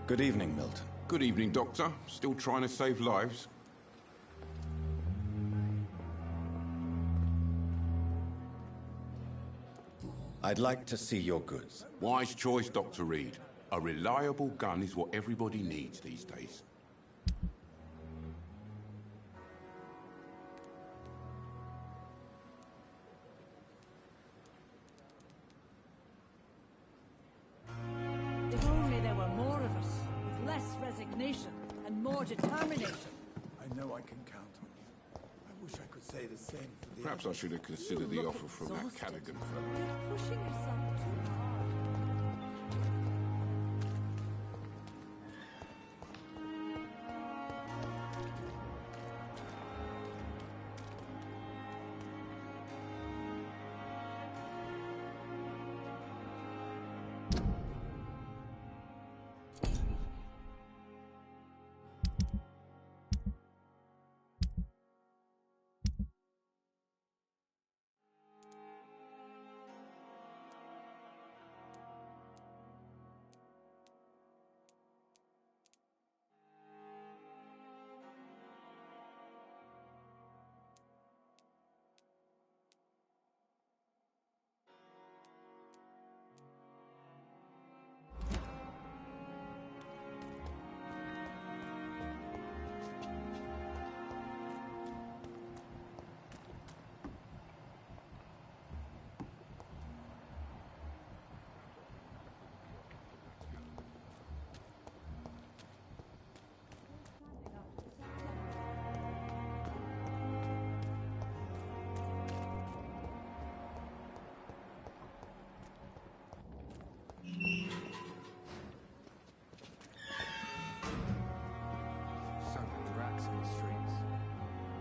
Good evening, Milton. Good evening, Doctor. Still trying to save lives? I'd like to see your goods. Wise choice, Dr. Reed. A reliable gun is what everybody needs these days. If only there were more of us, with less resignation and more determination. I know I can count on you. I wish I could say the same for the Perhaps I should have considered the offer from that Cadigan fellow. You're pushing yourself too hard.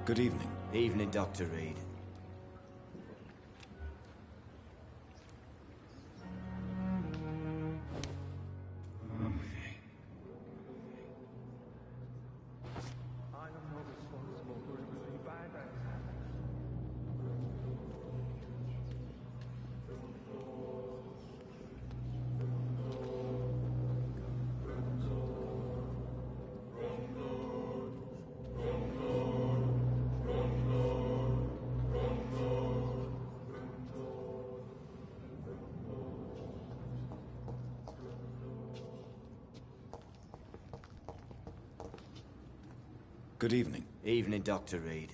Good evening. Evening, Dr. Reed. Good evening. Evening, Dr. Reed.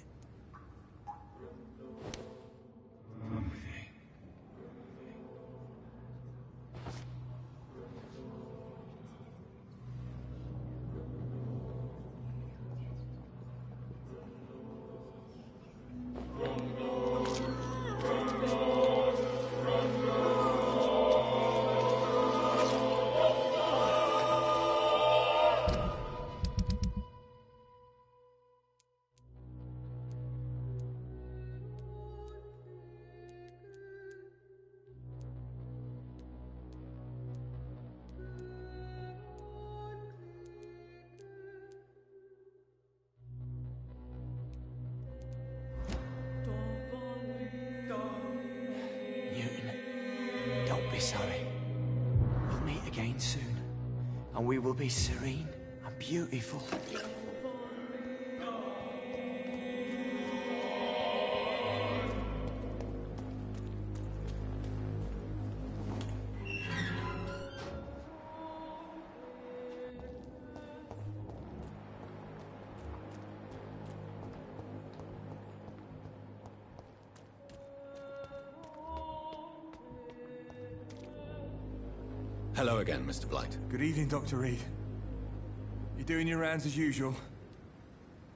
Don't be sorry. We'll meet again soon, and we will be serene and beautiful. Hello again, Mr. Blight. Good evening, Dr. Reed. You doing your rounds as usual?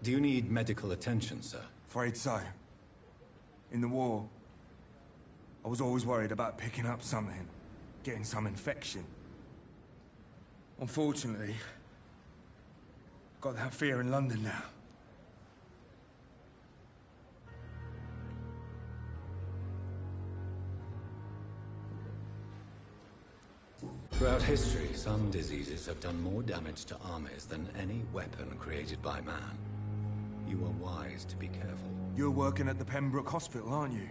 Do you need medical attention, sir? Afraid so. In the war, I was always worried about picking up something, getting some infection. Unfortunately, I've got that fear in London now. Throughout history, some diseases have done more damage to armies than any weapon created by man. You are wise to be careful. You're working at the Pembroke Hospital, aren't you?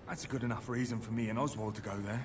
That's a good enough reason for me and Oswald to go there.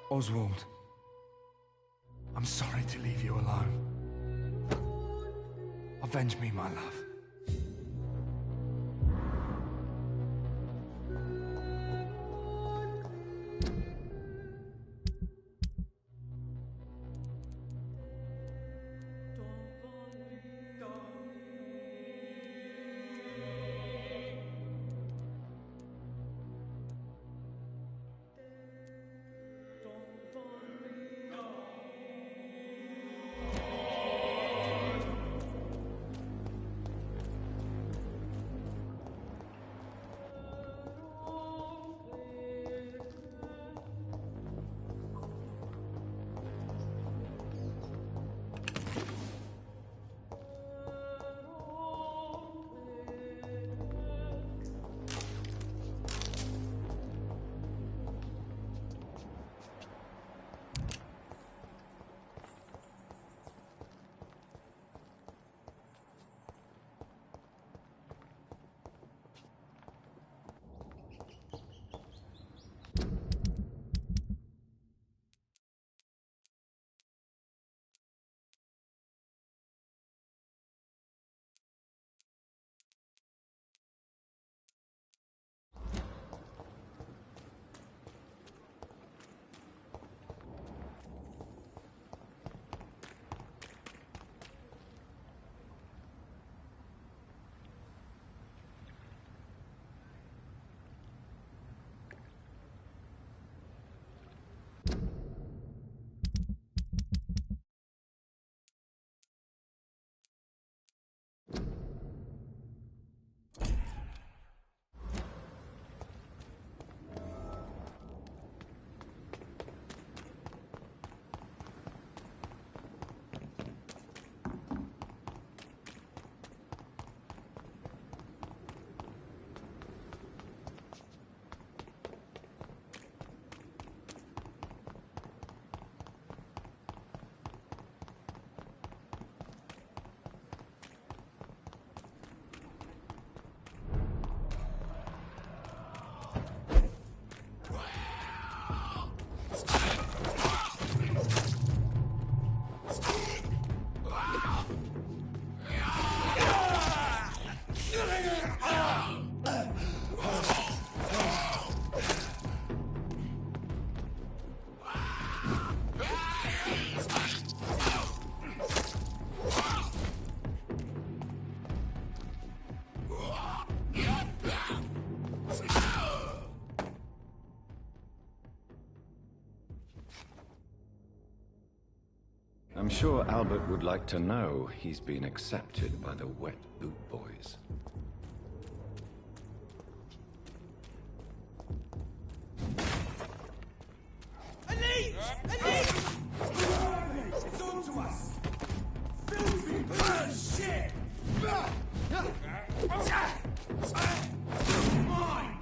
Oswald, I'm sorry to leave you alone. Avenge me, my love. I'm sure Albert would like to know he's been accepted by the Wet Boot Boys. It's on to us! Filthy blood shit! Mine!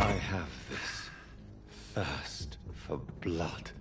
I have this thirst for blood.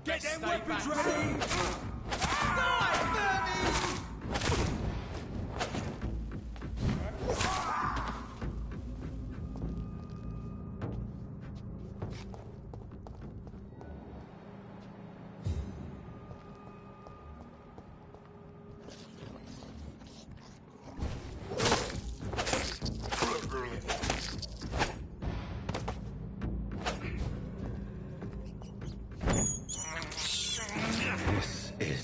Get them weapons ready! This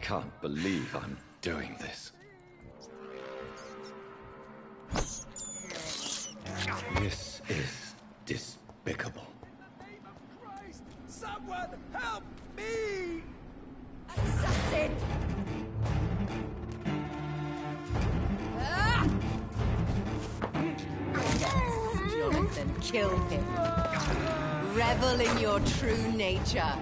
can't believe I'm doing this. This is despicable. Someone help me! Assassin! Jonathan, kill him. Revel in your true nature.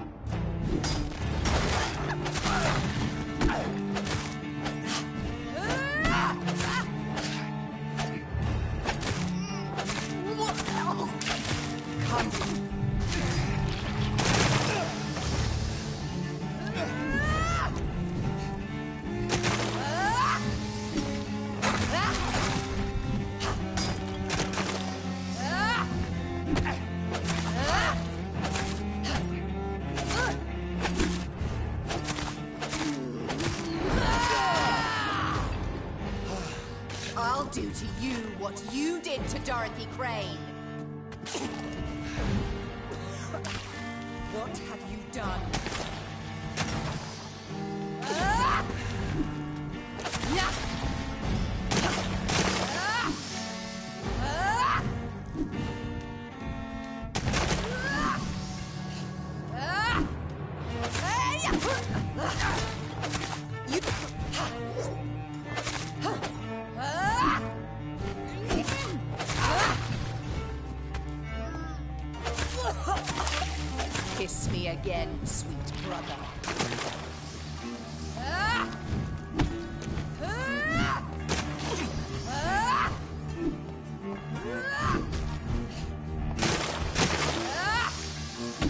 I'll do to you what you did to Dorothy Crane. What have you done? Kiss me again, sweet brother.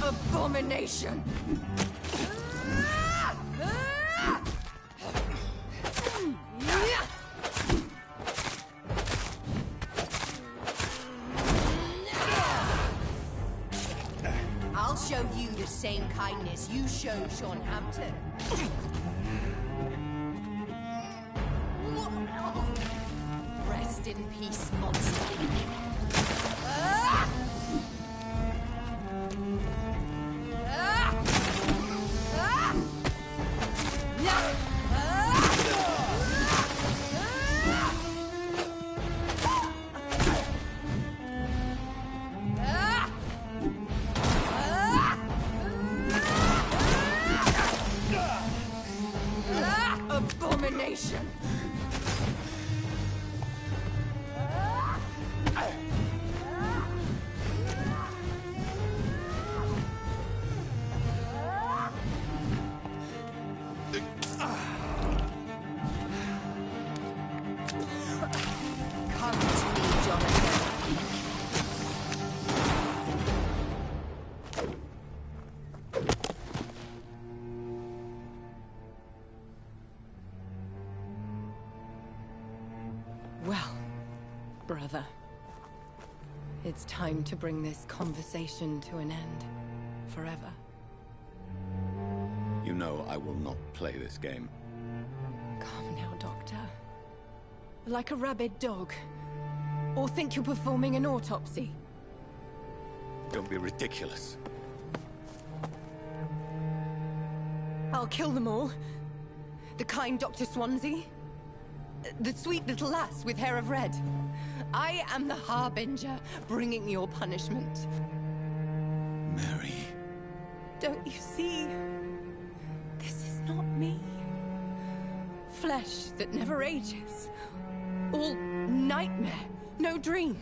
Abomination! I'll show you the same kindness you showed Sean Hampton. Rest in peace, monster. Abomination! Come to me, Jonathan. Well, brother, it's time to bring this conversation to an end. Forever. You know I will not play this game. Calm now, Doctor. Like a rabid dog. Or think you're performing an autopsy. Don't be ridiculous. I'll kill them all. The kind Dr. Swansea. The sweet little lass with hair of red. I am the Harbinger, bringing your punishment. Mary. Don't you see? This is not me. Flesh that never ages. All nightmare, no dream.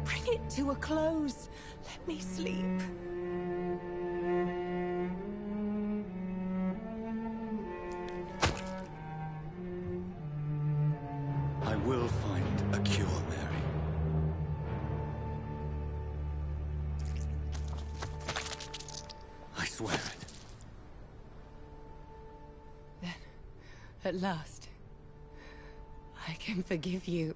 Bring it to a close. Let me sleep. I will find a cure, Mary. I swear it. Then, at last, I can forgive you.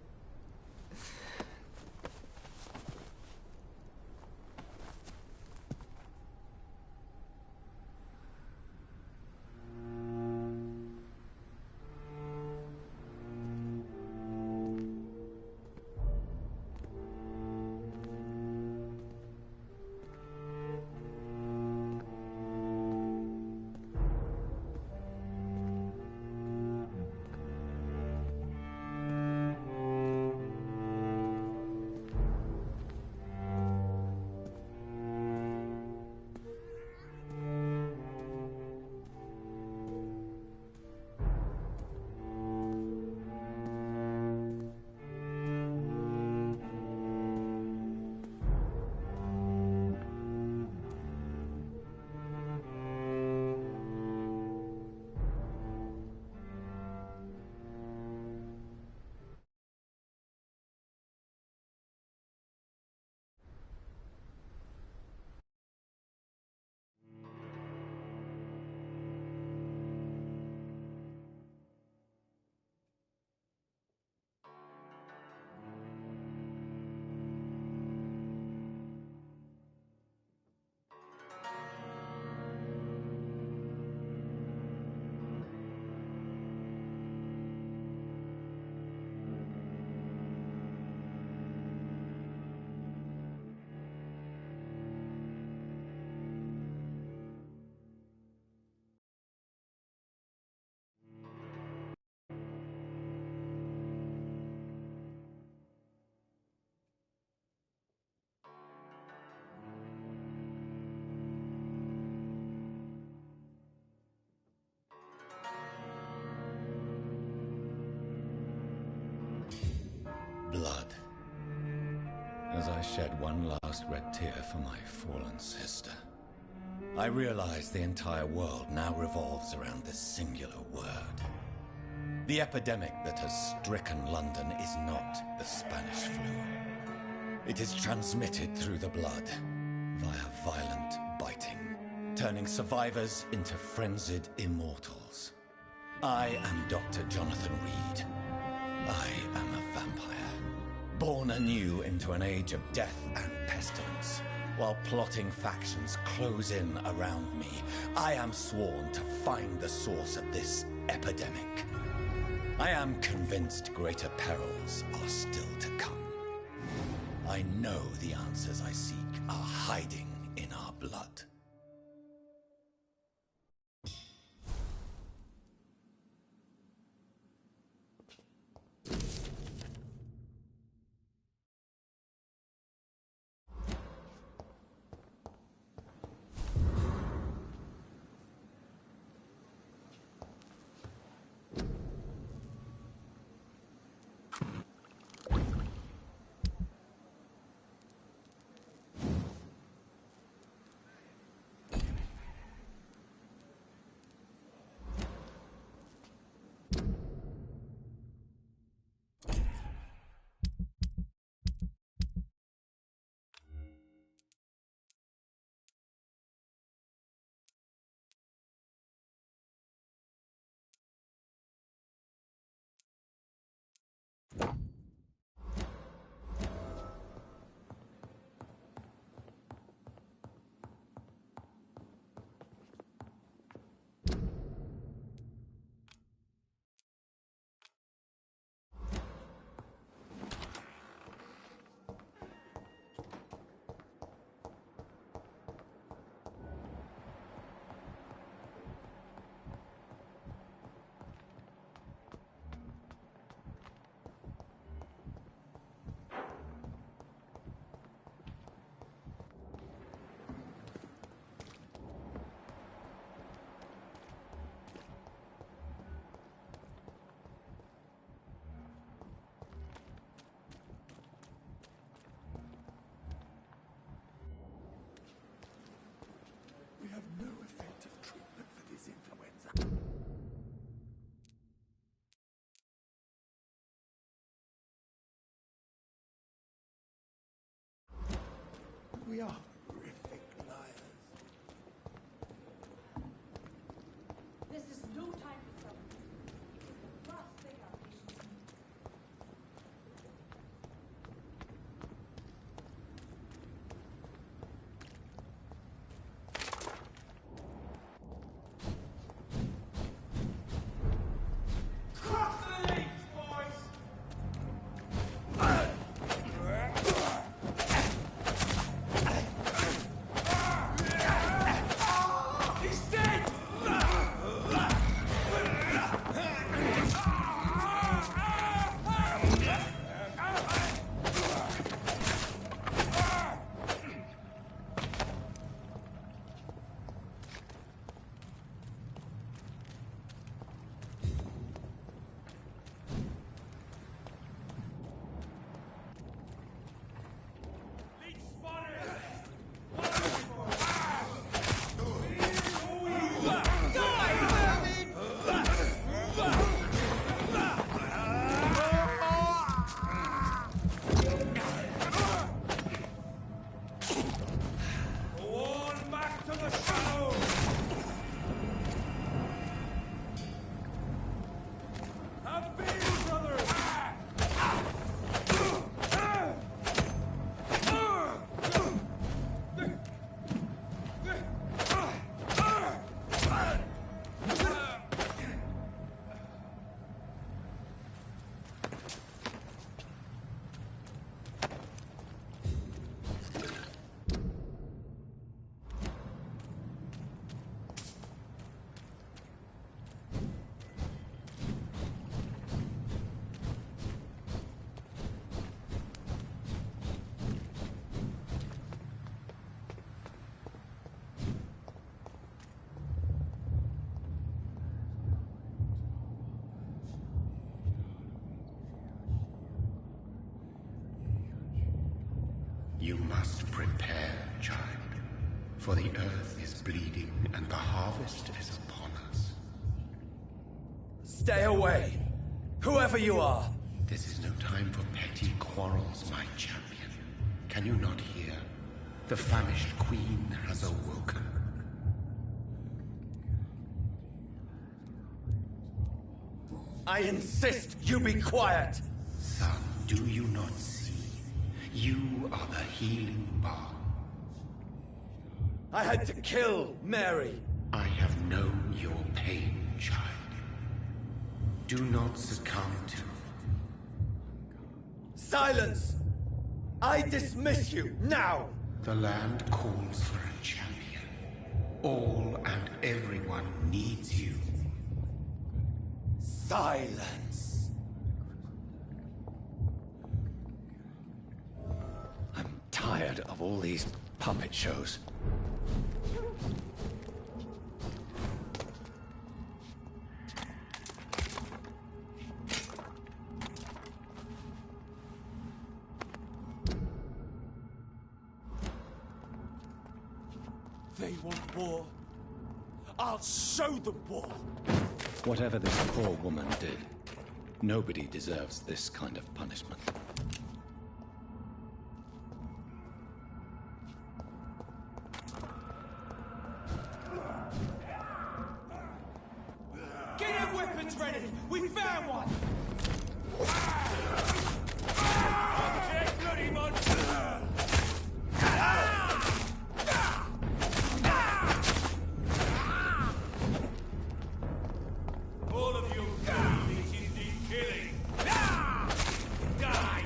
shed one last red tear for my fallen sister. I realize the entire world now revolves around this singular word. The epidemic that has stricken London is not the Spanish flu. It is transmitted through the blood, via violent biting, turning survivors into frenzied immortals. I am Dr. Jonathan Reed. I am a vampire, born anew into an age of death and pestilence. While plotting factions close in around me, I am sworn to find the source of this epidemic. I am convinced greater perils are still to come. I know the answers I seek are hiding in our blood. We have no effective treatment for this influenza. We are horrific liars. This is no time for trouble. We must take our patients. must prepare, child. For the earth is bleeding and the harvest is upon us. Stay away! Whoever you are! This is no time for petty quarrels, my champion. Can you not hear? The famished queen has awoken. I insist you be quiet! Son, do you not see? You are the healing balm. I had to kill Mary! I have known your pain, child. Do not succumb to... Silence! I dismiss you, now! The land calls for a champion. All and everyone needs you. Silence! I'm tired of all these puppet shows. They want war. I'll show them war. Whatever this poor woman did, nobody deserves this kind of punishment. Get your weapons ready! We found one! Object bloody monster! All of you, this is the killing! Die!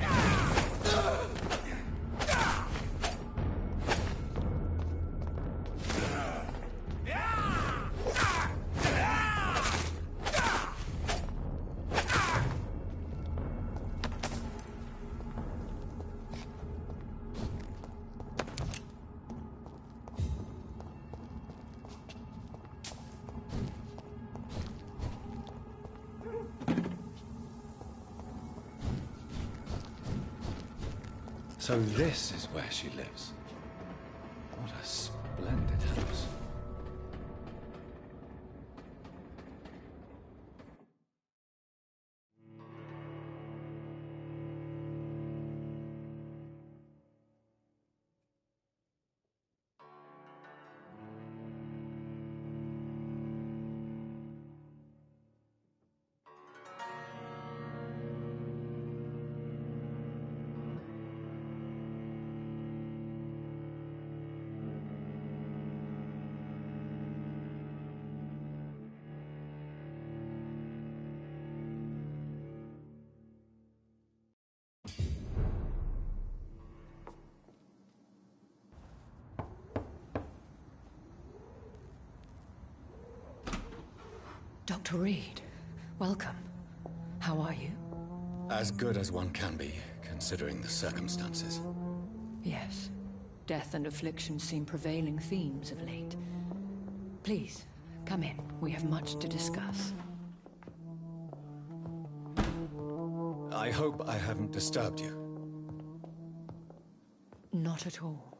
So this is where she lives. What a splendid house. Dr. Reed, welcome. How are you? As good as one can be, considering the circumstances. Yes. Death and affliction seem prevailing themes of late. Please, come in. We have much to discuss. I hope I haven't disturbed you. Not at all.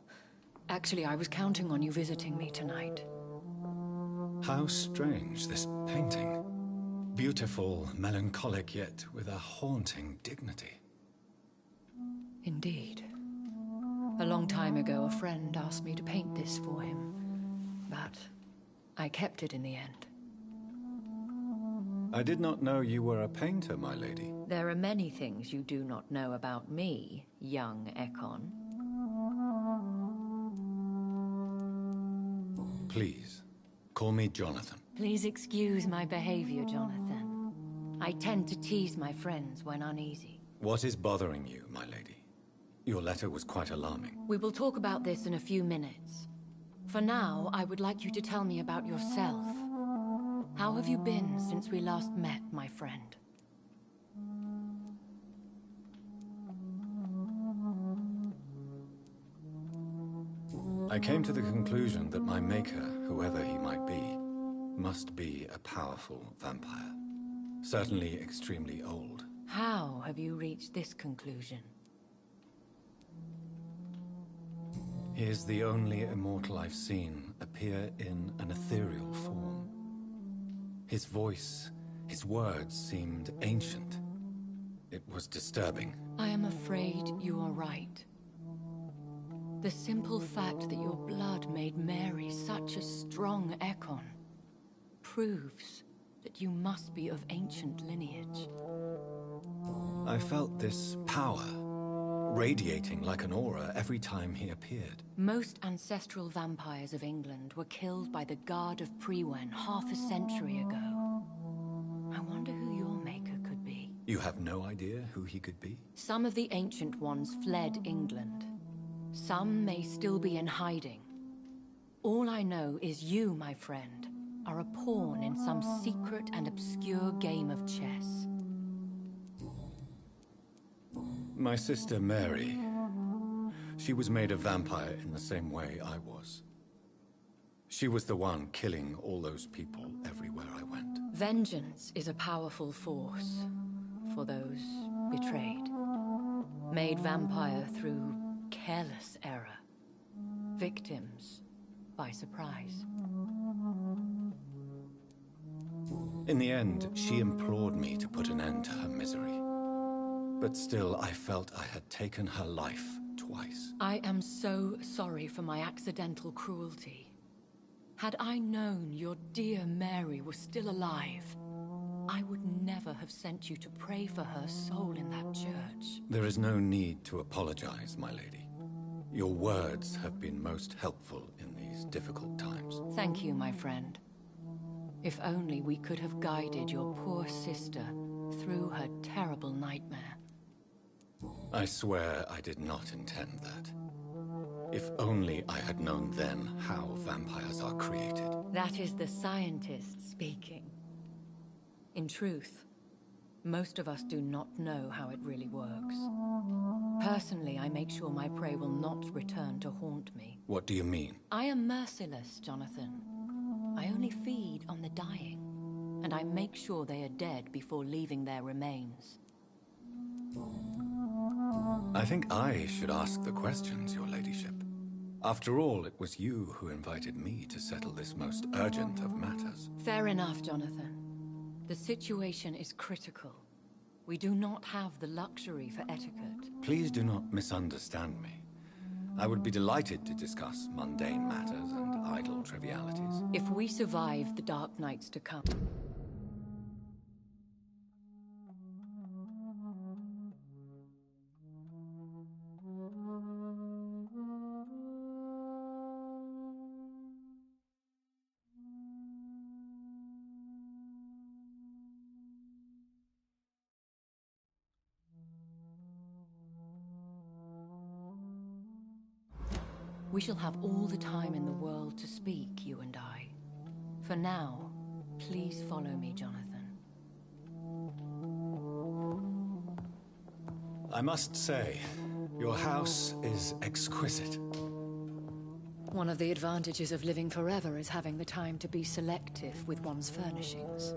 Actually, I was counting on you visiting me tonight. How strange, this painting. Beautiful, melancholic, yet with a haunting dignity. Indeed. A long time ago, a friend asked me to paint this for him, but I kept it in the end. I did not know you were a painter, my lady. There are many things you do not know about me, young Ekon. Please, call me Jonathan. Please excuse my behavior, Jonathan. I tend to tease my friends when uneasy. What is bothering you, my lady? Your letter was quite alarming. We will talk about this in a few minutes. For now, I would like you to tell me about yourself. How have you been since we last met, my friend? I came to the conclusion that my maker, whoever he might be, must be a powerful vampire. Certainly extremely old. How have you reached this conclusion? He is the only immortal I've seen appear in an ethereal form. His voice, his words seemed ancient. It was disturbing. I am afraid you are right. The simple fact that your blood made Mary such a strong Ekon proves that you must be of ancient lineage. I felt this power radiating like an aura every time he appeared. Most ancestral vampires of England were killed by the Guard of Prewen half a century ago. I wonder who your maker could be. You have no idea who he could be? Some of the ancient ones fled England. Some may still be in hiding. All I know is you, my friend, are a pawn in some secret and obscure game of chess. My sister Mary. She was made a vampire in the same way I was. She was the one killing all those people everywhere I went. Vengeance is a powerful force for those betrayed. Made vampire through careless error. Victims by surprise. In the end, she implored me to put an end to her misery. But still, I felt I had taken her life twice. I am so sorry for my accidental cruelty. Had I known your dear Mary was still alive, I would never have sent you to pray for her soul in that church. There is no need to apologize, my lady. Your words have been most helpful in these difficult times. Thank you, my friend. If only we could have guided your poor sister through her terrible nightmare. I swear I did not intend that. If only I had known then how vampires are created. That is the scientist speaking. In truth, most of us do not know how it really works. Personally, I make sure my prey will not return to haunt me. What do you mean? I am merciless, Jonathan. I only feed on the dying, and I make sure they are dead before leaving their remains. I think I should ask the questions, your ladyship. After all, it was you who invited me to settle this most urgent of matters. Fair enough, Jonathan. The situation is critical. We do not have the luxury for etiquette. Please do not misunderstand me. I would be delighted to discuss mundane matters and idle trivialities. If we survive the dark nights to come... We shall have all the time in the world to speak, you and I. For now, please follow me, Jonathan. I must say, your house is exquisite. One of the advantages of living forever is having the time to be selective with one's furnishings.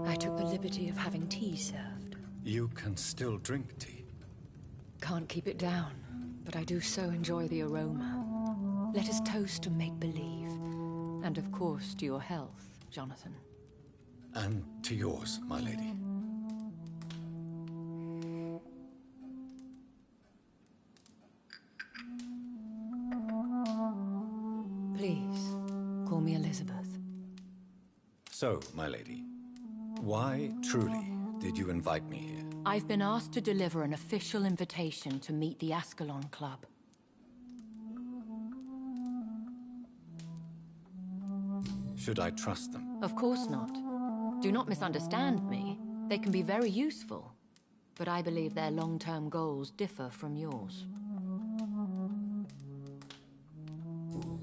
I took the liberty of having tea served. You can still drink tea. Can't keep it down, but I do so enjoy the aroma. Let us toast to make-believe. And of course, to your health, Jonathan. And to yours, my lady. Please, call me Elizabeth. So, my lady, why truly did you invite me here? I've been asked to deliver an official invitation to meet the Ascalon Club. Should I trust them? Of course not. Do not misunderstand me. They can be very useful, but I believe their long-term goals differ from yours.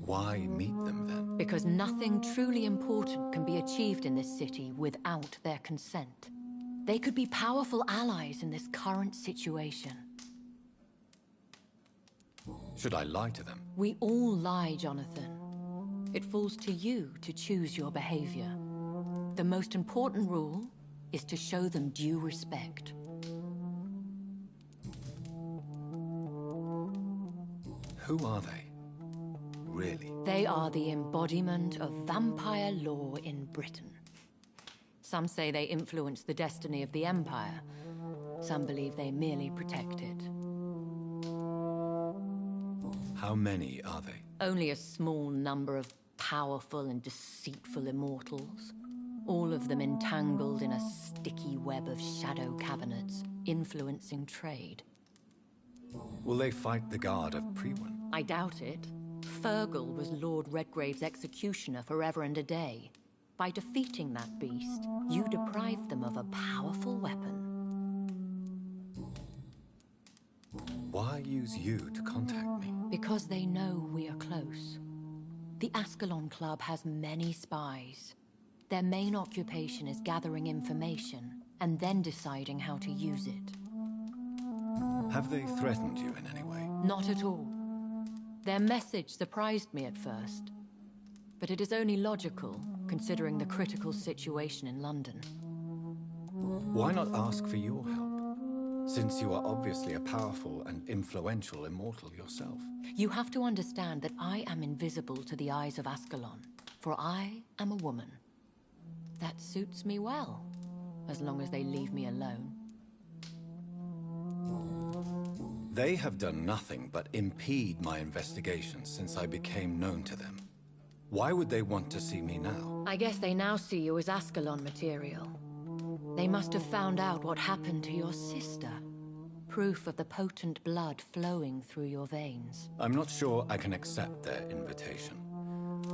Why meet them then? Because nothing truly important can be achieved in this city without their consent. They could be powerful allies in this current situation. Should I lie to them? We all lie, Jonathan. It falls to you to choose your behavior. The most important rule is to show them due respect. Who are they? Really? They are the embodiment of vampire law in Britain. Some say they influence the destiny of the Empire. Some believe they merely protect it. How many are they? Only a small number of powerful and deceitful immortals. All of them entangled in a sticky web of shadow cabinets, influencing trade. Will they fight the guard of Priwen? I doubt it. Fergal was Lord Redgrave's executioner forever and a day. By defeating that beast, you deprived them of a powerful weapon. Why use you to contact me? Because they know we are close. The Ascalon Club has many spies. Their main occupation is gathering information and then deciding how to use it. Have they threatened you in any way? Not at all. Their message surprised me at first. But it is only logical, considering the critical situation in London. Why not ask for your help? Since you are obviously a powerful and influential immortal yourself. You have to understand that I am invisible to the eyes of Ascalon, for I am a woman. That suits me well, as long as they leave me alone. They have done nothing but impede my investigations since I became known to them. Why would they want to see me now? I guess they now see you as Ascalon material. They must have found out what happened to your sister. Proof of the potent blood flowing through your veins. I'm not sure I can accept their invitation.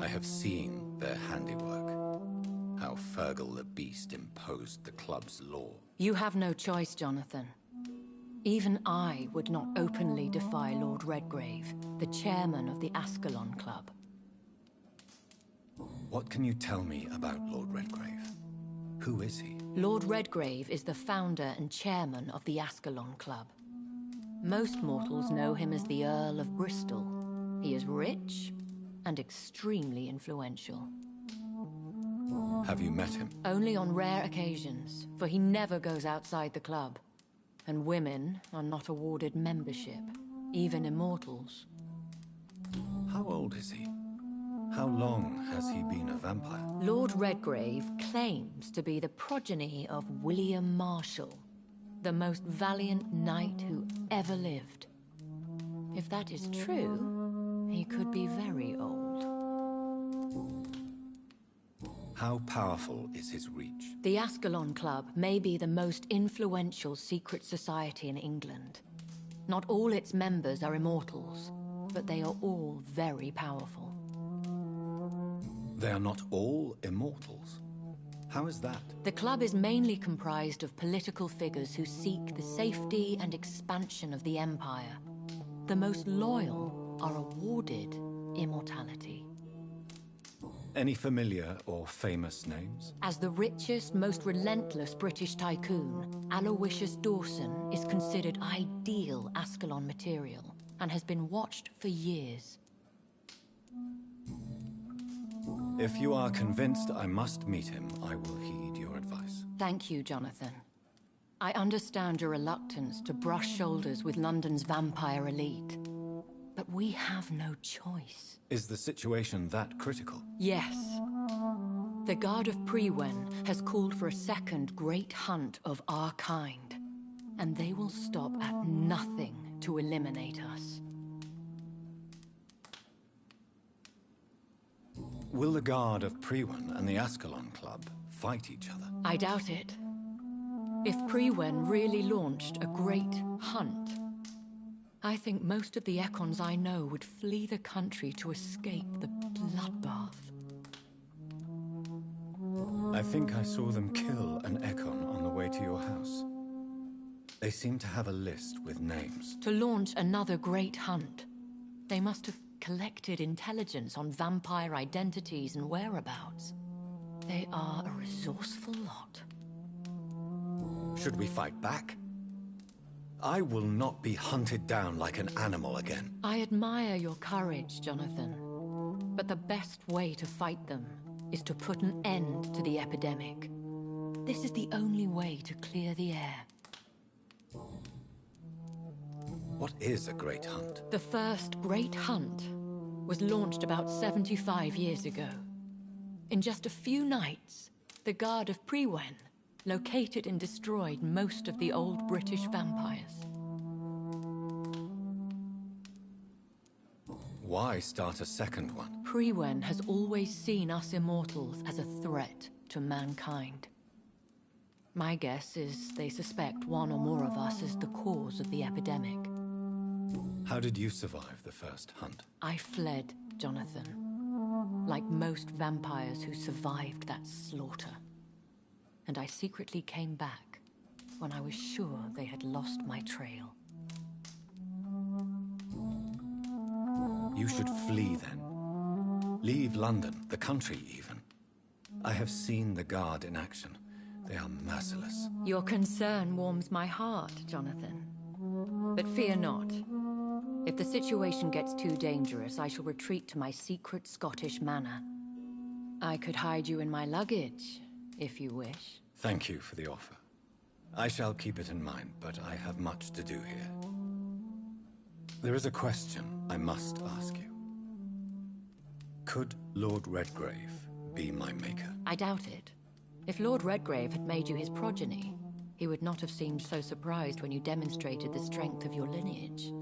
I have seen their handiwork. How Fergal the Beast imposed the club's law. You have no choice, Jonathan. Even I would not openly defy Lord Redgrave, the chairman of the Ascalon Club. What can you tell me about Lord Redgrave? Who is he? Lord Redgrave is the founder and chairman of the Ascalon Club. Most mortals know him as the Earl of Bristol. He is rich and extremely influential. Have you met him? Only on rare occasions, for he never goes outside the club. And women are not awarded membership, even immortals. How old is he? How long has he been a vampire? Lord Redgrave claims to be the progeny of William Marshall, the most valiant knight who ever lived. If that is true, he could be very old. How powerful is his reach? The Ascalon Club may be the most influential secret society in England. Not all its members are immortals, but they are all very powerful. They are not all immortals. How is that? The club is mainly comprised of political figures who seek the safety and expansion of the Empire. The most loyal are awarded immortality. Any familiar or famous names? As the richest, most relentless British tycoon, Aloysius Dawson is considered ideal Ascalon material and has been watched for years. If you are convinced I must meet him, I will heed your advice. Thank you, Jonathan. I understand your reluctance to brush shoulders with London's vampire elite. But we have no choice. Is the situation that critical? Yes. The Guard of Priwen has called for a second great hunt of our kind. And they will stop at nothing to eliminate us. Will the Guard of Priwen and the Ascalon Club fight each other? I doubt it. If Priwen really launched a great hunt, I think most of the Econs I know would flee the country to escape the bloodbath. I think I saw them kill an Econ on the way to your house. They seem to have a list with names. To launch another great hunt, they must have collected intelligence on vampire identities and whereabouts. They are a resourceful lot. Should we fight back? I will not be hunted down like an animal again. I admire your courage, Jonathan. But the best way to fight them is to put an end to the epidemic. This is the only way to clear the air. What is a great hunt? The first great hunt was launched about 75 years ago. In just a few nights, the Guard of Prewen located and destroyed most of the old British vampires. Why start a second one? Prewen has always seen us immortals as a threat to mankind. My guess is they suspect one or more of us is the cause of the epidemic. How did you survive the first hunt? I fled, Jonathan. Like most vampires who survived that slaughter. And I secretly came back when I was sure they had lost my trail. You should flee then. Leave London, the country even. I have seen the Guard in action. They are merciless. Your concern warms my heart, Jonathan. But fear not. If the situation gets too dangerous, I shall retreat to my secret Scottish manor. I could hide you in my luggage, if you wish. Thank you for the offer. I shall keep it in mind, but I have much to do here. There is a question I must ask you. Could Lord Redgrave be my maker? I doubt it. If Lord Redgrave had made you his progeny, he would not have seemed so surprised when you demonstrated the strength of your lineage.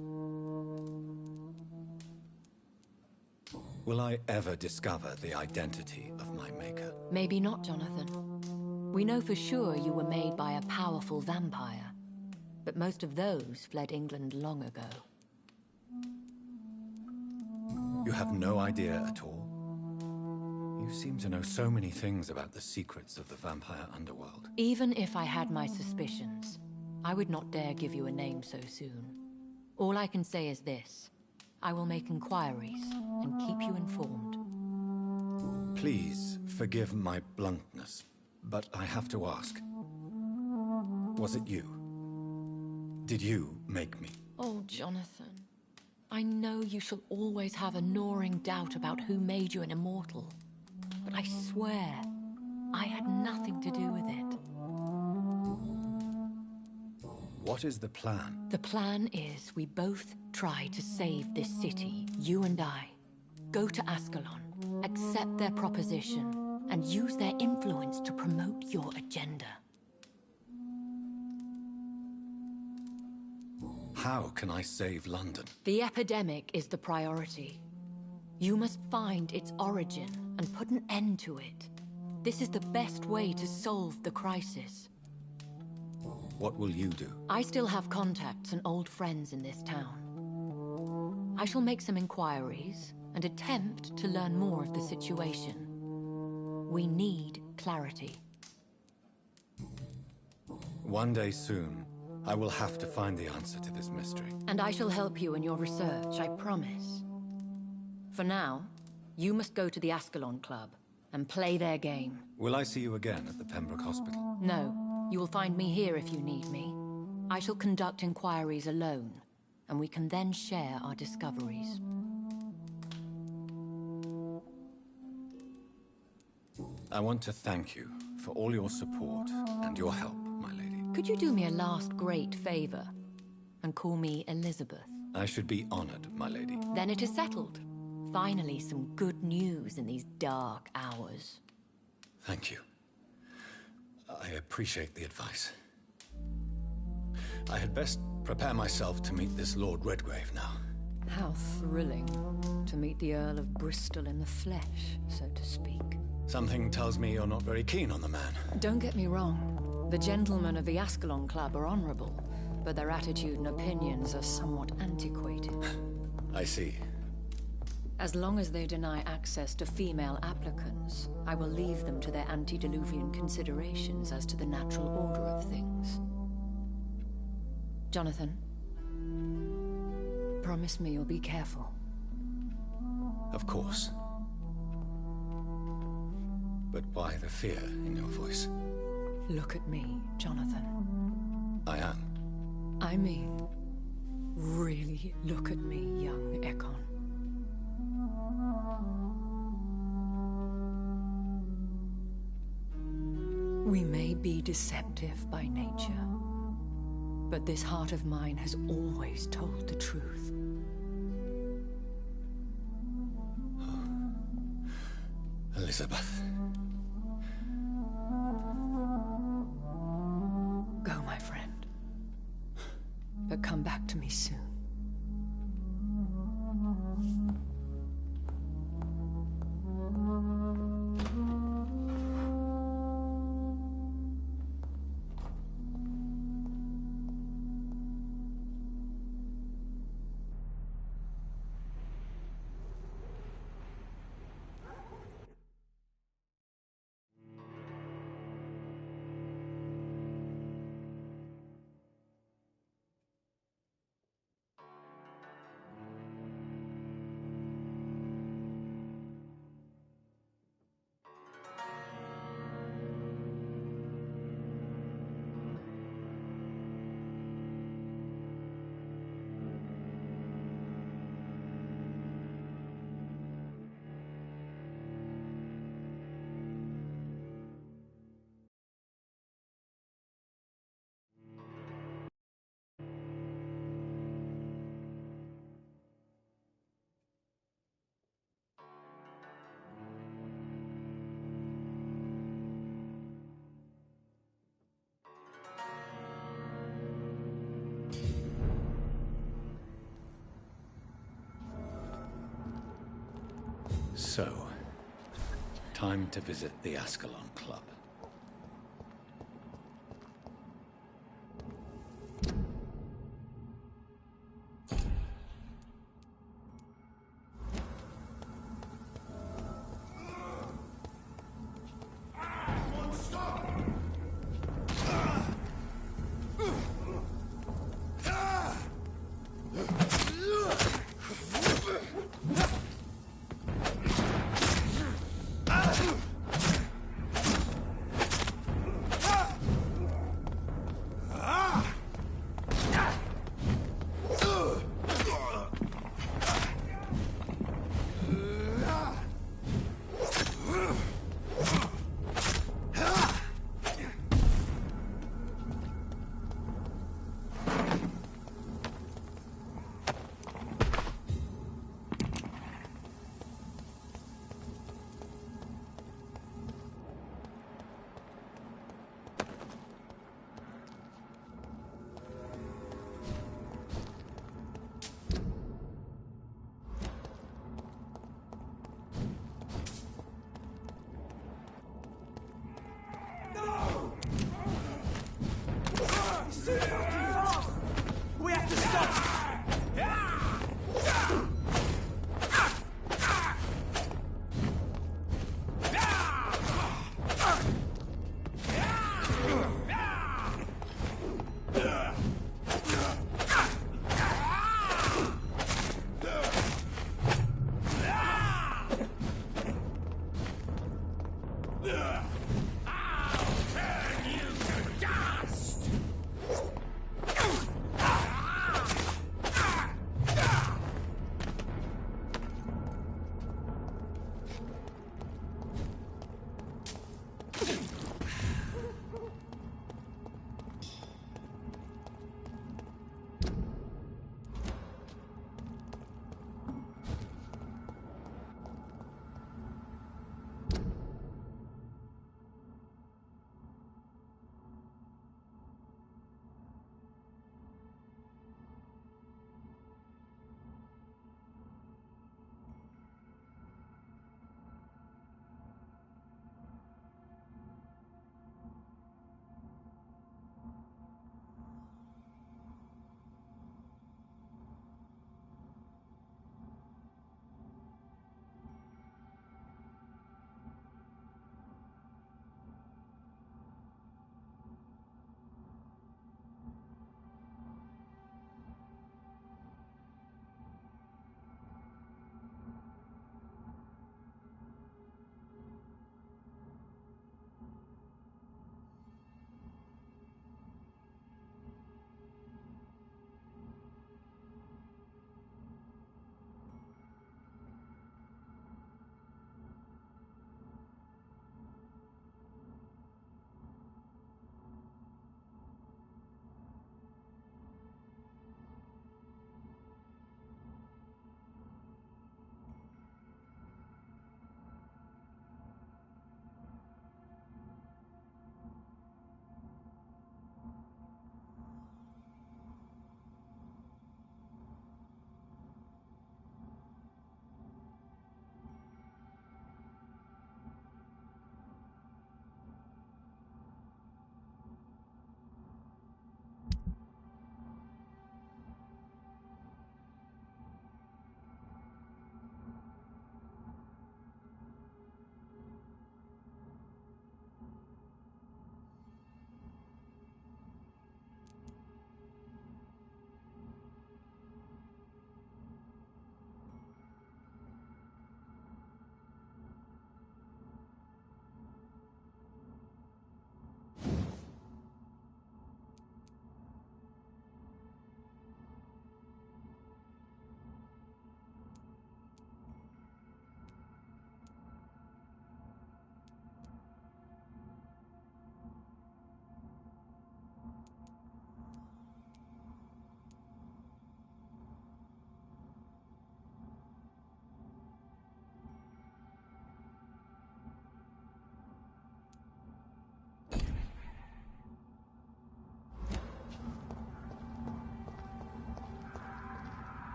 Will I ever discover the identity of my maker? Maybe not, Jonathan. We know for sure you were made by a powerful vampire, but most of those fled England long ago. You have no idea at all? You seem to know so many things about the secrets of the vampire underworld. Even if I had my suspicions, I would not dare give you a name so soon. All I can say is this. I will make inquiries and keep you informed. Please forgive my bluntness, but I have to ask. Was it you? Did you make me? Oh, Jonathan. I know you shall always have a gnawing doubt about who made you an immortal. But I swear, I had nothing to do with it. What is the plan? The plan is we both try to save this city, you and I. Go to Ascalon, accept their proposition, and use their influence to promote your agenda. How can I save London? The epidemic is the priority. You must find its origin and put an end to it. This is the best way to solve the crisis. What will you do? I still have contacts and old friends in this town. I shall make some inquiries and attempt to learn more of the situation. We need clarity. One day soon, I will have to find the answer to this mystery. And I shall help you in your research, I promise. For now, you must go to the Ascalon Club and play their game. Will I see you again at the Pembroke Hospital? No, you will find me here if you need me. I shall conduct inquiries alone, and we can then share our discoveries. I want to thank you for all your support and your help, my lady. Could you do me a last great favor and call me Elizabeth? I should be honored, my lady. Then it is settled. Finally, some good news in these dark hours. Thank you. I appreciate the advice. I had best prepare myself to meet this Lord Redgrave now. How thrilling to meet the Earl of Bristol in the flesh, so to speak. Something tells me you're not very keen on the man. Don't get me wrong. The gentlemen of the Ascalon Club are honorable, but their attitude and opinions are somewhat antiquated. I see. As long as they deny access to female applicants, I will leave them to their antediluvian considerations as to the natural order of things. Jonathan, promise me you'll be careful. Of course. But why the fear in your voice? Look at me, Jonathan. I am. I mean, really look at me, young Ekon. We may be deceptive by nature, But this heart of mine has always told the truth. Elizabeth. Go, my friend. But come back to me soon. So, time to visit the Ascalon Club. We have to stop!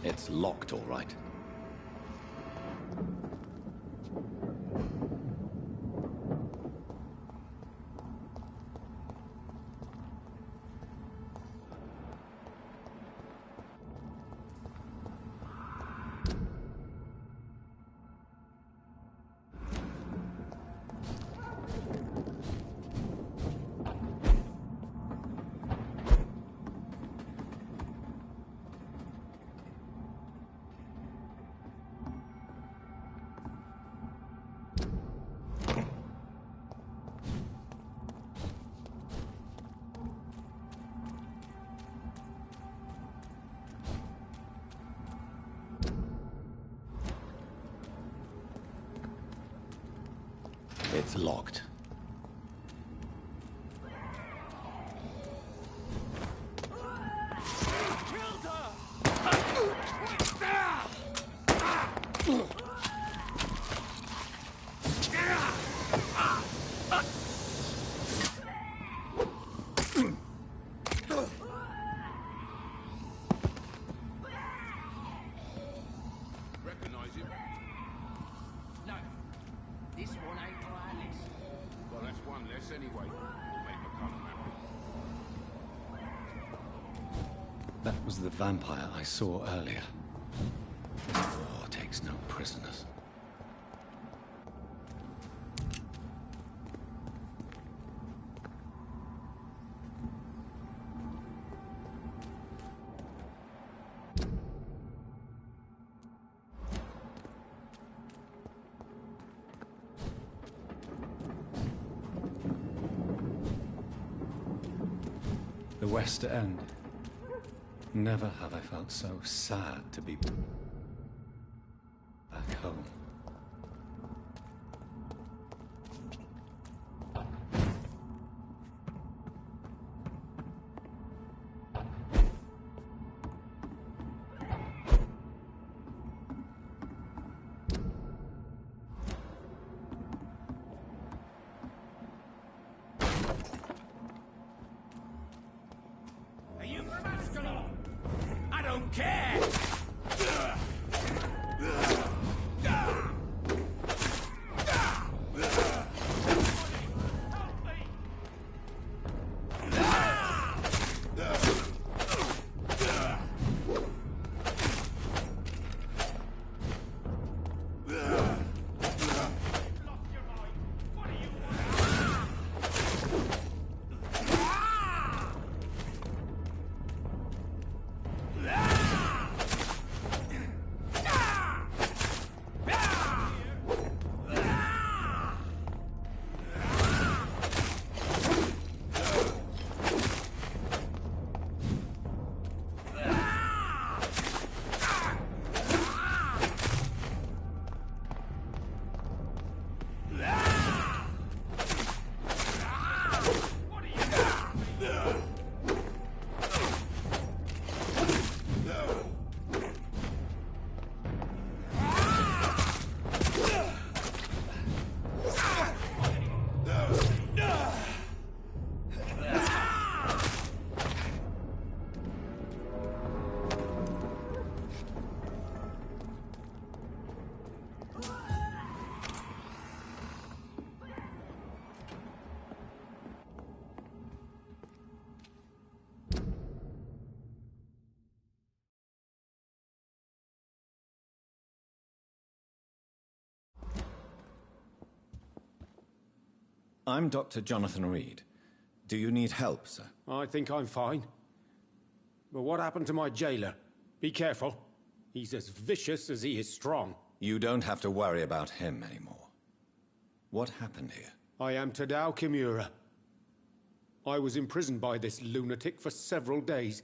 It's locked, all right. It's locked. Recognize him? No, this one ain't on our list. Well, that's one less anyway. Make a come happy. That was the vampire I saw earlier. This war takes no prisoners. The West End. Never have I felt so sad to be back home. Are you masculine? I don't care! I'm Dr. Jonathan Reed. Do you need help, sir? I think I'm fine. But what happened to my jailer? Be careful. He's as vicious as he is strong. You don't have to worry about him anymore. What happened here? I am Tadao Kimura. I was imprisoned by this lunatic for several days.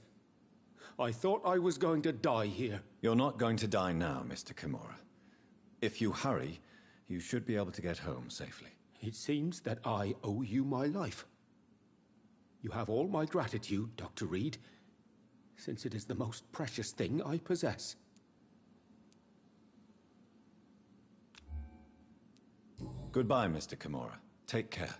I thought I was going to die here. You're not going to die now, Mr. Kimura. If you hurry, you should be able to get home safely. It seems that I owe you my life. You have all my gratitude, Dr. Reed, since it is the most precious thing I possess. Goodbye, Mr. Kimura. Take care.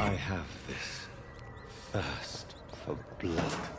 I have this thirst for blood.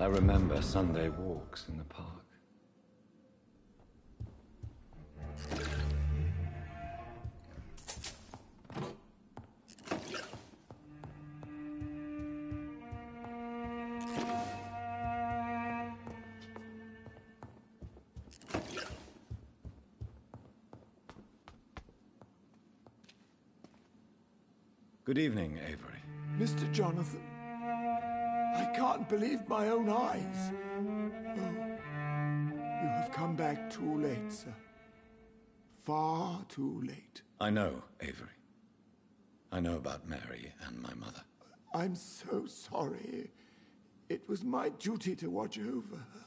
I remember Sunday walks in the park. Good evening, Avery. Mr. Jonathan, I can't believe my own eyes. Oh, you have come back too late, sir. Far too late. I know, Avery. I know about Mary and my mother. I'm so sorry. It was my duty to watch over her.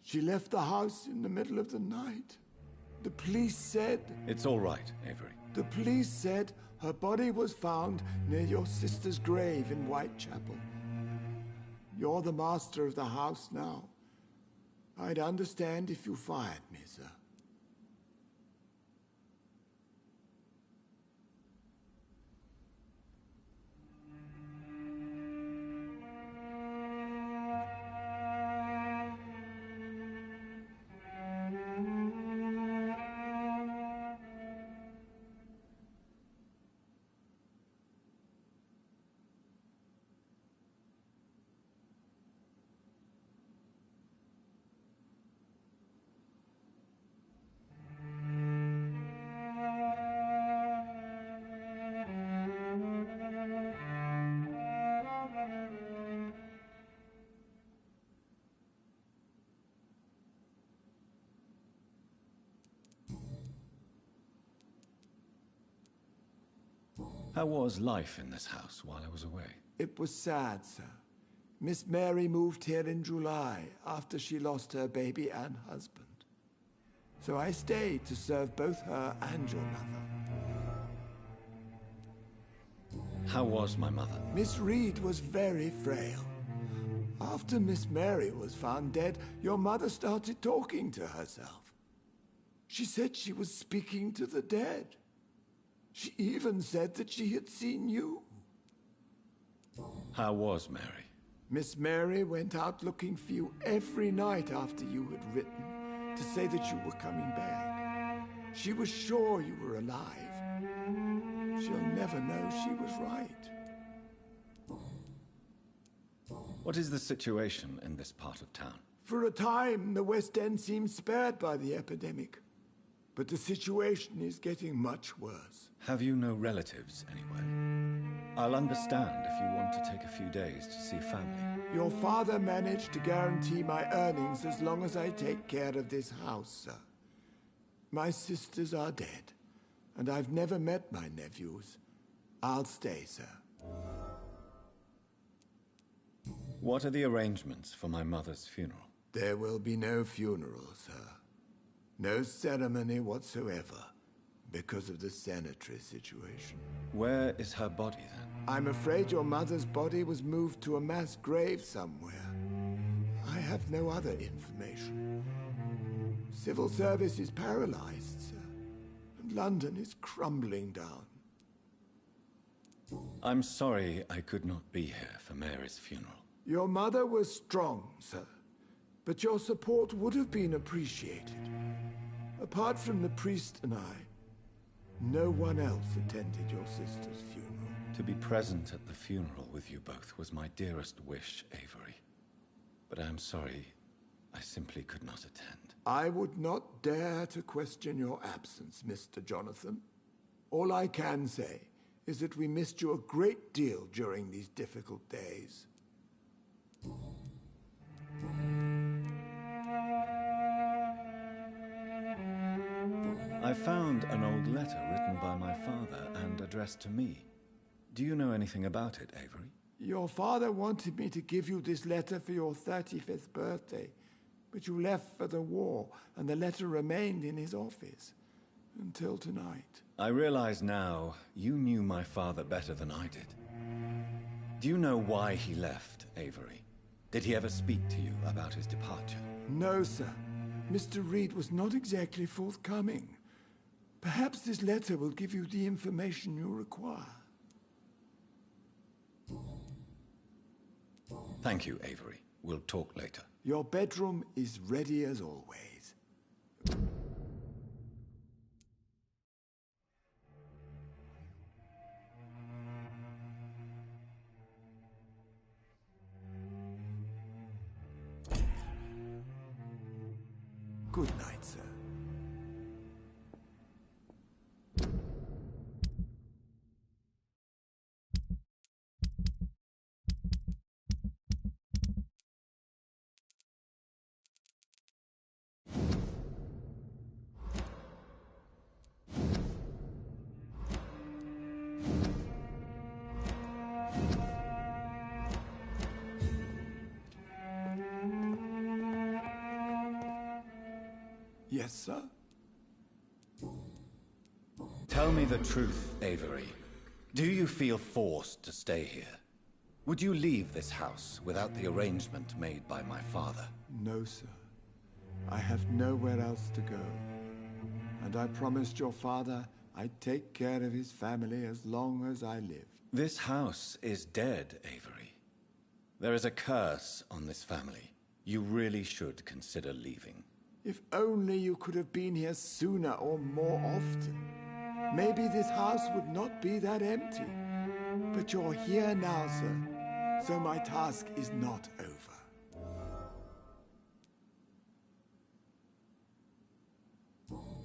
She left the house in the middle of the night. The police said... It's all right, Avery. The police said her body was found near your sister's grave in Whitechapel. You're the master of the house now. I'd understand if you fired me, sir. How was life in this house while I was away? It was sad, sir. Miss Mary moved here in July after she lost her baby and husband. So I stayed to serve both her and your mother. How was my mother? Miss Reed was very frail. After Miss Mary was found dead, your mother started talking to herself. She said she was speaking to the dead. She even said that she had seen you. How was Mary? Miss Mary went out looking for you every night after you had written to say that you were coming back. She was sure you were alive. She'll never know she was right. What is the situation in this part of town? For a time, the West End seemed spared by the epidemic. But the situation is getting much worse. Have you no relatives anywhere? I'll understand if you want to take a few days to see family. Your father managed to guarantee my earnings as long as I take care of this house, sir. My sisters are dead, and I've never met my nephews. I'll stay, sir. What are the arrangements for my mother's funeral? There will be no funeral, sir. No ceremony whatsoever, because of the sanitary situation. Where is her body, then? I'm afraid your mother's body was moved to a mass grave somewhere. I have no other information. Civil service is paralyzed, sir, and London is crumbling down. I'm sorry I could not be here for Mary's funeral. Your mother was strong, sir, but your support would have been appreciated. Apart from the priest and I, no one else attended your sister's funeral. To be present at the funeral with you both was my dearest wish, Avery. But I am sorry, I simply could not attend. I would not dare to question your absence, Mr. Jonathan. All I can say is that we missed you a great deal during these difficult days. I found an old letter written by my father and addressed to me. Do you know anything about it, Avery? Your father wanted me to give you this letter for your 35th birthday, but you left for the war, and the letter remained in his office until tonight. I realize now you knew my father better than I did. Do you know why he left, Avery? Did he ever speak to you about his departure? No, sir. Mr. Reed was not exactly forthcoming. Perhaps this letter will give you the information you require. Thank you, Avery. We'll talk later. Your bedroom is ready as always. Good night, sir. Yes, sir? Tell me the truth, Avery. Do you feel forced to stay here? Would you leave this house without the arrangement made by my father? No, sir. I have nowhere else to go. And I promised your father I'd take care of his family as long as I live. This house is dead, Avery. There is a curse on this family. You really should consider leaving. If only you could have been here sooner or more often. Maybe this house would not be that empty. But you're here now, sir. So my task is not over.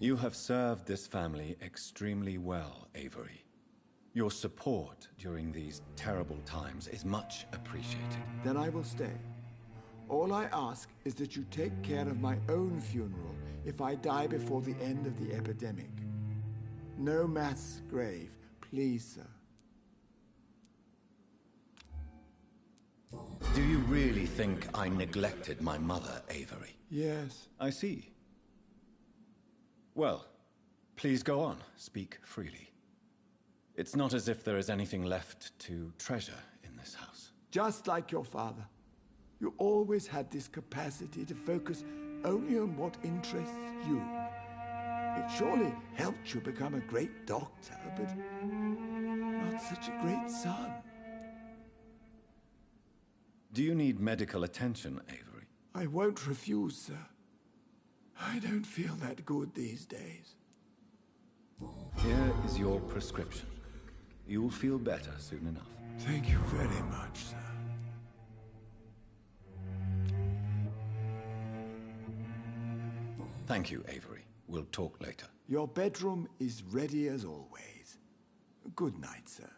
You have served this family extremely well, Avery. Your support during these terrible times is much appreciated. Then I will stay. All I ask is that you take care of my own funeral if I die before the end of the epidemic. No mass grave, please, sir. Do you really think I neglected my mother, Avery? Yes. I see. Well, please go on. Speak freely. It's not as if there is anything left to treasure in this house. Just like your father. You always had this capacity to focus only on what interests you. It surely helped you become a great doctor, but not such a great son. Do you need medical attention, Avery? I won't refuse, sir. I don't feel that good these days. Here is your prescription. You'll feel better soon enough. Thank you very much, sir. Thank you, Avery. We'll talk later. Your bedroom is ready as always. Good night, sir.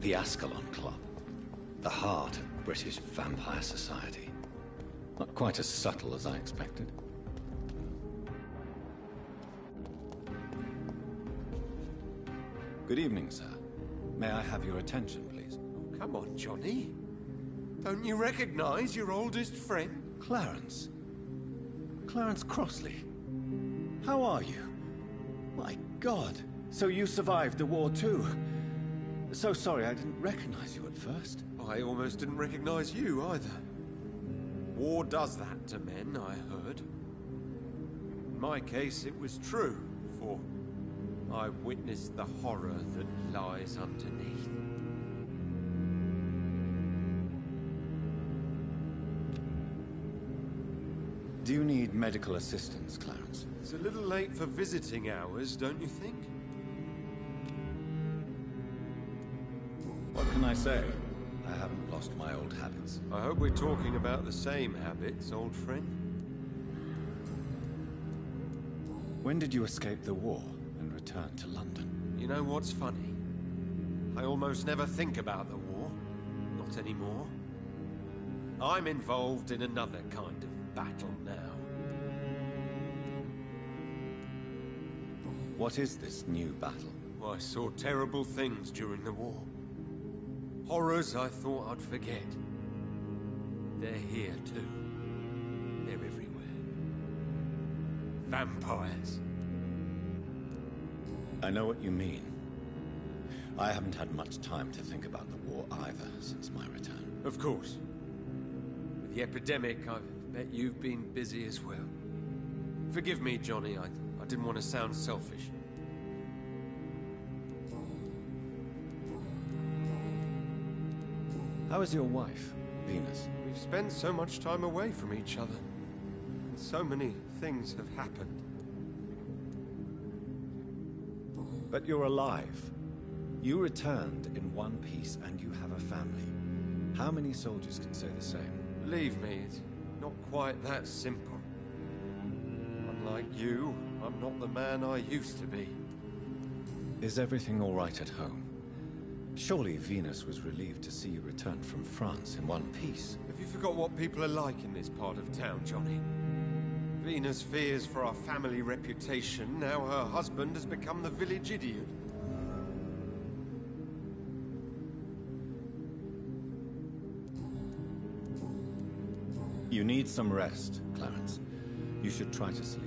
The Ascalon Club. The heart of British vampire society. Not quite as subtle as I expected. Good evening, sir. May I have your attention, please? Oh, come on, Johnny. Don't you recognize your oldest friend? Clarence. Clarence Crossley. How are you? My God. So you survived the war too? So sorry I didn't recognize you at first. I almost didn't recognize you either. War does that to men, I heard. In my case, it was true, for I witnessed the horror that lies underneath. Do you need medical assistance, Clarence? It's a little late for visiting hours, don't you think? What can I say? I haven't lost my old habits. I hope we're talking about the same habits, old friend. When did you escape the war and return to London? You know what's funny? I almost never think about the war. Not anymore. I'm involved in another kind of battle now. What is this new battle? I saw terrible things during the war. Horrors I thought I'd forget. They're here too. They're everywhere. Vampires. I know what you mean. I haven't had much time to think about the war either since my return. Of course. With the epidemic, I bet you've been busy as well. Forgive me, Johnny, I didn't want to sound selfish. How is your wife, Venus? We've spent so much time away from each other. And so many things have happened. But you're alive. You returned in one piece and you have a family. How many soldiers can say the same? Believe me, it's not quite that simple. Unlike you, I'm not the man I used to be. Is everything all right at home? Surely Venus was relieved to see you return from France in one piece. Have you forgot what people are like in this part of town, Johnny? Venus fears for our family reputation. Now her husband has become the village idiot. You need some rest, Clarence. You should try to sleep.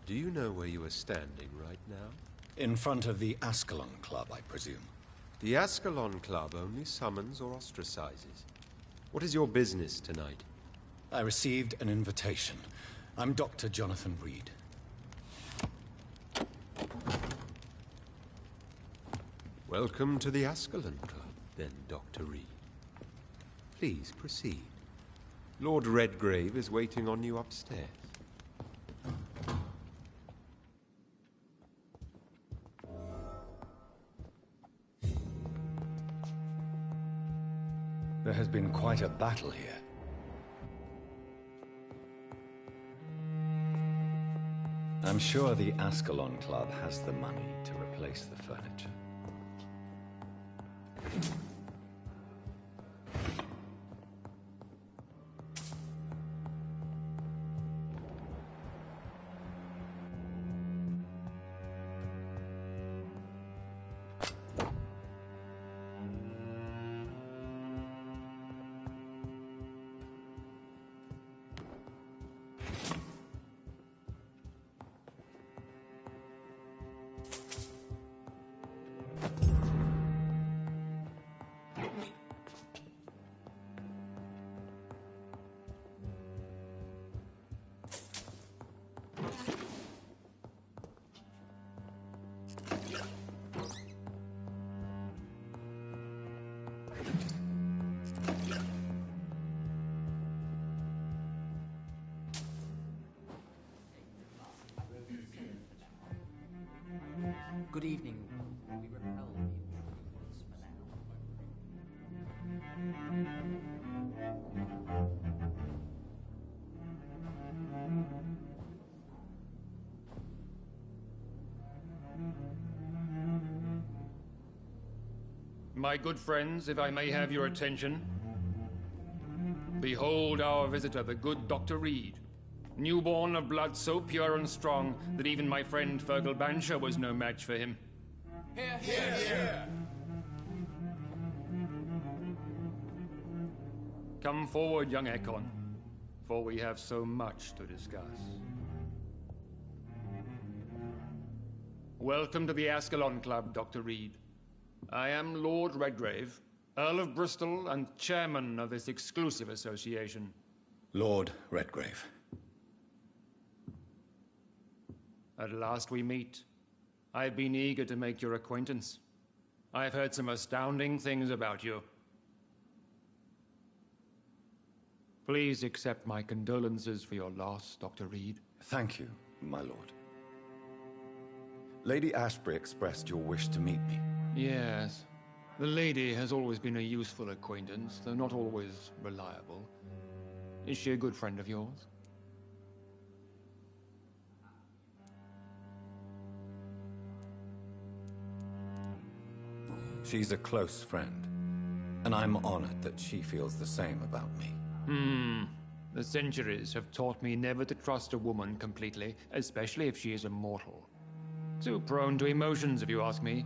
Do you know where you are standing right now? In front of the Ascalon Club, I presume. The Ascalon Club only summons or ostracizes. What is your business tonight? I received an invitation. I'm Dr. Jonathan Reed. Welcome to the Ascalon Club, then, Dr. Reed. Please proceed. Lord Redgrave is waiting on you upstairs. There has been quite a battle here. I'm sure the Ascalon Club has the money to replace the furniture. Good evening. We repel the intruders for now. My good friends, if I may have your attention. Behold our visitor, the good Dr. Reed. Newborn of blood so pure and strong that even my friend Fergal Bansher was no match for him. Come forward, young Ekon, for we have so much to discuss. Welcome to the Ascalon Club, Dr. Reed. I am Lord Redgrave, Earl of Bristol and chairman of this exclusive association. Lord Redgrave. At last we meet. I've been eager to make your acquaintance. I've heard some astounding things about you. Please accept my condolences for your loss, Dr. Reed. Thank you, my lord. Lady Ashbury expressed your wish to meet me. Yes. The lady has always been a useful acquaintance, though not always reliable. Is she a good friend of yours? She's a close friend, and I'm honored that she feels the same about me. The centuries have taught me never to trust a woman completely, especially if she is a mortal. Too prone to emotions, if you ask me.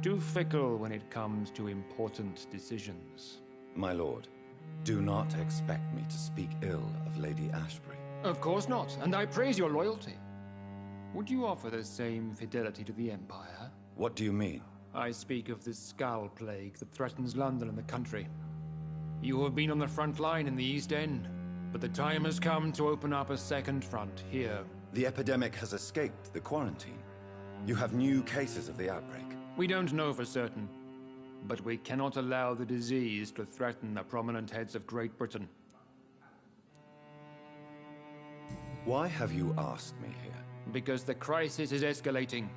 Too fickle when it comes to important decisions. My lord, do not expect me to speak ill of Lady Ashbury. Of course not, and I praise your loyalty. Would you offer the same fidelity to the Empire? What do you mean? I speak of the Skull Plague that threatens London and the country. You have been on the front line in the East End, but the time has come to open up a second front here. The epidemic has escaped the quarantine. You have new cases of the outbreak. We don't know for certain, but we cannot allow the disease to threaten the prominent heads of Great Britain. Why have you asked me here? Because the crisis is escalating.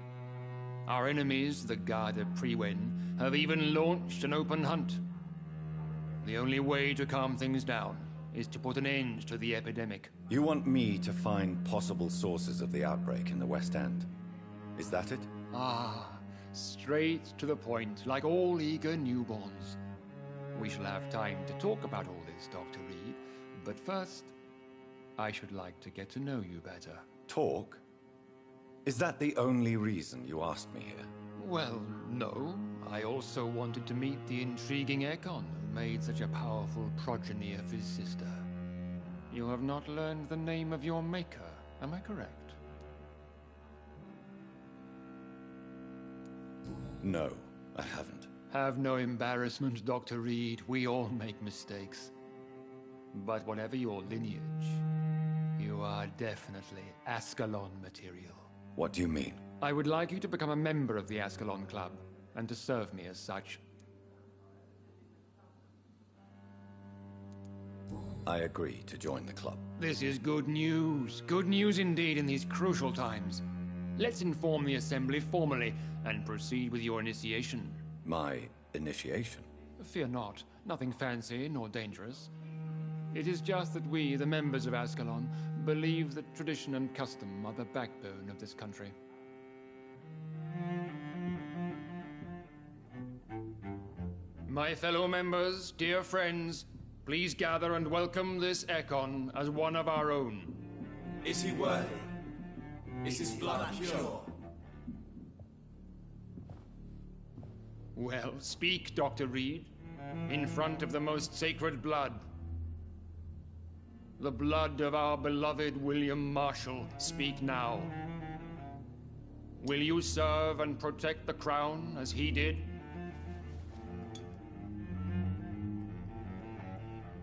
Our enemies, the Garda Priwen, have even launched an open hunt. The only way to calm things down is to put an end to the epidemic. You want me to find possible sources of the outbreak in the West End? Is that it? Ah, straight to the point, like all eager newborns. We shall have time to talk about all this, Dr. Reed, but first, I should like to get to know you better. Talk? Is that the only reason you asked me here? Well, no. I also wanted to meet the intriguing Ekon who made such a powerful progeny of his sister. You have not learned the name of your maker, am I correct? No, I haven't. Have no embarrassment, Dr. Reed. We all make mistakes. But whatever your lineage, you are definitely Ascalon material. What do you mean? I would like you to become a member of the Ascalon Club, and to serve me as such. I agree to join the club. This is good news. Good news indeed in these crucial times. Let's inform the Assembly formally and proceed with your initiation. My initiation? Fear not. Nothing fancy nor dangerous. It is just that we, the members of Ascalon, believe that tradition and custom are the backbone of this country. My fellow members, dear friends, please gather and welcome this Ekon as one of our own. Is he worthy? Is his blood pure? Well, speak, Dr. Reed, in front of the most sacred blood. The blood of our beloved William Marshall, speak now. Will you serve and protect the crown as he did?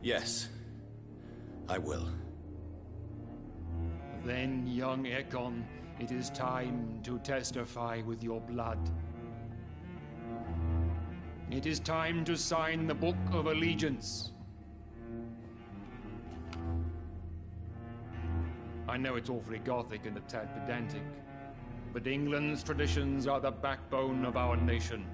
Yes, I will. Then, young Ekon, it is time to testify with your blood. It is time to sign the Book of Allegiance. I know it's awfully gothic and a tad pedantic, but England's traditions are the backbone of our nation.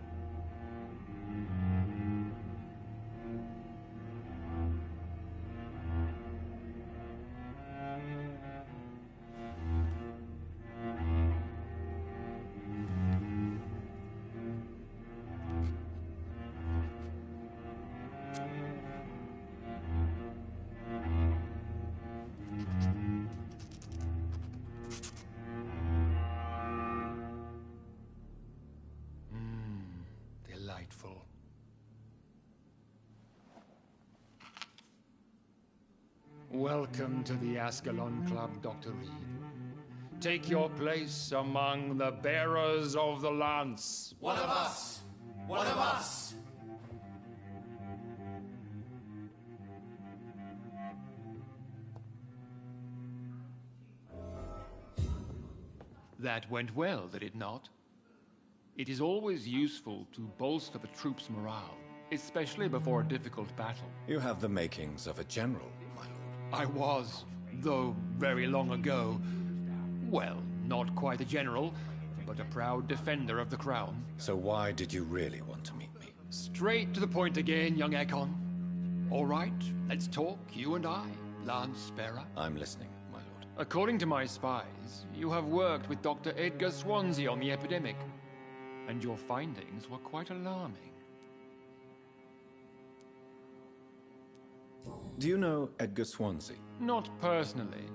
Welcome to the Ascalon Club, Dr. Reed. Take your place among the bearers of the lance. One of us! One of us! That went well, did it not? It is always useful to bolster the troops' morale, especially before a difficult battle. You have the makings of a general, my lord. I was, though very long ago. Well, not quite a general, but a proud defender of the crown. So why did you really want to meet me? Straight to the point again, young Ekon. All right, let's talk, you and I, Lance Bearer. I'm listening, my lord. According to my spies, you have worked with Dr. Edgar Swansea on the epidemic, and your findings were quite alarming. Do you know Edgar Swansea? Not personally,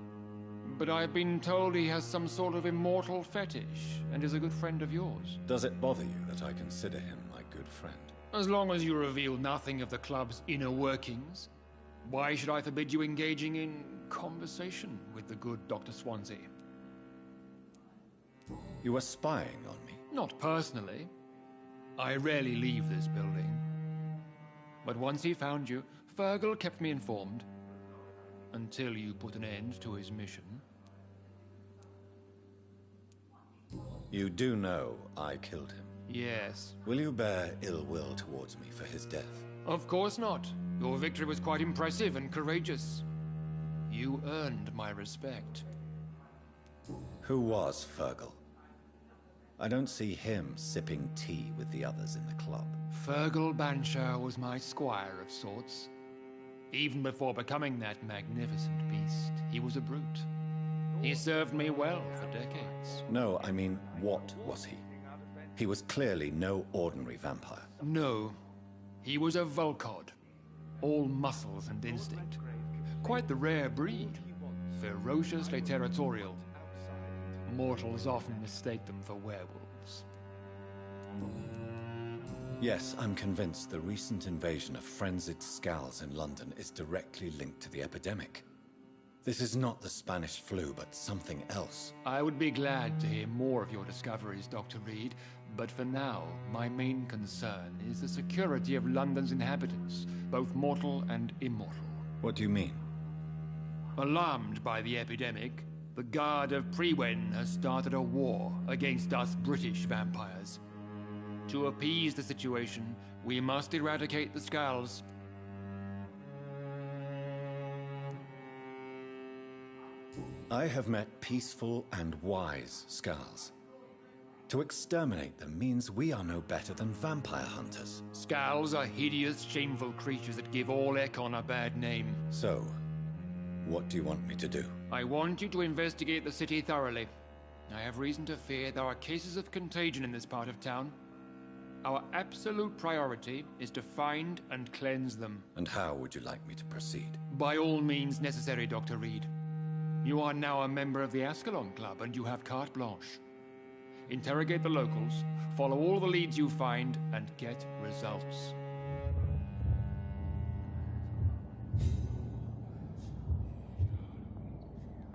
but I've been told he has some sort of immortal fetish and is a good friend of yours. Does it bother you that I consider him my good friend? As long as you reveal nothing of the club's inner workings, why should I forbid you engaging in conversation with the good Dr. Swansea? You were spying on me? Not personally. I rarely leave this building. But once he found you, Fergal kept me informed. Until you put an end to his mission. You do know I killed him? Yes. Will you bear ill will towards me for his death? Of course not. Your victory was quite impressive and courageous. You earned my respect. Who was Fergal? I don't see him sipping tea with the others in the club. Fergal Banshire was my squire of sorts. Even before becoming that magnificent beast, he was a brute. He served me well for decades. No, I mean, what was he? He was clearly no ordinary vampire. No. He was a Volcod. All muscles and instinct. Quite the rare breed. Ferociously territorial. Mortals often mistake them for werewolves. Yes, I'm convinced the recent invasion of frenzied Scals in London is directly linked to the epidemic. This is not the Spanish flu, but something else. I would be glad to hear more of your discoveries, Dr. Reed, but for now, my main concern is the security of London's inhabitants, both mortal and immortal. What do you mean? Alarmed by the epidemic, the Guard of Prewen has started a war against us British vampires. To appease the situation, we must eradicate the Scals. I have met peaceful and wise Scals. To exterminate them means we are no better than vampire hunters. Scals are hideous, shameful creatures that give all Ekon a bad name. So, what do you want me to do? I want you to investigate the city thoroughly. I have reason to fear there are cases of contagion in this part of town. Our absolute priority is to find and cleanse them. And how would you like me to proceed? By all means necessary, Dr. Reed. You are now a member of the Ascalon Club and you have carte blanche. Interrogate the locals, follow all the leads you find, and get results.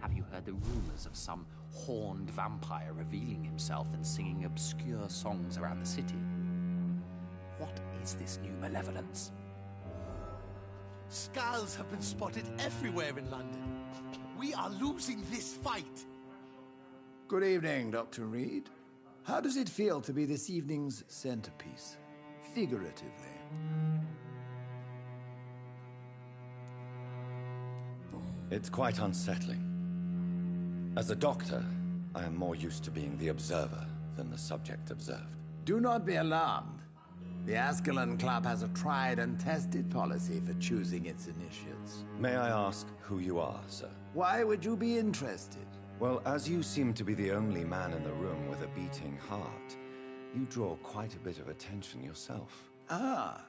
Have you heard the rumors of some horned vampire revealing himself and singing obscure songs around the city? What is this new malevolence? Scals have been spotted everywhere in London. We are losing this fight. Good evening, Dr. Reed. How does it feel to be this evening's centerpiece, figuratively? It's quite unsettling. As a doctor, I am more used to being the observer than the subject observed. Do not be alarmed. The Ascalon Club has a tried and tested policy for choosing its initiates. May I ask who you are, sir? Why would you be interested? Well, as you seem to be the only man in the room with a beating heart, you draw quite a bit of attention yourself. Ah,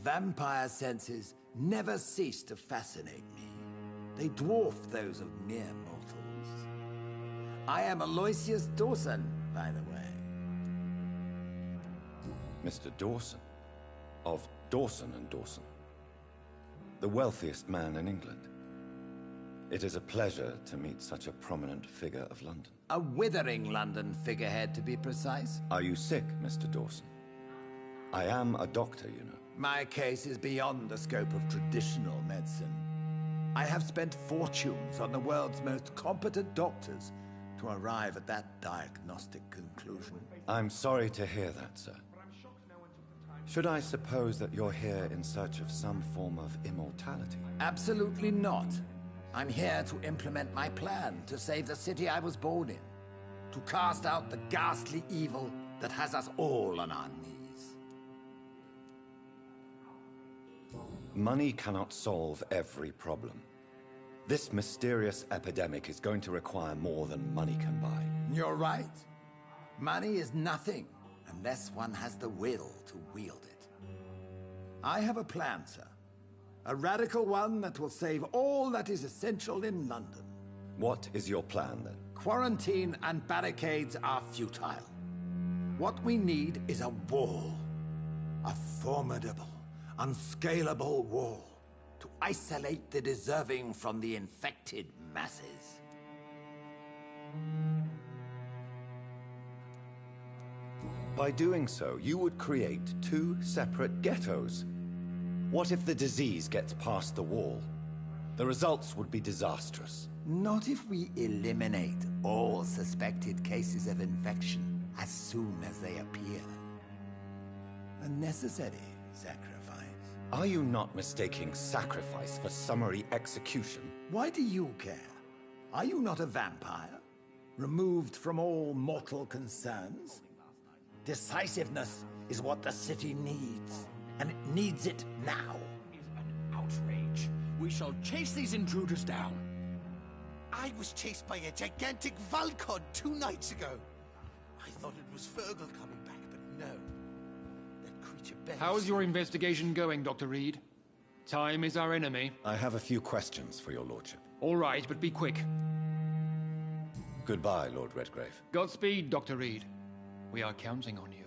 vampire senses never cease to fascinate me. They dwarf those of mere mortals. I am Aloysius Dawson, by the way. Mr. Dawson? Of Dawson and Dawson? The wealthiest man in England? It is a pleasure to meet such a prominent figure of London. A withering London figurehead, to be precise. Are you sick, Mr. Dawson? I am a doctor, you know. My case is beyond the scope of traditional medicine. I have spent fortunes on the world's most competent doctors to arrive at that diagnostic conclusion. I'm sorry to hear that, sir. Should I suppose that you're here in search of some form of immortality? Absolutely not. I'm here to implement my plan to save the city I was born in. To cast out the ghastly evil that has us all on our knees. Money cannot solve every problem. This mysterious epidemic is going to require more than money can buy. You're right. Money is nothing unless one has the will to wield it. I have a plan, sir. A radical one that will save all that is essential in London. What is your plan, then? Quarantine and barricades are futile. What we need is a wall. A formidable, unscalable wall to isolate the deserving from the infected masses. By doing so, you would create two separate ghettos. What if the disease gets past the wall? The results would be disastrous. Not if we eliminate all suspected cases of infection as soon as they appear. A necessary sacrifice. Are you not mistaking sacrifice for summary execution? Why do you care? Are you not a vampire? Removed from all mortal concerns? Decisiveness is what the city needs, and it needs it now. An outrage. We shall chase these intruders down. I was chased by a gigantic Valcon 2 nights ago. I thought it was Fergal coming back, but no. That creature bears... How's your investigation going, Dr. Reed? Time is our enemy. I have a few questions for your lordship. All right, but be quick. Goodbye, Lord Redgrave. Godspeed, Dr. Reed. We are counting on you.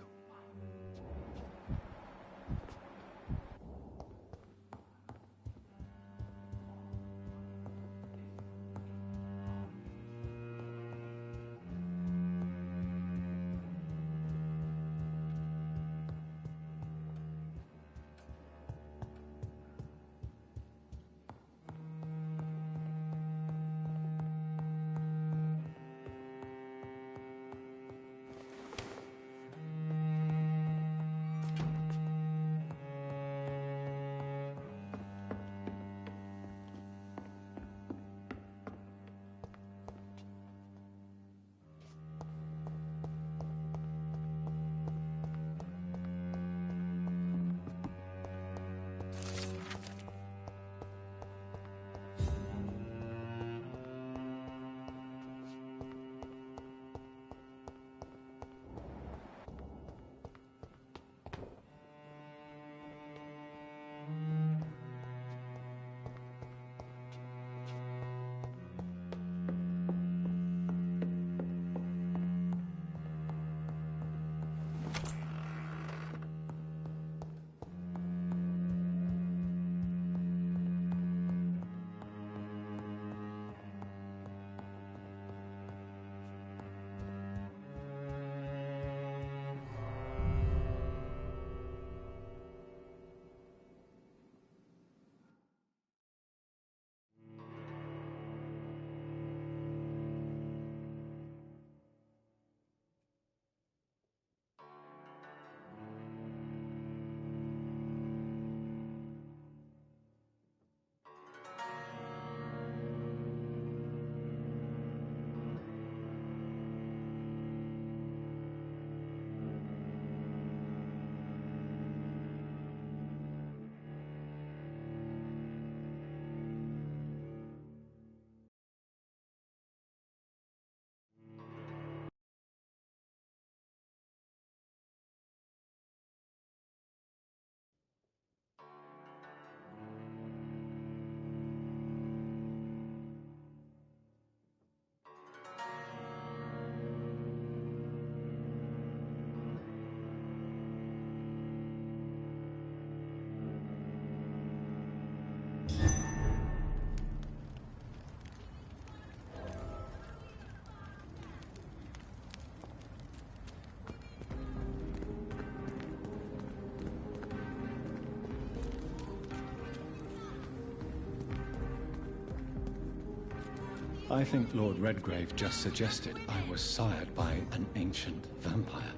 I think Lord Redgrave just suggested I was sired by an ancient vampire.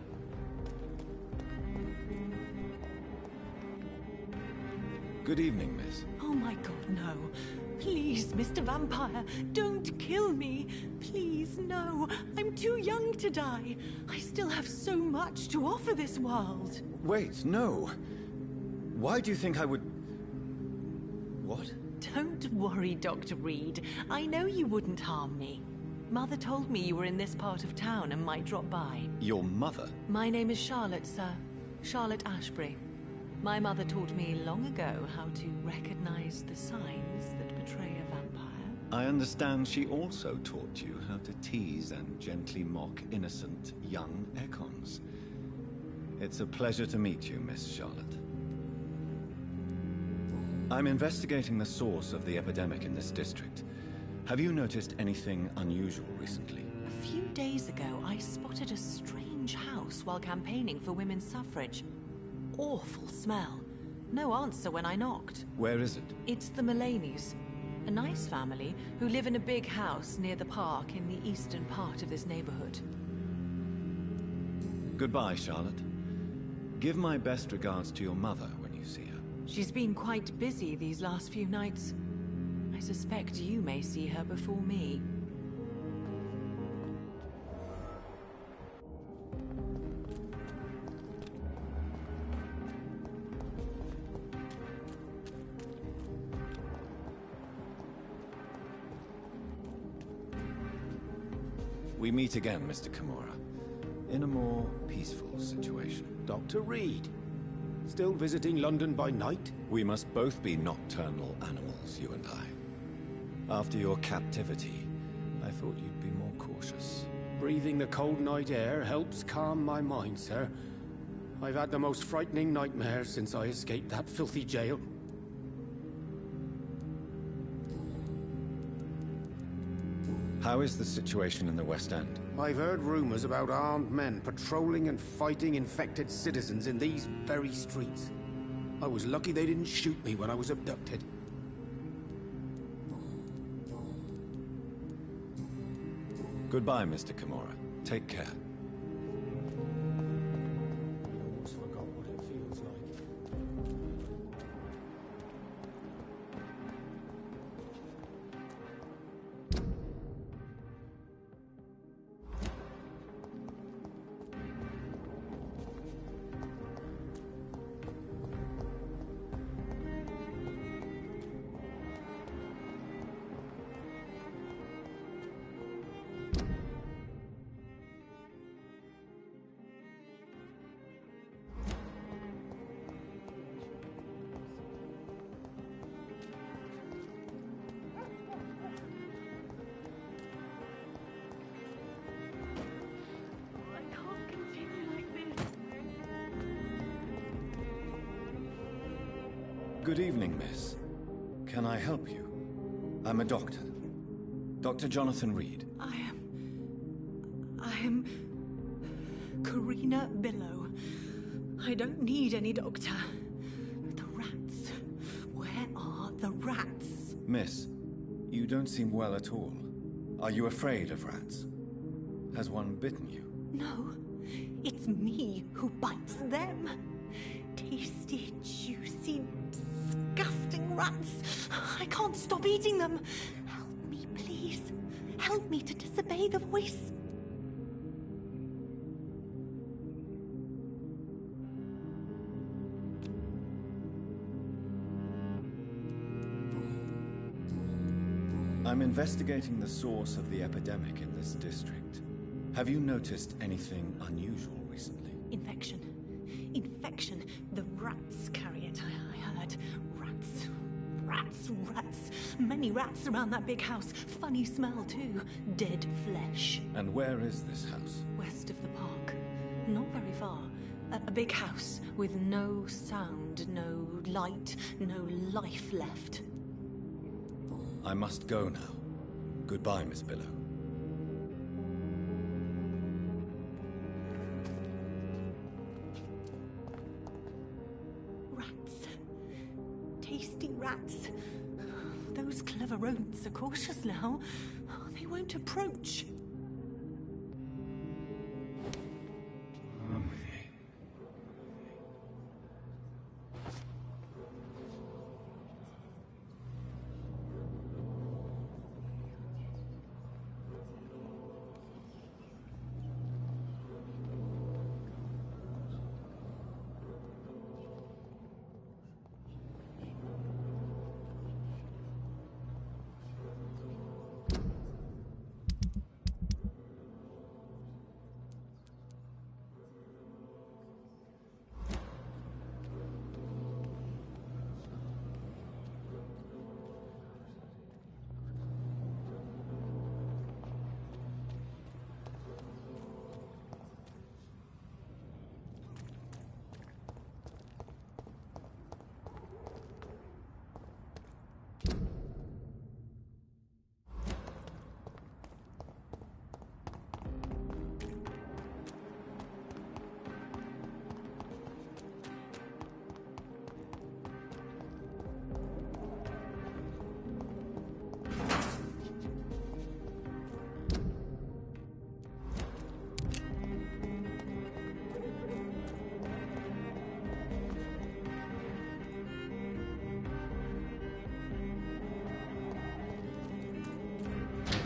Good evening, miss. Oh my god, no. Please, Mr. Vampire, don't kill me. Please, no. I'm too young to die. I still have so much to offer this world. Wait, no. Why do you think I would... What? Don't worry, Dr. Reed. I know you wouldn't harm me. Mother told me you were in this part of town and might drop by. Your mother? My name is Charlotte, sir. Charlotte Ashbury. My mother taught me long ago how to recognize the signs that betray a vampire. I understand she also taught you how to tease and gently mock innocent young Econs. It's a pleasure to meet you, Miss Charlotte. I'm investigating the source of the epidemic in this district. Have you noticed anything unusual recently? A few days ago, I spotted a strange house while campaigning for women's suffrage. Awful smell. No answer when I knocked. Where is it? It's the Mullaney's. A nice family who live in a big house near the park in the eastern part of this neighborhood. Goodbye, Charlotte. Give my best regards to your mother when you see her. She's been quite busy these last few nights. I suspect you may see her before me. We meet again, Mr. Kimura, in a more peaceful situation. Dr. Reed, still visiting London by night? We must both be nocturnal animals, you and I. After your captivity, I thought you'd be more cautious. Breathing the cold night air helps calm my mind, sir. I've had the most frightening nightmares since I escaped that filthy jail. How is the situation in the West End? I've heard rumors about armed men patrolling and fighting infected citizens in these very streets. I was lucky they didn't shoot me when I was abducted. Goodbye, Mr. Kimura. Take care. I almost forgot what it feels like. Good evening, miss. Can I help you? I'm a doctor. Dr. Jonathan Reed. I am... Karina Billow. I don't need any doctor. The rats. Where are the rats? Miss, you don't seem well at all. Are you afraid of rats? Has one bitten you? No, it's me who bites them. Tasty, juicy, disgusting rats. I can't stop eating them. Help me, please. Help me to disobey the voice. I'm investigating the source of the epidemic in this district. Have you noticed anything unusual recently? Infection. Infection. The rats carry it, I heard. Rats. Rats. Rats. Many rats around that big house. Funny smell, too. Dead flesh. And where is this house? West of the park. Not very far. A big house with no sound, no light, no life left. I must go now. Goodbye, Miss Billow. Rats. Tasty rats. Those Those clever rodents are cautious now. They won't approach.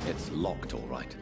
It's locked, all right.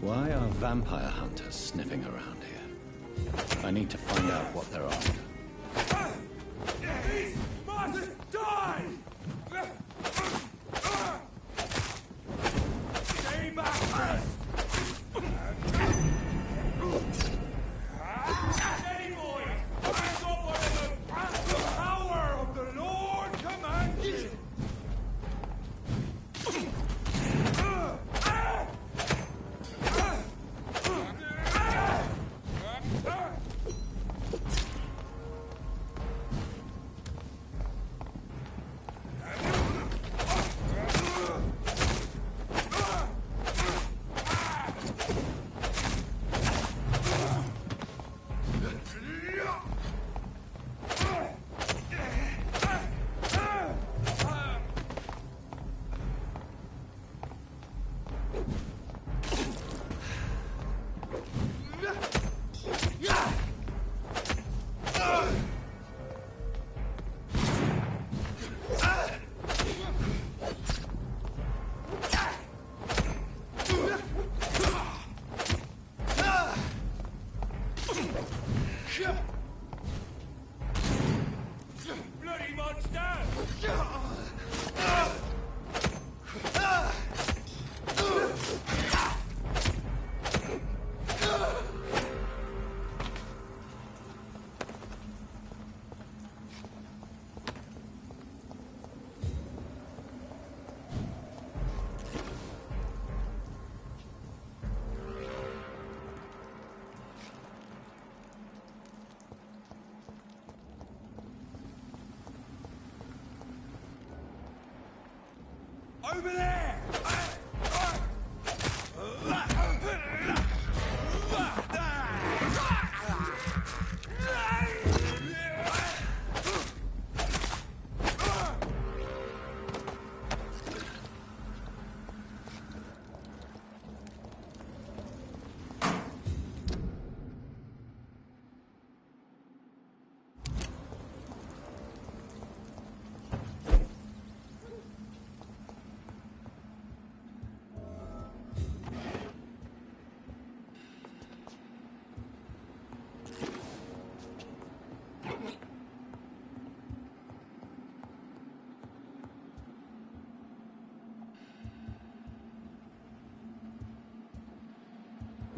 Why are vampire hunters sniffing around here? I need to find out what they're after. He must die! Stay back, first! Steady, boys! I've got one of the power of the Lord commands you! Over there!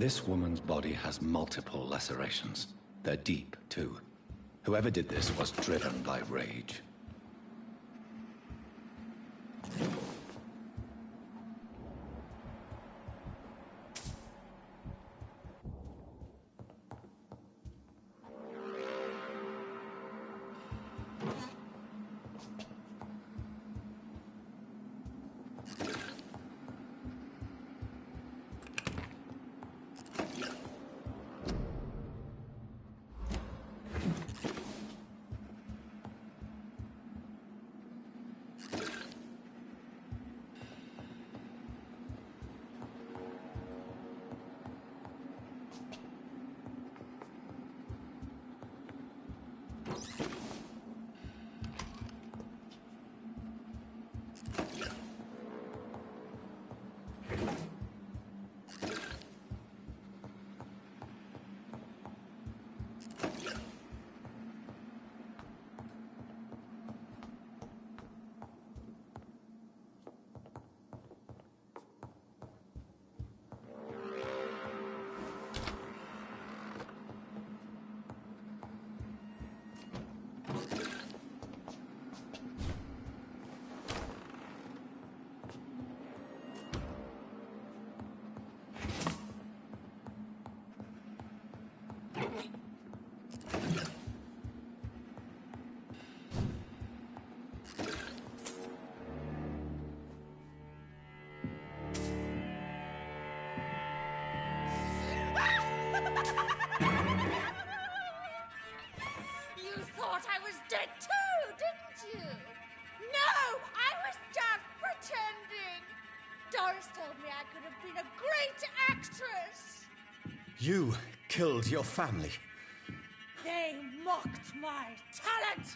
This woman's body has multiple lacerations. They're deep, too. Whoever did this was driven by rage. You killed your family. They mocked my talent!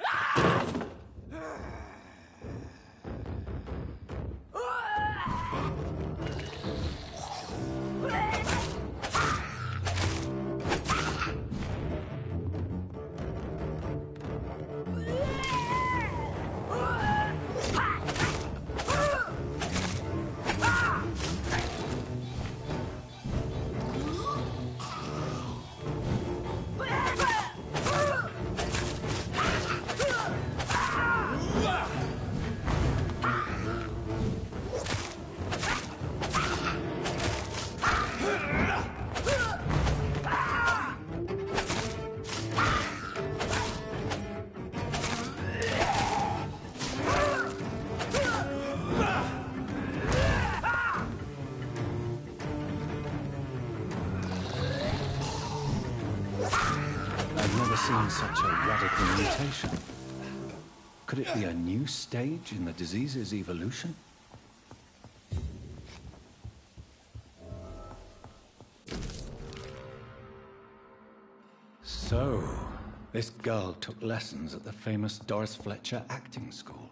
Ah! Such a radical mutation. Could it be a new stage in the disease's evolution? So, this girl took lessons at the famous Doris Fletcher acting school.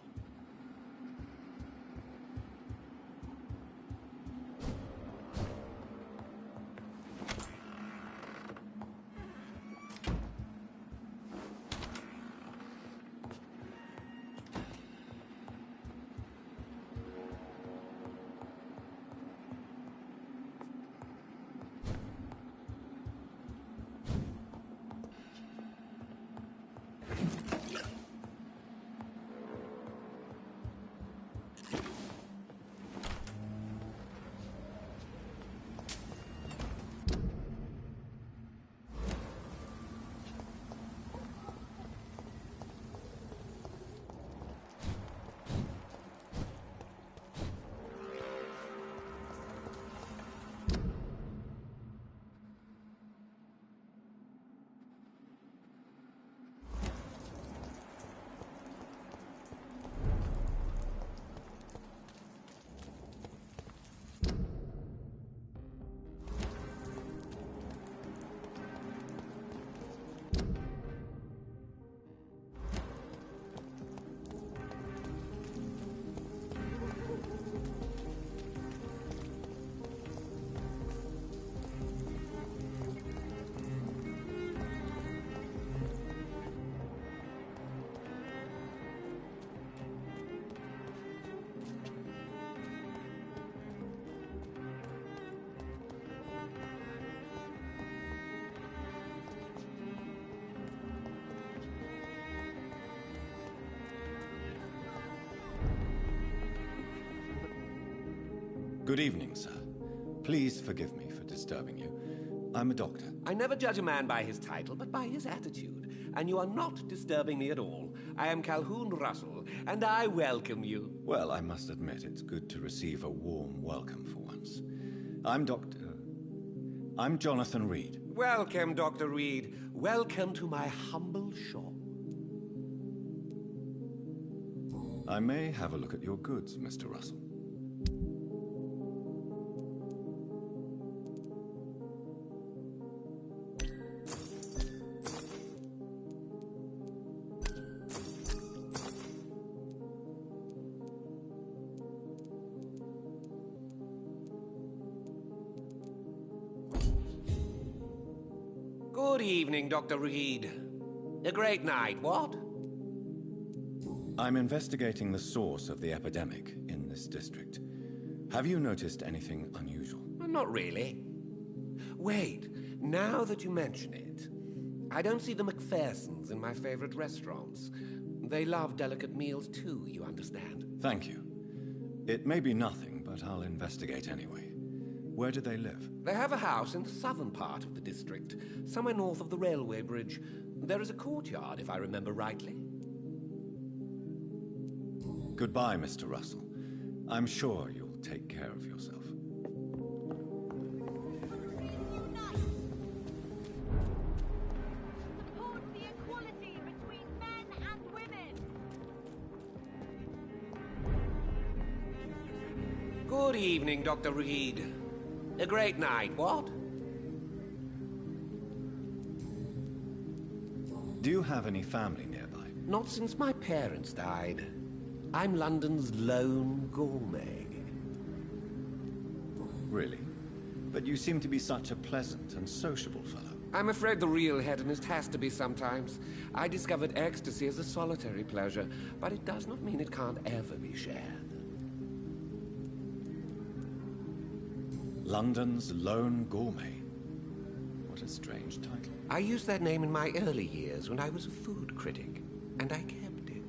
Good evening, sir. Please forgive me for disturbing you. I'm a doctor. I never judge a man by his title, but by his attitude. And you are not disturbing me at all. I am Calhoun Russell, and I welcome you. Well, I must admit it's good to receive a warm welcome for once. I'm Jonathan Reed. Welcome, Dr. Reed. Welcome to my humble shop. I may have a look at your goods, Mr. Russell. Good evening, Dr. Reed. A great night, what? I'm investigating the source of the epidemic in this district. Have you noticed anything unusual? Not really. Wait, now that you mention it, I don't see the McPhersons in my favorite restaurants. They love delicate meals too, you understand. Thank you. It may be nothing, but I'll investigate anyway. Where do they live? They have a house in the southern part of the district, somewhere north of the railway bridge. There is a courtyard, if I remember rightly. Goodbye, Mr. Russell. I'm sure you'll take care of yourself. Support the equality between men and women. Good evening, Dr. Reed. A great night, what? Do you have any family nearby? Not since my parents died. I'm London's lone gourmet. Really? But you seem to be such a pleasant and sociable fellow. I'm afraid the real hedonist has to be sometimes. I discovered ecstasy as a solitary pleasure, but it does not mean it can't ever be shared. London's lone gourmet. What a strange title. I used that name in my early years when I was a food critic, and I kept it.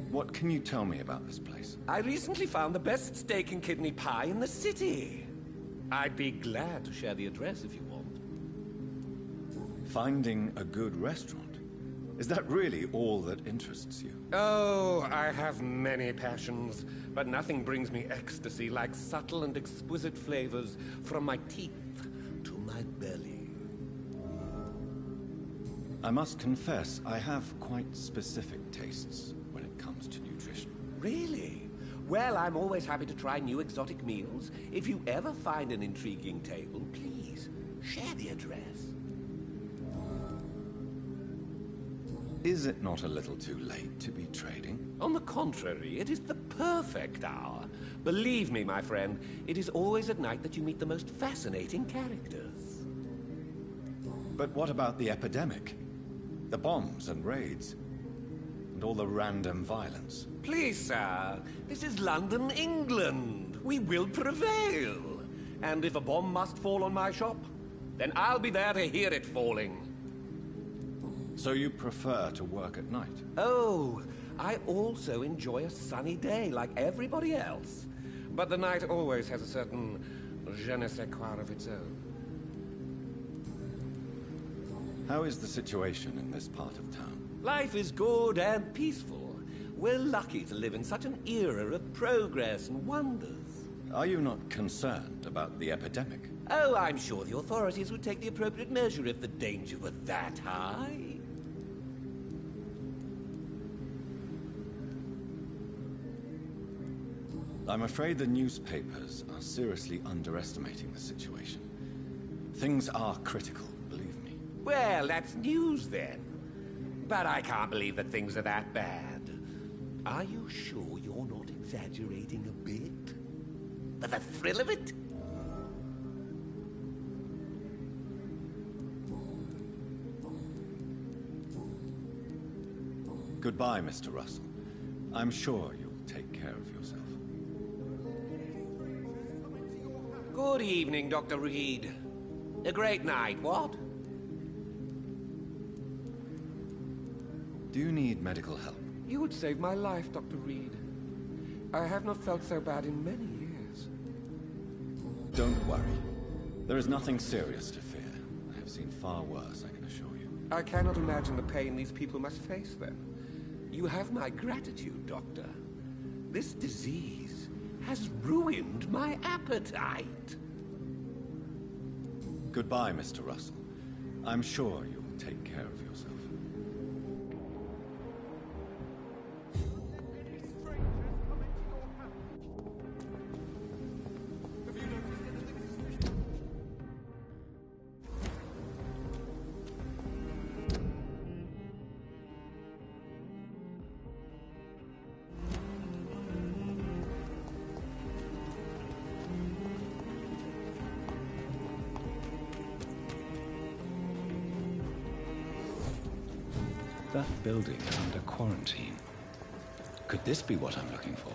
What can you tell me about this place? I recently found the best steak and kidney pie in the city. I'd be glad to share the address if you want. Finding a good restaurant? Is that really all that interests you? Oh, I have many passions, but nothing brings me ecstasy like subtle and exquisite flavors from my teeth to my belly. I must confess, I have quite specific tastes when it comes to nutrition. Really? Well, I'm always happy to try new exotic meals. If you ever find an intriguing table, please share the address. Is it not a little too late to be trading? On the contrary, it is the perfect hour. Believe me, my friend, it is always at night that you meet the most fascinating characters. But what about the epidemic? The bombs and raids? And all the random violence? Please, sir, this is London, England. We will prevail. And if a bomb must fall on my shop, then I'll be there to hear it falling. So you prefer to work at night? Oh, I also enjoy a sunny day like everybody else. But the night always has a certain je ne sais quoi of its own. How is the situation in this part of town? Life is good and peaceful. We're lucky to live in such an era of progress and wonders. Are you not concerned about the epidemic? Oh, I'm sure the authorities would take the appropriate measure if the danger were that high. I'm afraid the newspapers are seriously underestimating the situation. Things are critical, believe me. Well, that's news then. But I can't believe that things are that bad. Are you sure you're not exaggerating a bit? For the thrill of it? Goodbye, Mr. Russell. I'm sure you'll take care of yourself. Good evening, Dr. Reed. A great night, what? Do you need medical help? You would save my life, Dr. Reed. I have not felt so bad in many years. Don't worry. There is nothing serious to fear. I have seen far worse, I can assure you. I cannot imagine the pain these people must face then. You have my gratitude, Doctor. This disease has ruined my appetite. Goodbye, Mr. Russell. I'm sure you'll take care of yourself. That building under quarantine. Could this be what I'm looking for?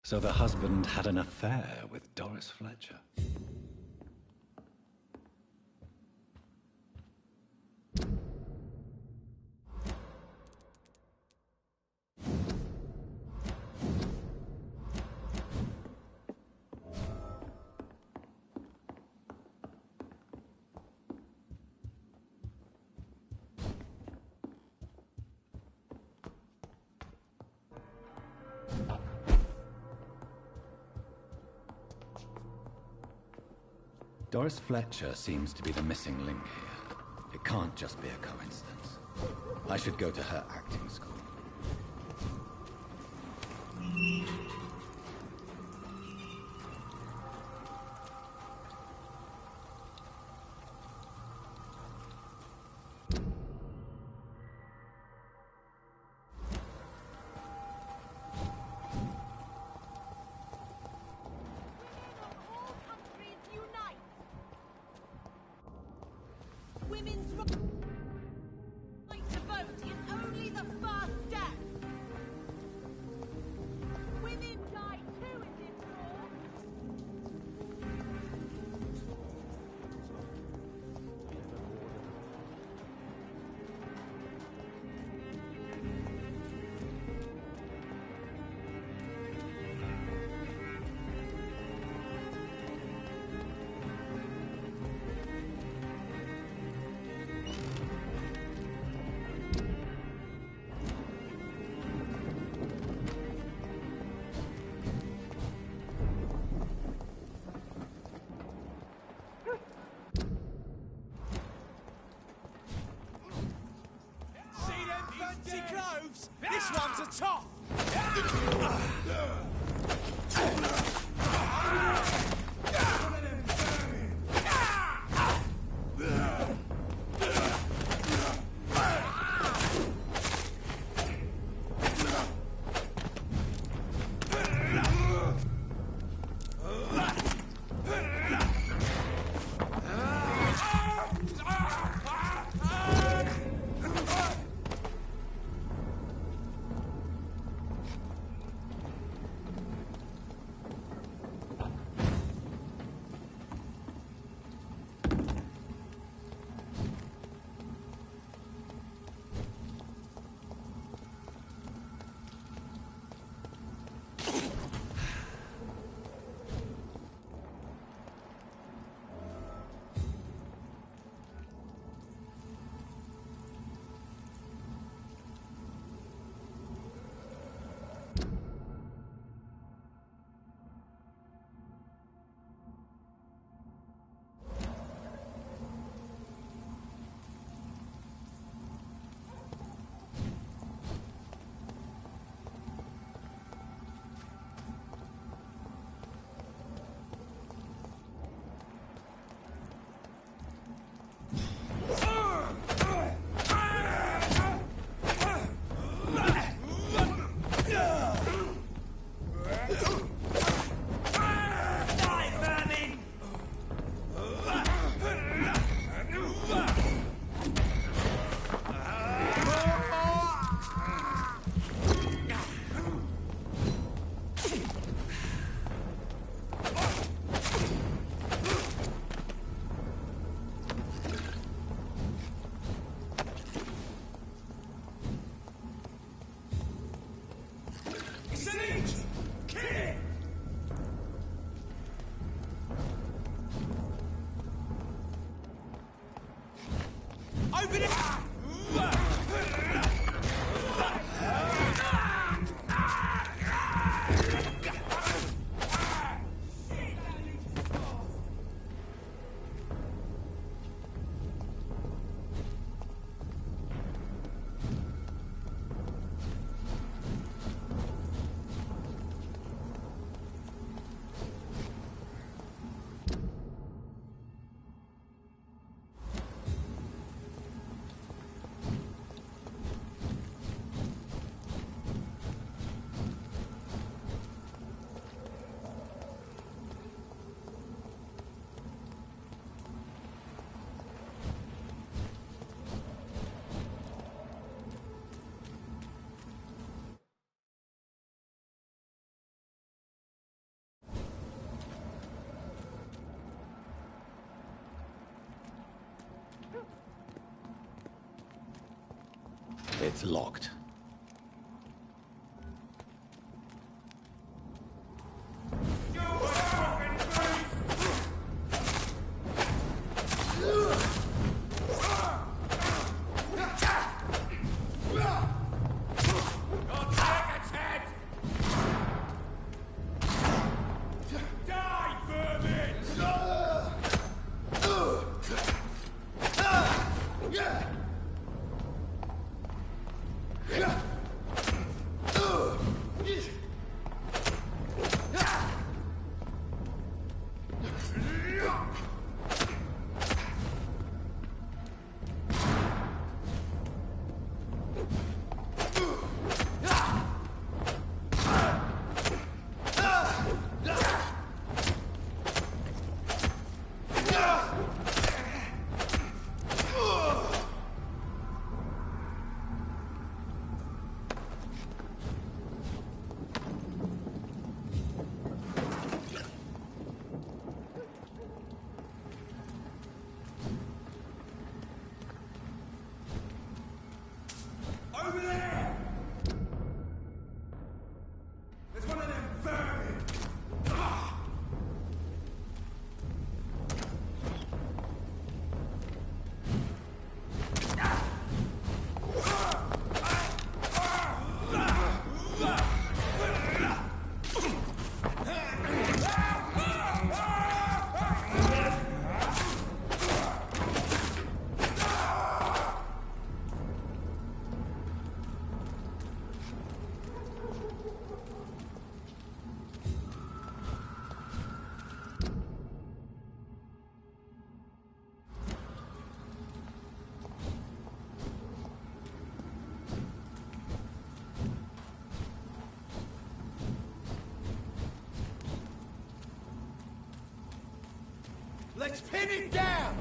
So the husband had an affair with Doris Fletcher. Doris Fletcher seems to be the missing link here. It can't just be a coincidence. I should go to her acting school. Women's right to vote is only the first step. Women die too in this war. Fancy clothes? This one's a top! It's locked. Let's pin it down!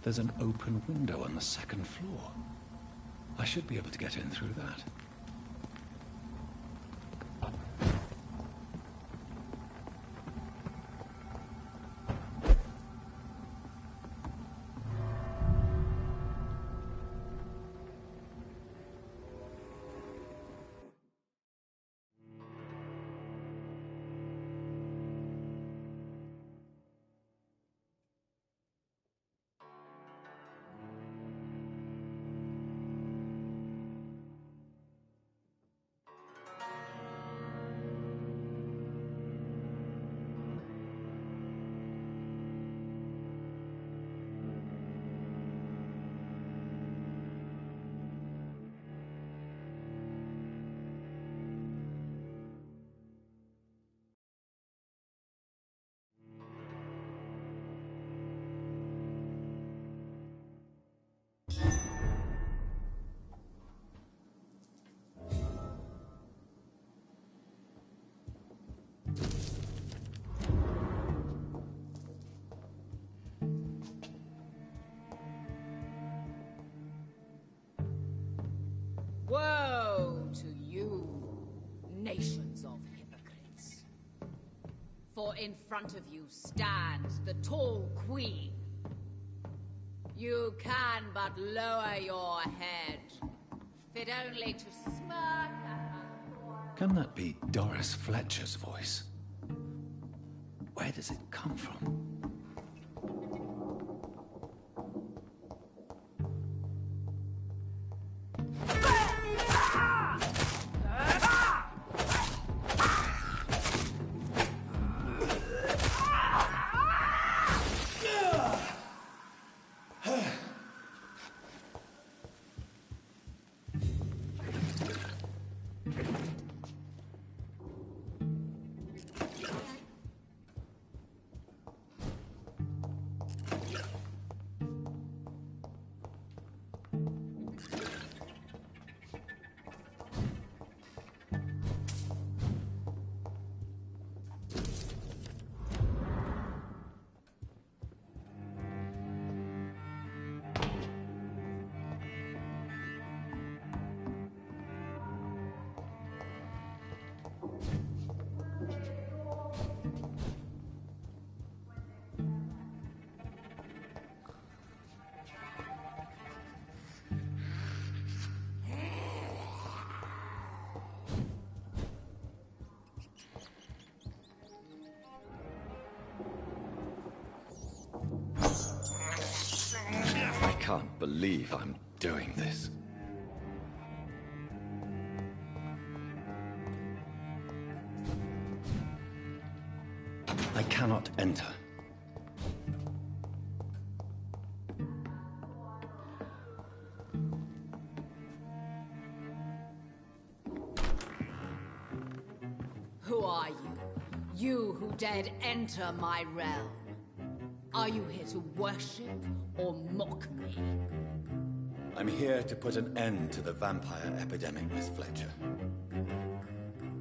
There's an open window on the second floor. I should be able to get in through that. Woe to you, nations of hypocrites. For in front of you stands the tall queen. You can but lower your head, fit only to smirk at her. Can that be Doris Fletcher's voice? Where does it come from? I can't believe I'm doing this. I cannot enter. Who are you? You who dared enter my realm. Are you here to worship or mock me? I'm here to put an end to the vampire epidemic, Miss Fletcher.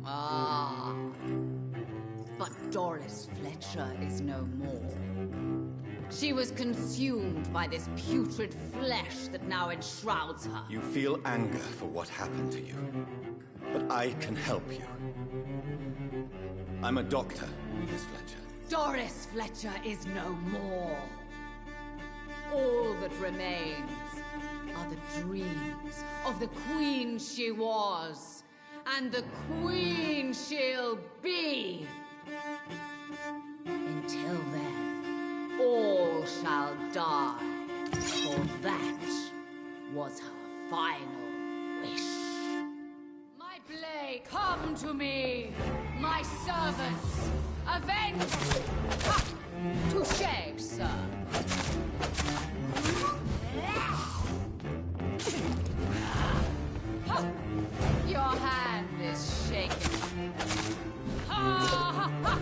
Ah. But Doris Fletcher is no more. She was consumed by this putrid flesh that now enshrouds her. You feel anger for what happened to you, but I can help you. I'm a doctor, Miss Fletcher. Doris Fletcher is no more. All that remains are the dreams of the queen she was, and the queen she'll be. Until then, all shall die, for that was her final wish. My blade, come to me, my servants. Avenge! Ha! Touché, sir. Ha! Your hand is shaking. Ha! Ha! Ha!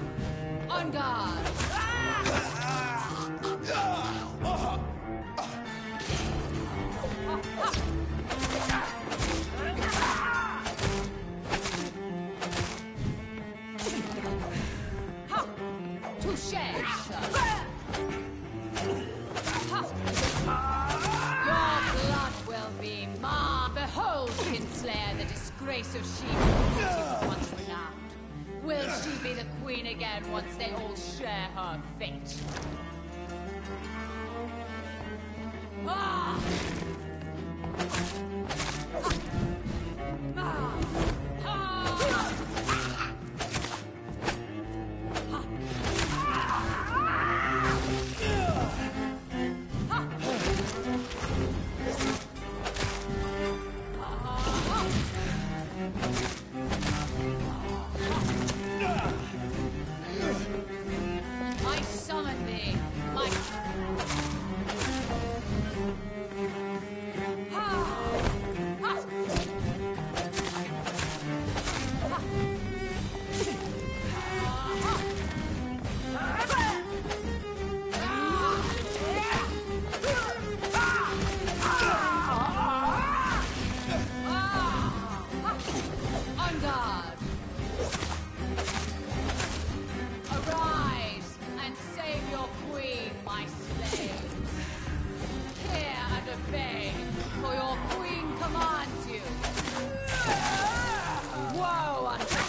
On guard! Touché, sir. race of sheep was once renowned. Will she be the queen again once they all share her fate? Ah! I summon thee, my... On guard! Arise and save your queen, my slaves. Hear and obey, for your queen commands you. Woe unto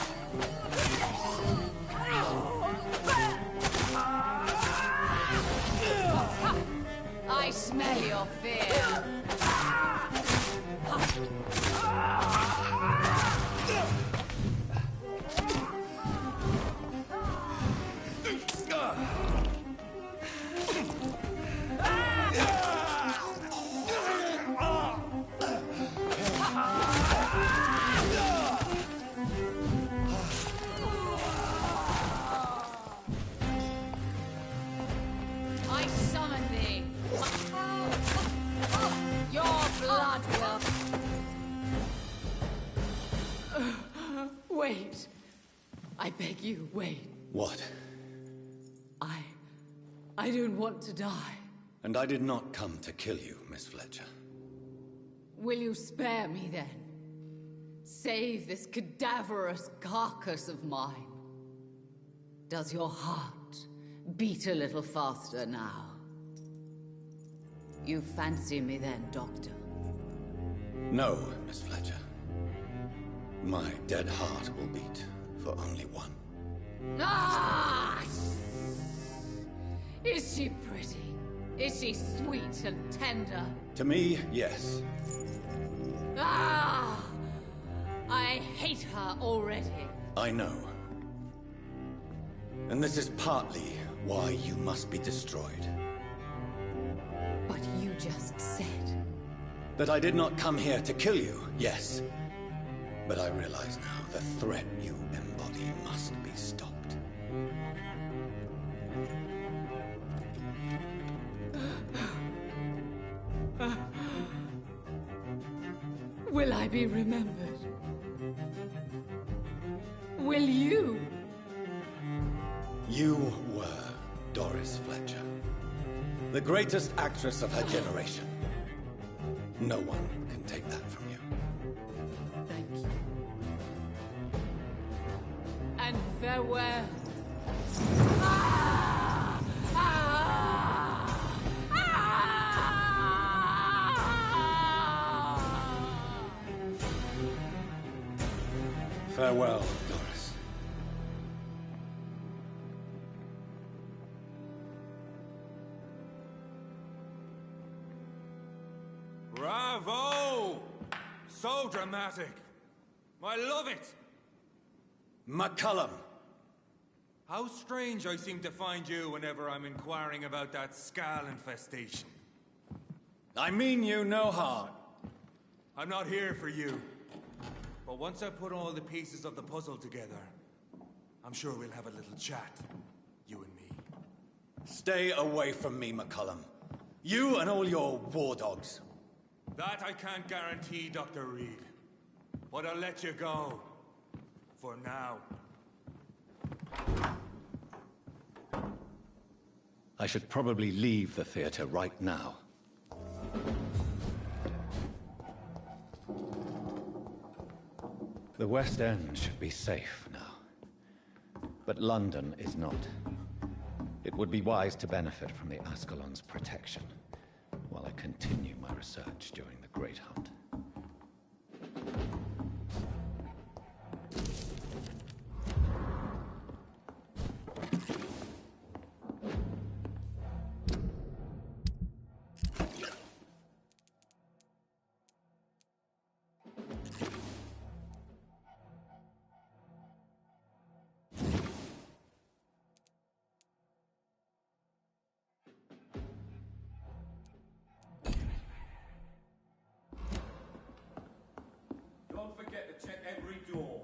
I smell your fear. I summon thee. Your blood will... Wait. I beg you, wait. What? I don't want to die. And I did not come to kill you, Miss Fletcher. Will you spare me then? Save this cadaverous carcass of mine. Does your heart beat a little faster now? You fancy me then, Doctor? No, Miss Fletcher. My dead heart will beat for only one. Ah! Is she pretty? Is she sweet and tender? To me, yes. Ah! I hate her already. I know. And this is partly why you must be destroyed. But you just said... That I did not come here to kill you, yes. But I realize now the threat you embody must be stopped. Will I be remembered? Will you? You were Doris Fletcher, the greatest actress of her generation. No one can take that from you. Thank you. And farewell. Ah! Ah! Ah! Farewell, Doris. Bravo! So dramatic. I love it. McCullum. How strange I seem to find you whenever I'm inquiring about that Skal infestation. I mean you no harm. I'm not here for you. But once I put all the pieces of the puzzle together, I'm sure we'll have a little chat, you and me. Stay away from me, McCullum. You and all your war dogs. That I can't guarantee, Dr. Reed. But I'll let you go. For now. I should probably leave the theater right now. The West End should be safe now. But London is not. It would be wise to benefit from the Ascalon's protection, while I continue my research during the Great Hunt. Don't forget to check every door.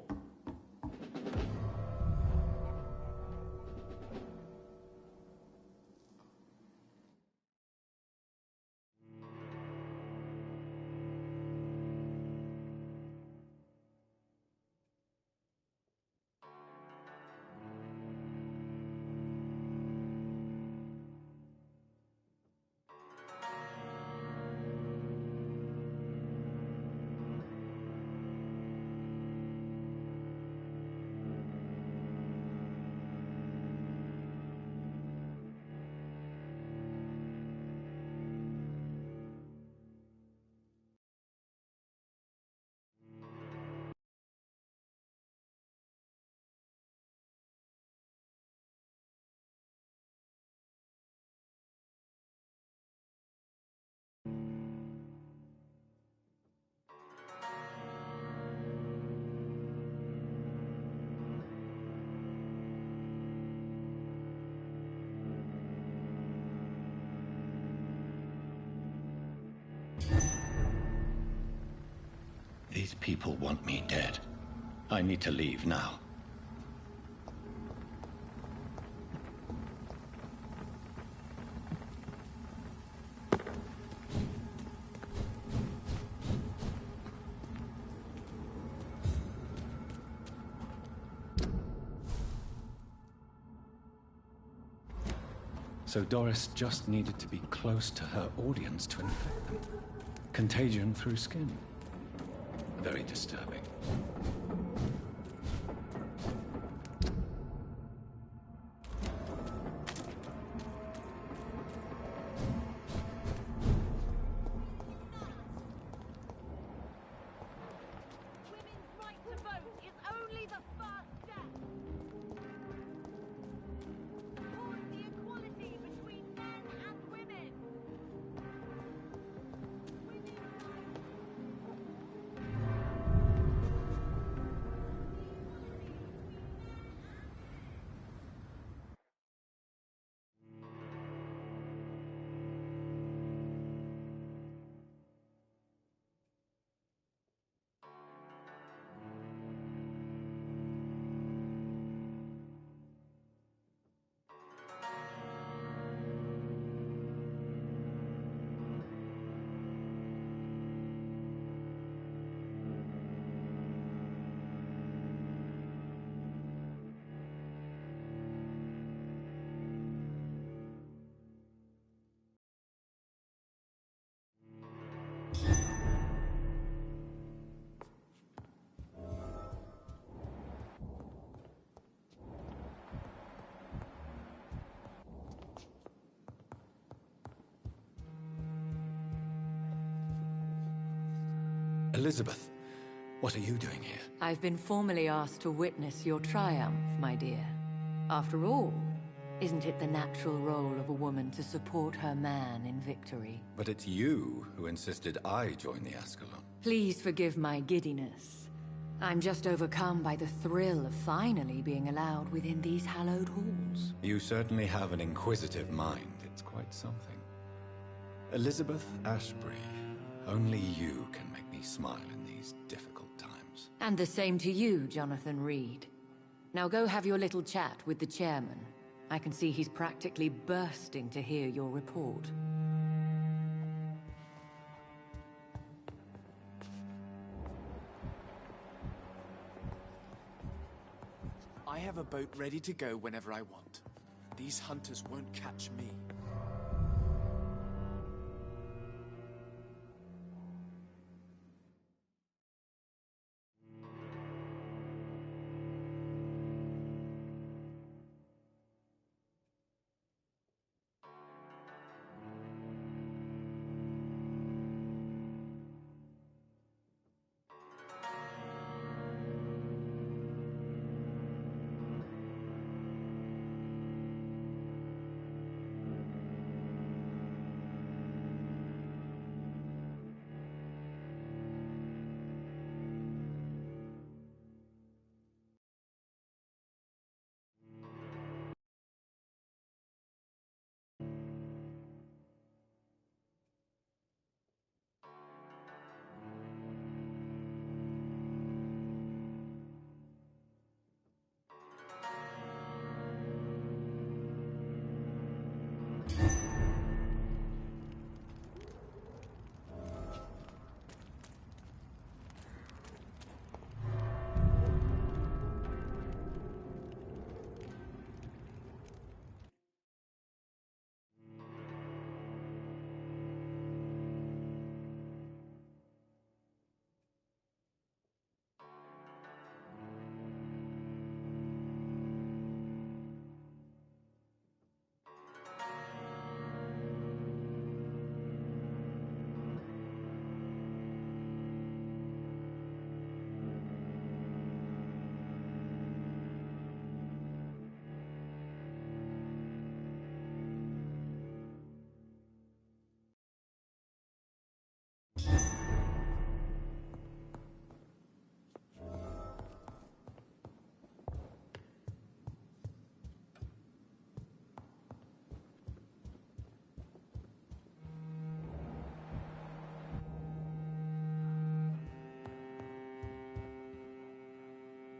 These people want me dead. I need to leave now. So Doris just needed to be close to her audience to infect them. Contagion through skin. Very disturbing. Elizabeth, what are you doing here? I've been formally asked to witness your triumph, my dear. After all, isn't it the natural role of a woman to support her man in victory? But it's you who insisted I join the Ascalon. Please forgive my giddiness. I'm just overcome by the thrill of finally being allowed within these hallowed halls. You certainly have an inquisitive mind. It's quite something. Elizabeth Ashbury, only you can make me smile in these difficult times. And the same to you, Jonathan Reed. Now go have your little chat with the chairman. I can see he's practically bursting to hear your report. I have a boat ready to go whenever I want. These hunters won't catch me.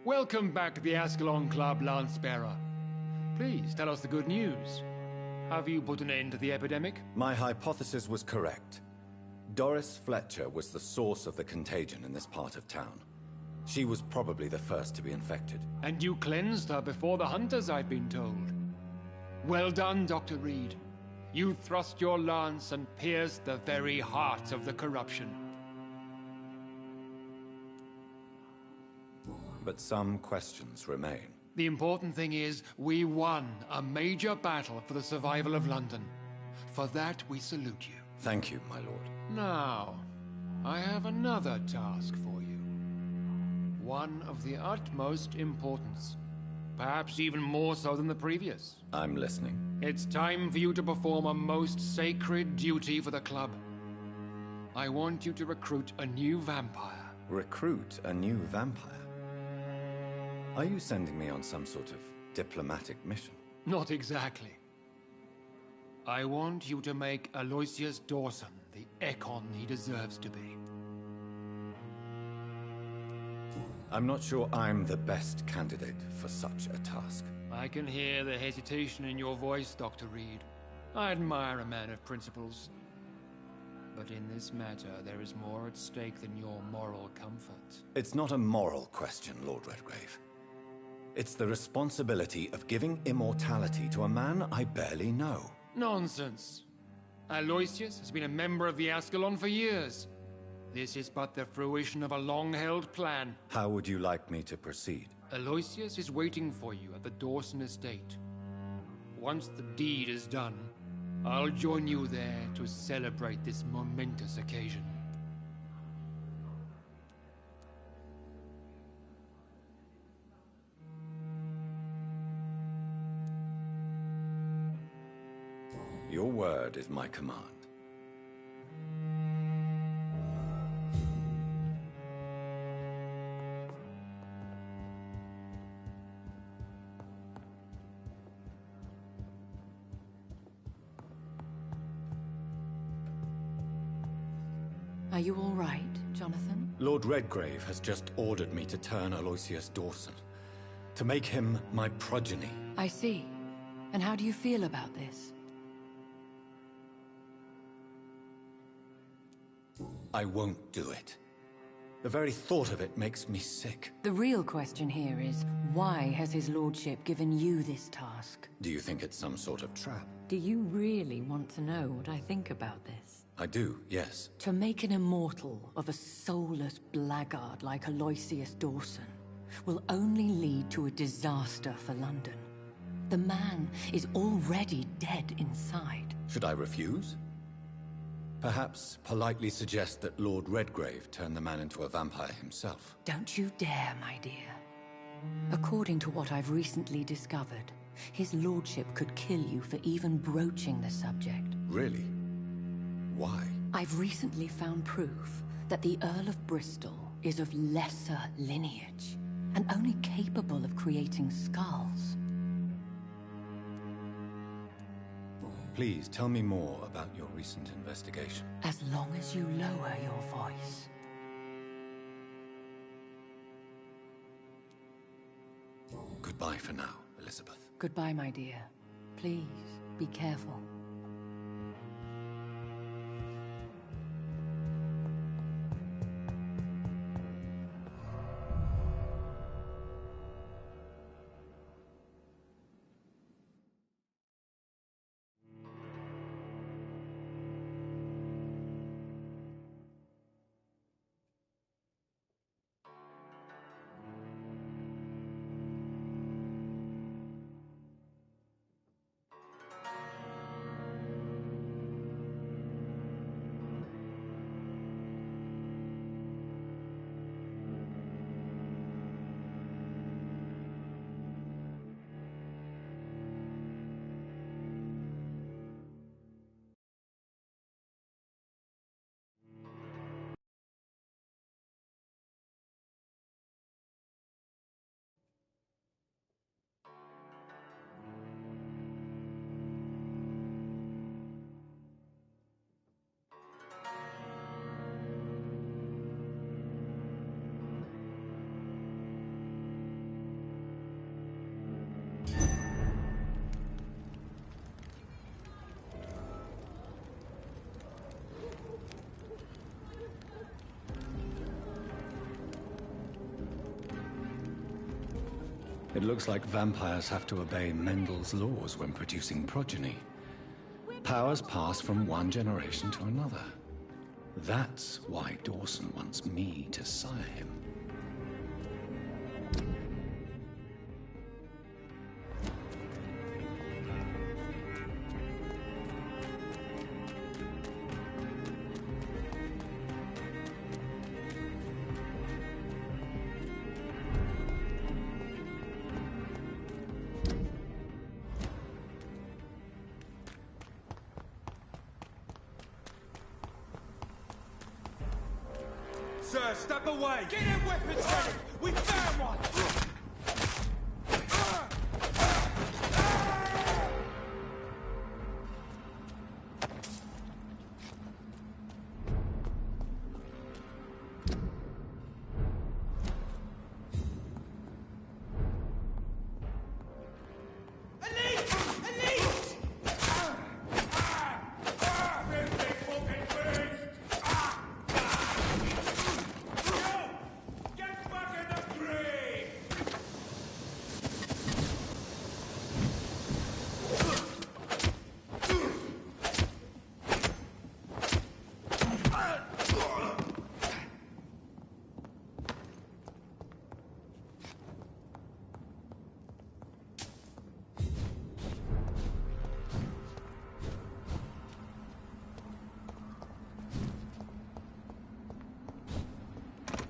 Welcome back to the Ascalon Club, Lance-Bearer. Please tell us the good news. Have you put an end to the epidemic? My hypothesis was correct. Doris Fletcher was the source of the contagion in this part of town. She was probably the first to be infected. And you cleansed her before the hunters, I've been told. Well done, Dr. Reed. You thrust your lance and pierced the very heart of the corruption. But some questions remain. The important thing is, we won a major battle for the survival of London. For that, we salute you. Thank you, my lord. Now, I have another task for you. One of the utmost importance. Perhaps even more so than the previous. I'm listening. It's time for you to perform a most sacred duty for the club. I want you to recruit a new vampire. Recruit a new vampire? Are you sending me on some sort of diplomatic mission? Not exactly. I want you to make Aloysius Dawson the Ekon he deserves to be. I'm not sure I'm the best candidate for such a task. I can hear the hesitation in your voice, Dr. Reed. I admire a man of principles. But in this matter, there is more at stake than your moral comfort. It's not a moral question, Lord Redgrave. It's the responsibility of giving immortality to a man I barely know. Nonsense. Aloysius has been a member of the Ascalon for years. This is but the fruition of a long-held plan. How would you like me to proceed? Aloysius is waiting for you at the Dawson estate. Once the deed is done, I'll join you there to celebrate this momentous occasion. Your word is my command. Are you all right, Jonathan? Lord Redgrave has just ordered me to turn Aloysius Dawson, to make him my progeny. I see. And how do you feel about this? I won't do it. The very thought of it makes me sick. The real question here is, why has his lordship given you this task? Do you think it's some sort of trap? Do you really want to know what I think about this? I do, yes. To make an immortal of a soulless blackguard like Aloysius Dawson will only lead to a disaster for London. The man is already dead inside. Should I refuse? Perhaps politely suggest that Lord Redgrave turn the man into a vampire himself. Don't you dare, my dear. According to what I've recently discovered, his lordship could kill you for even broaching the subject. Really? Why? I've recently found proof that the Earl of Bristol is of lesser lineage and only capable of creating skulls. Please tell me more about your recent investigation. As long as you lower your voice. Goodbye for now, Elizabeth. Goodbye, my dear. Please, be careful. It looks like vampires have to obey Mendel's laws when producing progeny. Powers pass from one generation to another. That's why Dawson wants me to sire him. Sir, step away! Get your weapons ready! We found one!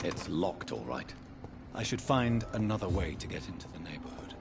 It's locked, all right. I should find another way to get into the neighborhood.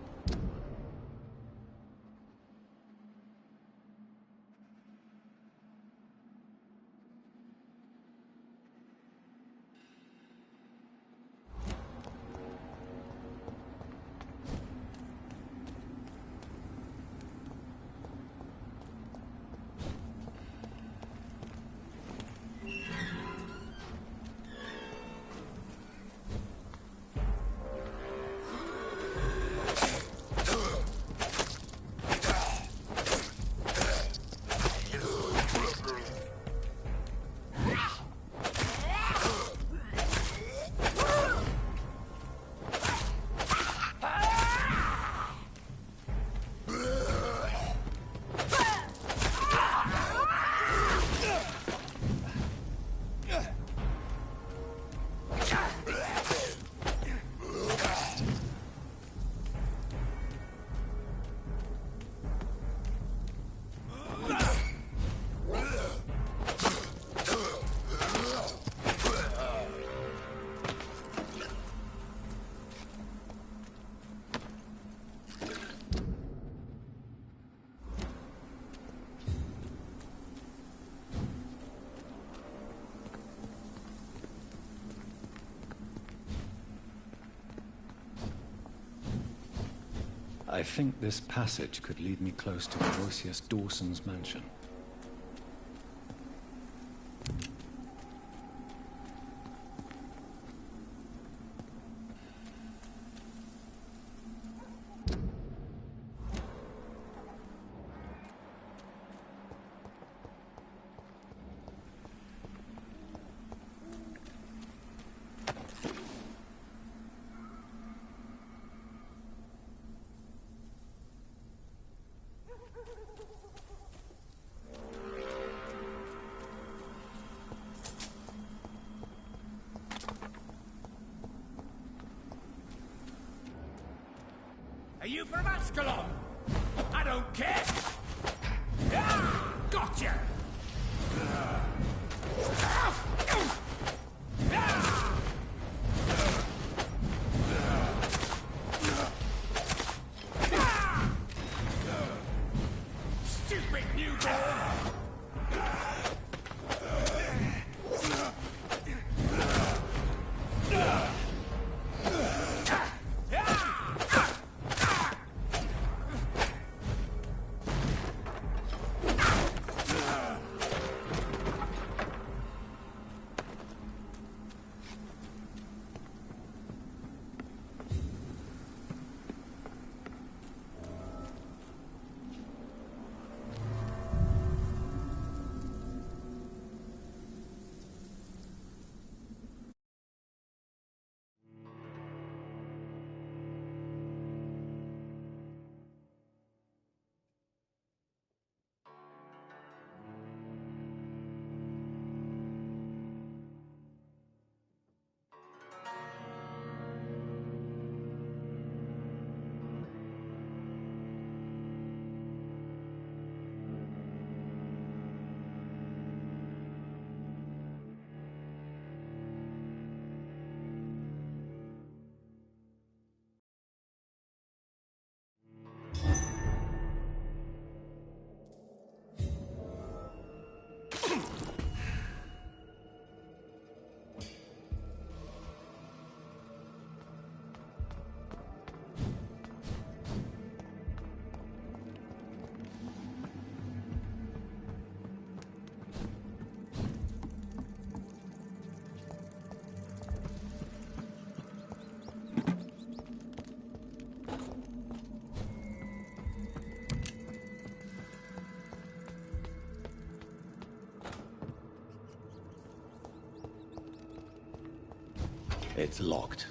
I think this passage could lead me close to Aloysius Dawson's mansion. Are you from Ascalon? I don't care! Ah, gotcha! Stupid newborn! It's locked.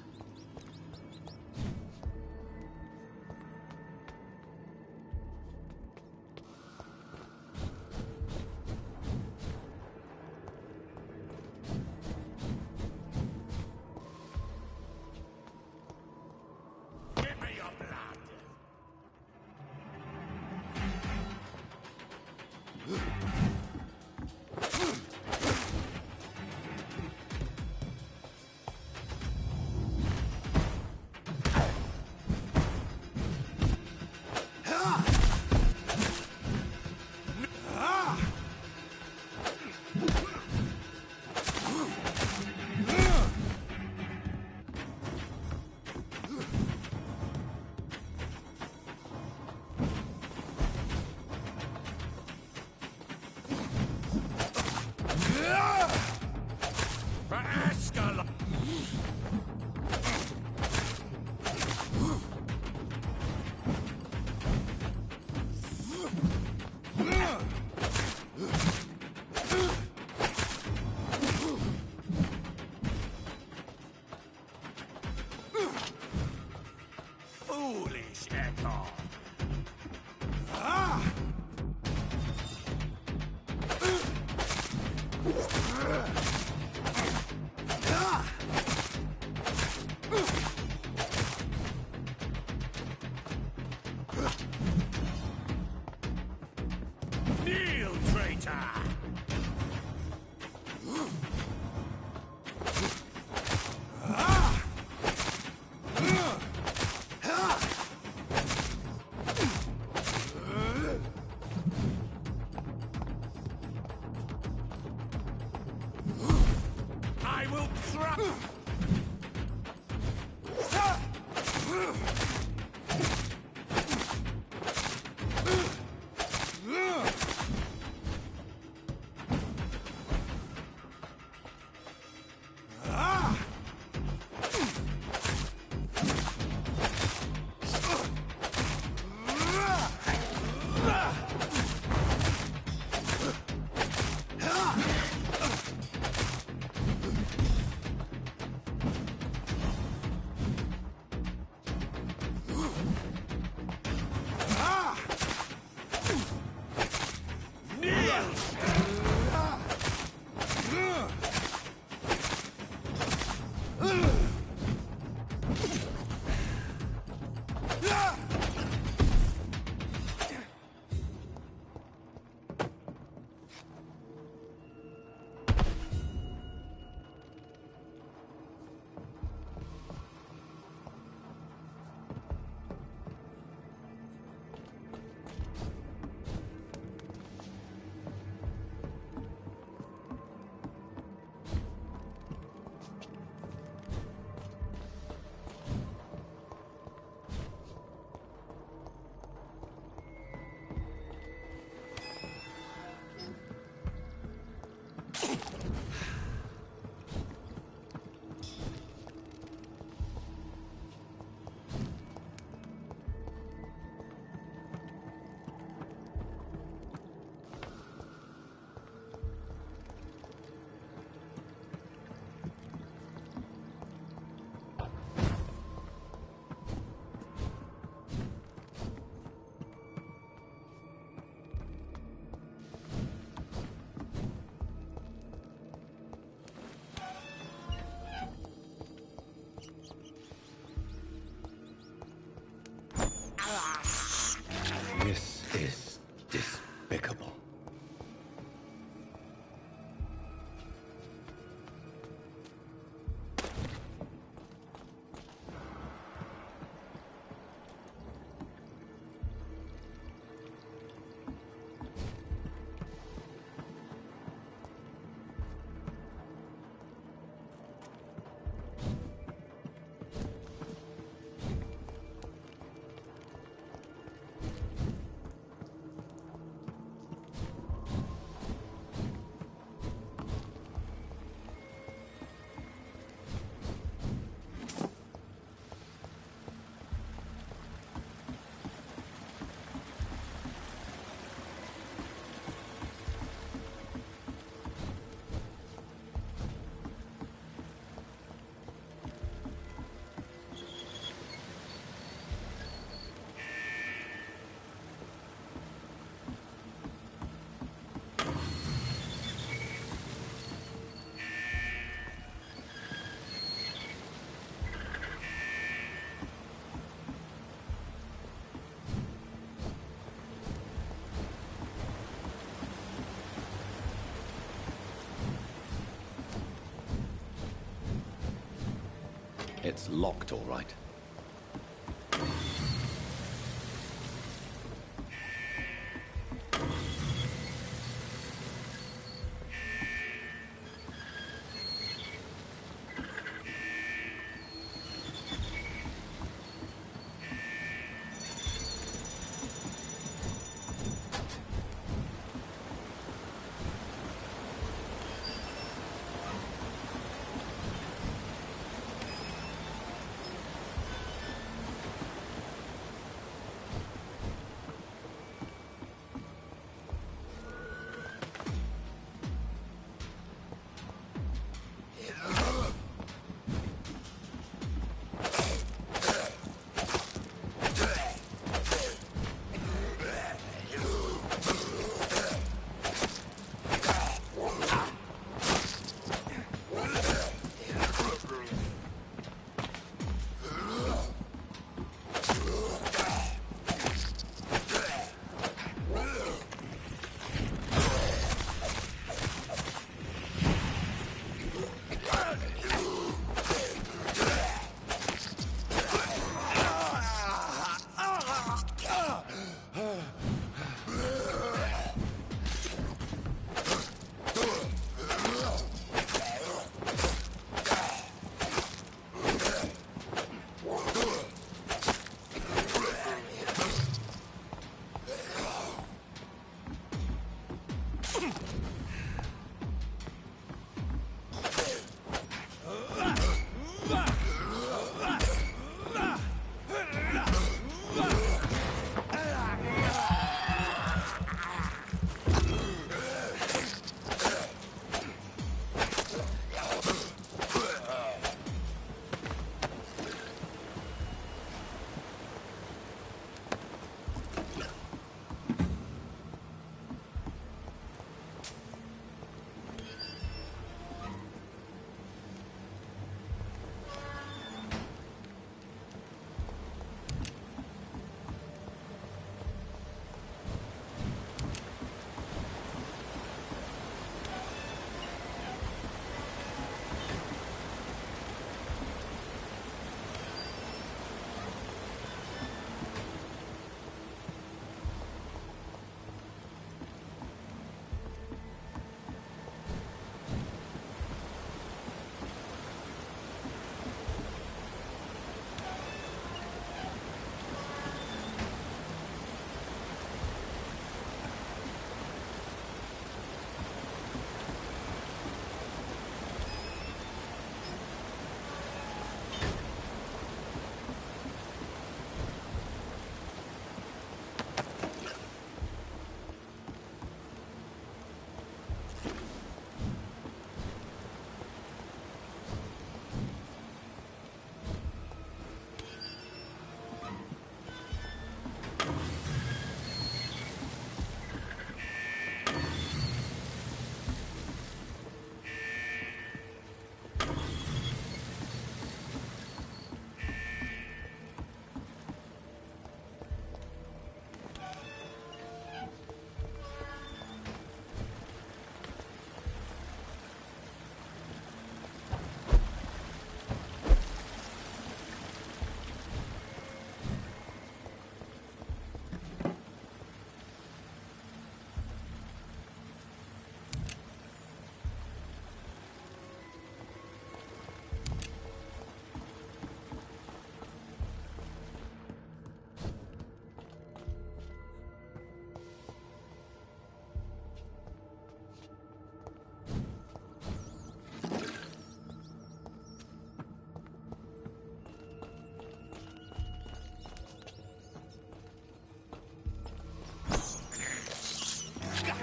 It's locked, all right.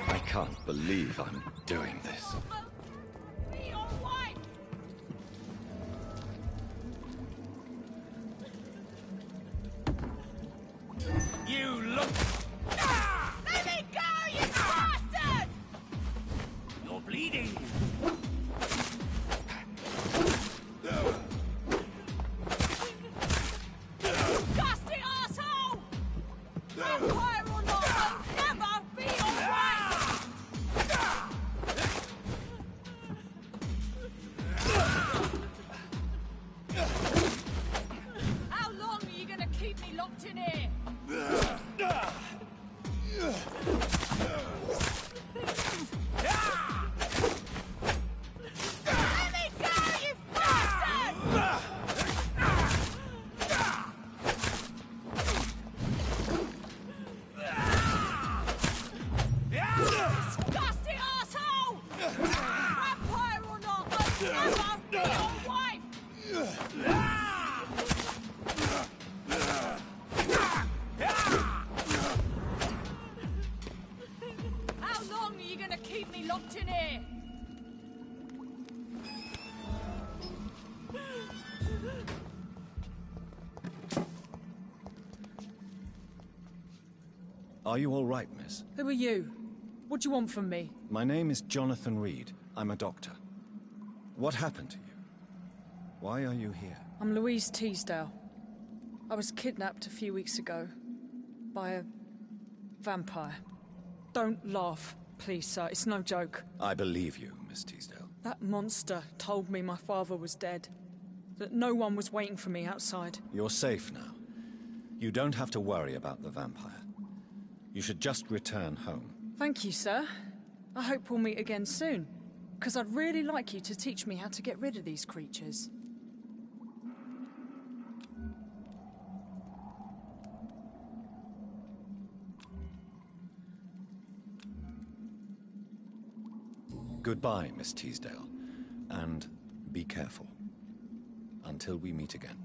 I can't believe I'm doing this. You look... Let me go, you bastard! You're bleeding. Disgusting asshole! Vampire or not, I'll never be alright! locked in here! Let me go, you bastard! Disgusting arsehole! Vampire or not, I'll never be your wife! How long are you gonna keep me locked in here? Are you all right, miss? Who are you? What do you want from me? My name is Jonathan Reed. I'm a doctor. What happened to you? Why are you here? I'm Louise Teasdale. I was kidnapped a few weeks ago by a vampire. Don't laugh, please, sir. It's no joke. I believe you, Miss Teasdale. That monster told me my father was dead. That no one was waiting for me outside. You're safe now. You don't have to worry about the vampire. You should just return home. Thank you, sir. I hope we'll meet again soon. Because I'd really like you to teach me how to get rid of these creatures. Goodbye, Miss Teasdale. And be careful. Until we meet again.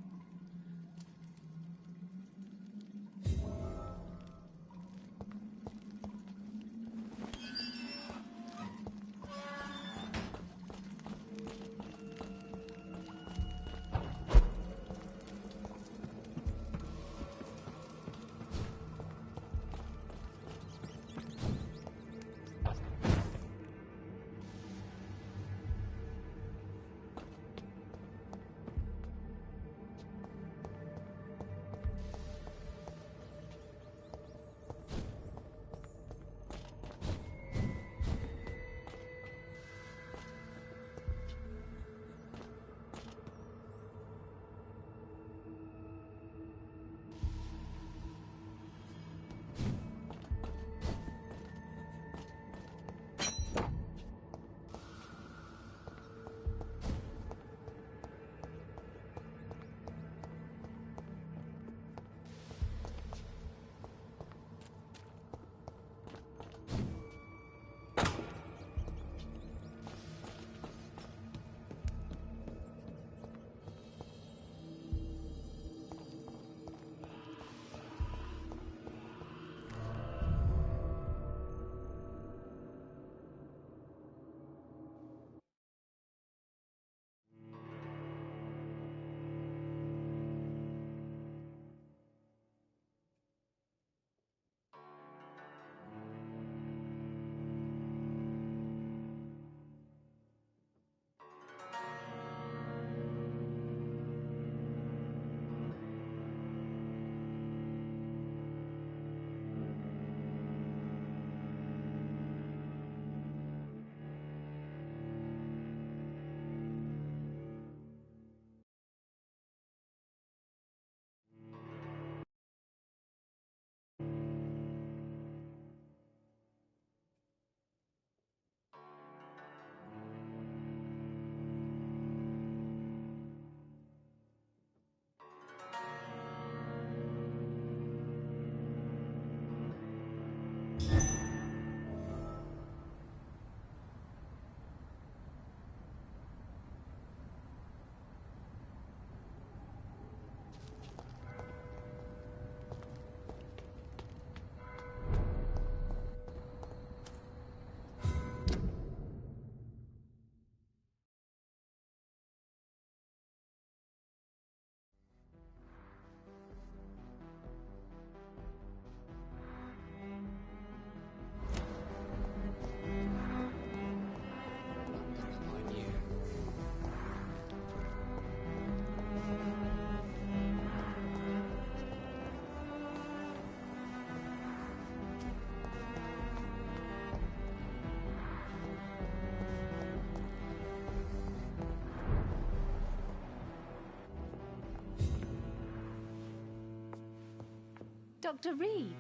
Dr. Reed.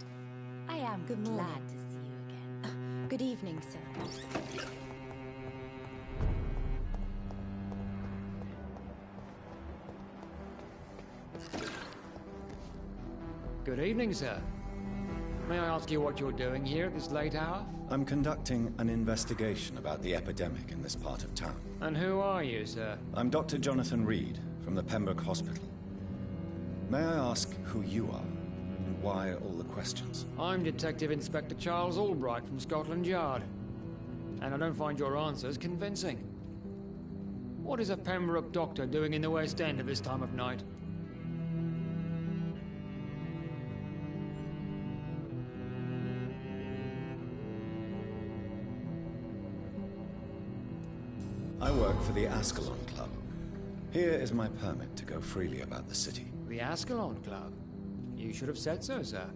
I am glad to see you again. Good evening, sir. Good evening, sir. May I ask you what you're doing here at this late hour? I'm conducting an investigation about the epidemic in this part of town. And who are you, sir? I'm Dr. Jonathan Reed from the Pembroke Hospital. May I ask who you are and why all the questions? I'm Detective Inspector Charles Albright from Scotland Yard. And I don't find your answers convincing. What is a Pembroke doctor doing in the West End at this time of night? I work for the Ascalon Club. Here is my permit to go freely about the city. The Ascalon Club? You should have said so, sir.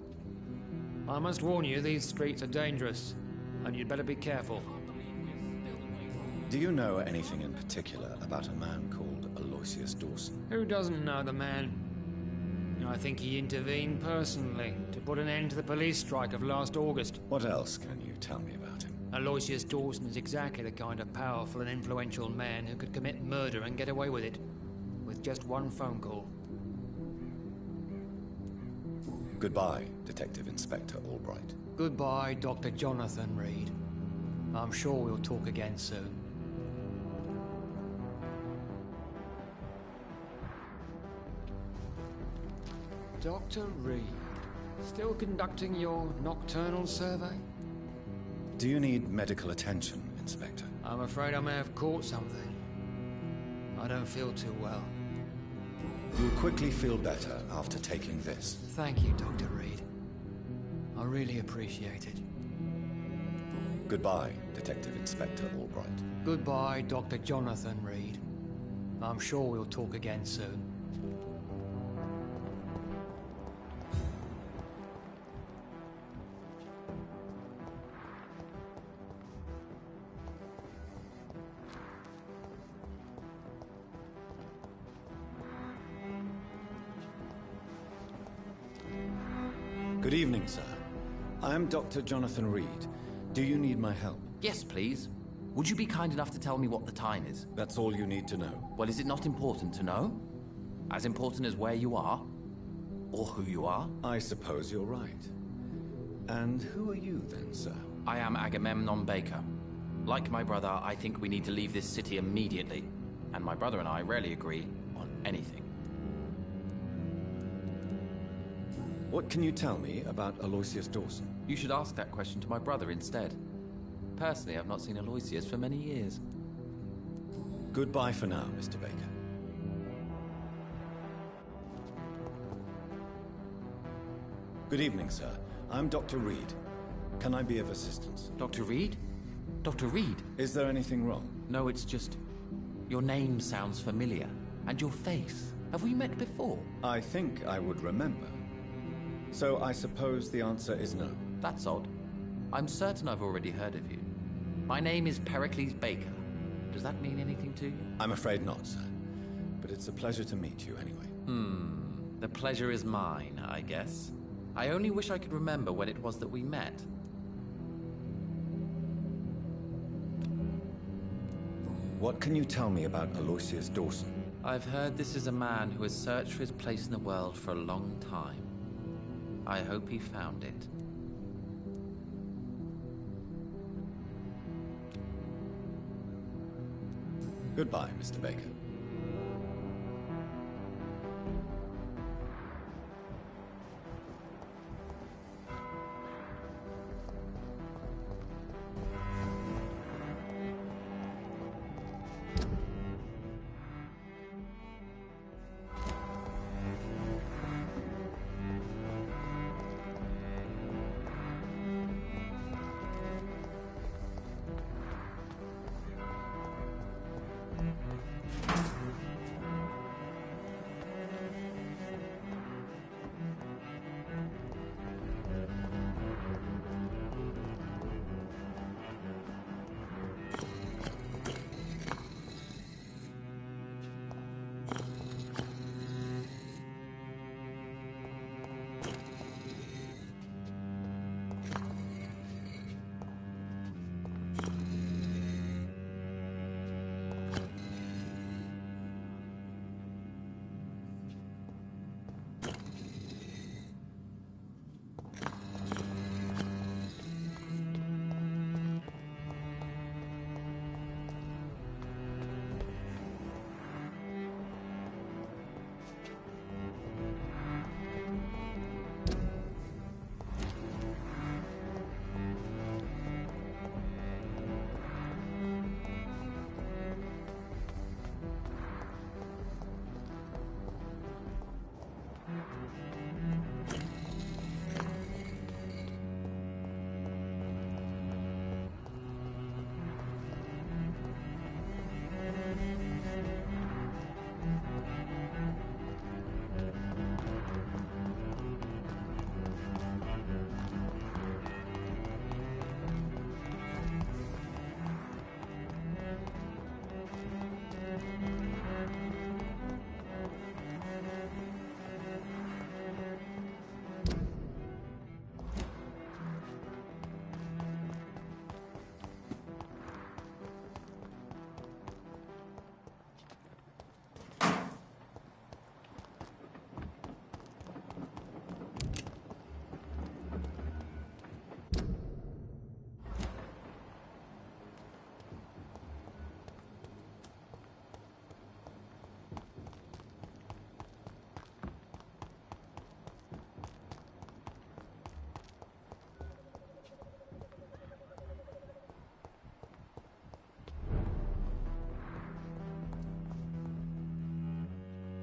I must warn you, these streets are dangerous, and you'd better be careful. Do you know anything in particular about a man called Aloysius Dawson? Who doesn't know the man? I think he intervened personally to put an end to the police strike of last August. What else can you tell me about him? Aloysius Dawson is exactly the kind of powerful and influential man who could commit murder and get away with it, with just one phone call. Goodbye, Detective Inspector Albright. Goodbye, Dr. Jonathan Reed. I'm sure we'll talk again soon. Dr. Reed, still conducting your nocturnal survey? Do you need medical attention, Inspector? I'm afraid I may have caught something. I don't feel too well. You'll quickly feel better after taking this. Thank you, Dr. Reed. I really appreciate it. Goodbye, Detective Inspector Albright. Goodbye, Dr. Jonathan Reed. I'm sure we'll talk again soon. Good evening, sir. I am Dr. Jonathan Reed. Do you need my help? Yes, please. Would you be kind enough to tell me what the time is? That's all you need to know. Well, is it not important to know? As important as where you are? Or who you are? I suppose you're right. And who are you then, sir? I am Agamemnon Baker. Like my brother, I think we need to leave this city immediately. And my brother and I rarely agree on anything. What can you tell me about Aloysius Dawson? You should ask that question to my brother instead. Personally, I've not seen Aloysius for many years. Goodbye for now, Mr. Baker. Good evening, sir. I'm Dr. Reed. Can I be of assistance? Dr. Reed? Dr. Reed? Is there anything wrong? No, it's just... your name sounds familiar. And your face. Have we met before? I think I would remember. So I suppose the answer is no. That's odd. I'm certain I've already heard of you. My name is Pericles Baker. Does that mean anything to you? I'm afraid not, sir. But it's a pleasure to meet you anyway. The pleasure is mine, I guess. I only wish I could remember when it was that we met. What can you tell me about Aloysius Dawson? I've heard this is a man who has searched for his place in the world for a long time. I hope he found it. Goodbye, Mr. Baker.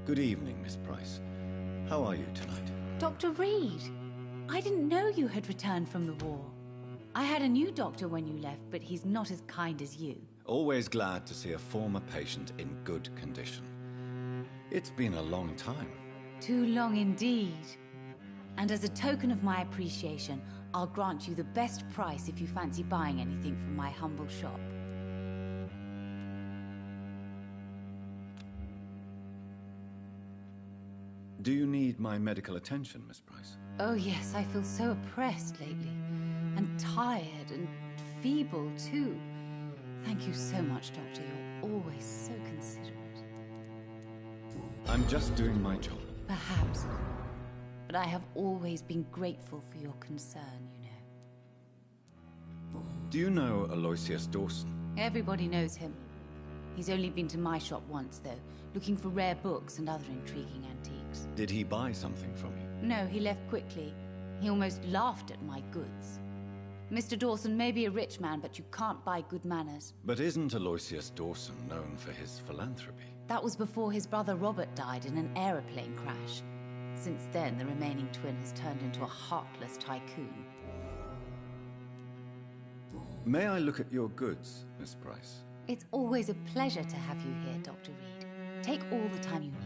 Good evening, Miss Price. How are you tonight? Dr. Reed, I didn't know you had returned from the war. I had a new doctor when you left, but he's not as kind as you. Always glad to see a former patient in good condition. It's been a long time. Too long indeed. And as a token of my appreciation, I'll grant you the best price if you fancy buying anything from my humble shop. Do you need my medical attention, Miss Price? Oh yes, I feel so oppressed lately. And tired and feeble too. Thank you so much, Doctor. You're always so considerate. I'm just doing my job. Perhaps. But I have always been grateful for your concern, you know. Do you know Aloysius Dawson? Everybody knows him. He's only been to my shop once, though, looking for rare books and other intriguing antiques. Did he buy something from you? No, he left quickly. He almost laughed at my goods. Mr. Dawson may be a rich man, but you can't buy good manners. But isn't Aloysius Dawson known for his philanthropy? That was before his brother Robert died in an aeroplane crash. Since then, the remaining twin has turned into a heartless tycoon. May I look at your goods, Miss Price? It's always a pleasure to have you here, Dr. Reed. Take all the time you need.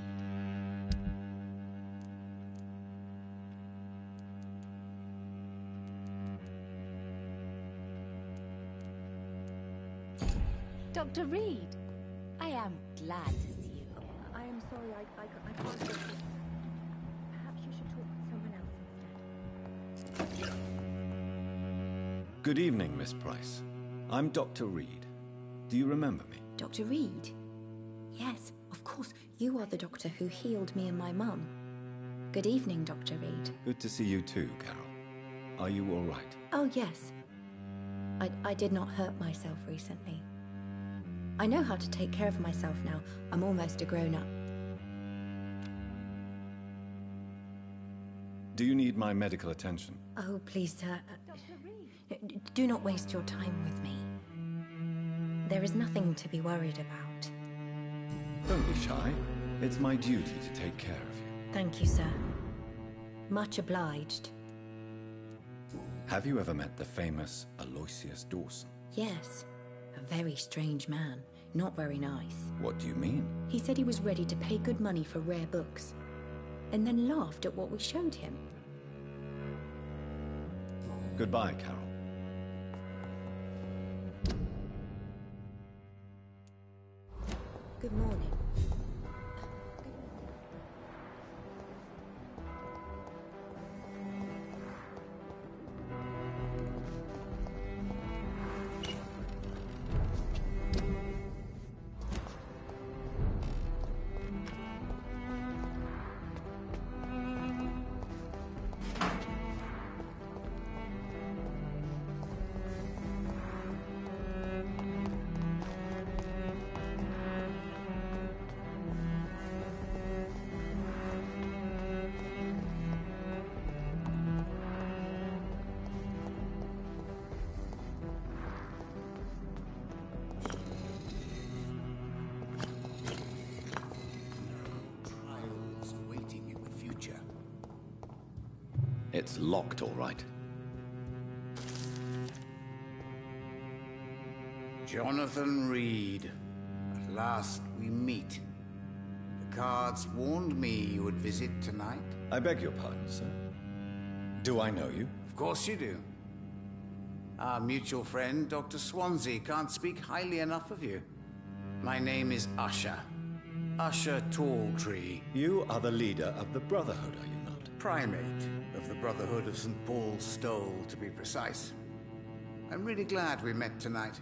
Dr. Reed, I am glad to see you. I am sorry, I can't get it. Perhaps you should talk with someone else instead. Good evening, Miss Price. I'm Dr. Reed. Do you remember me? Dr. Reed? Yes, of course. You are the doctor who healed me and my mum. Good evening, Dr. Reed. Good to see you too, Carol. Are you all right? Oh, yes. I did not hurt myself recently. I know how to take care of myself now. I'm almost a grown-up. Do you need my medical attention? Oh, please, sir. Do not waste your time with me. There is nothing to be worried about. Don't be shy. It's my duty to take care of you. Thank you, sir. Much obliged. Have you ever met the famous Aloysius Dawson? Yes. A very strange man. Not very nice. What do you mean? He said he was ready to pay good money for rare books, and then laughed at what we showed him. Goodbye, Carol. Good morning. It's locked, all right. Jonathan Reed. At last we meet. The cards warned me you would visit tonight. I beg your pardon, sir. Do I know you? Of course you do. Our mutual friend, Dr. Swansea, can't speak highly enough of you. My name is Usher. Usher Talltree. You are the leader of the Brotherhood, are you not? Primate of the Brotherhood of St. Paul's Stole, to be precise. I'm really glad we met tonight.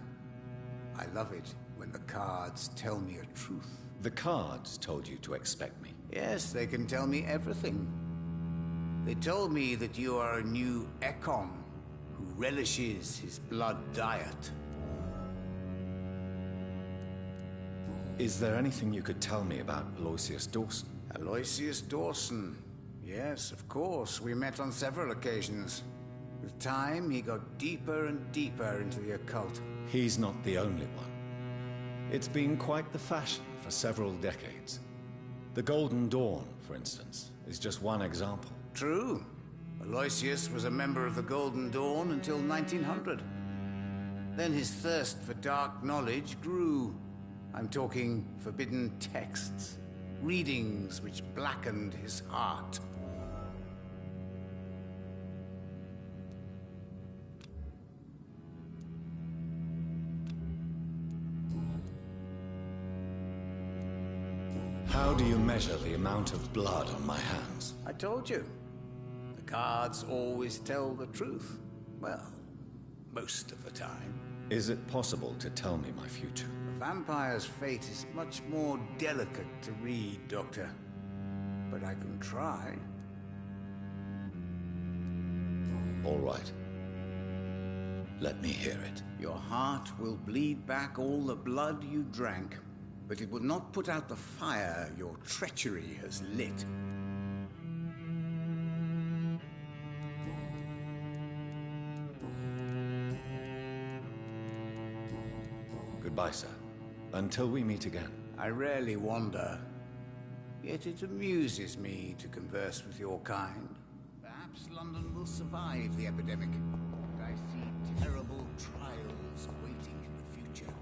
I love it when the cards tell me a truth. The cards told you to expect me? Yes, they can tell me everything. They told me that you are a new Ekon who relishes his blood diet. Is there anything you could tell me about Aloysius Dawson? Aloysius Dawson. Yes, of course. We met on several occasions. With time, he got deeper and deeper into the occult. He's not the only one. It's been quite the fashion for several decades. The Golden Dawn, for instance, is just one example. True. Aloysius was a member of the Golden Dawn until 1900. Then his thirst for dark knowledge grew. I'm talking forbidden texts, readings which blackened his heart. How do you measure the amount of blood on my hands? I told you. The cards always tell the truth. Well, most of the time. Is it possible to tell me my future? A vampire's fate is much more delicate to read, Doctor. But I can try. All right. Let me hear it. Your heart will bleed back all the blood you drank, but it will not put out the fire your treachery has lit. Goodbye, sir. Until we meet again. I rarely wander, yet it amuses me to converse with your kind. Perhaps London will survive the epidemic, but I see terrible trials waiting in the future.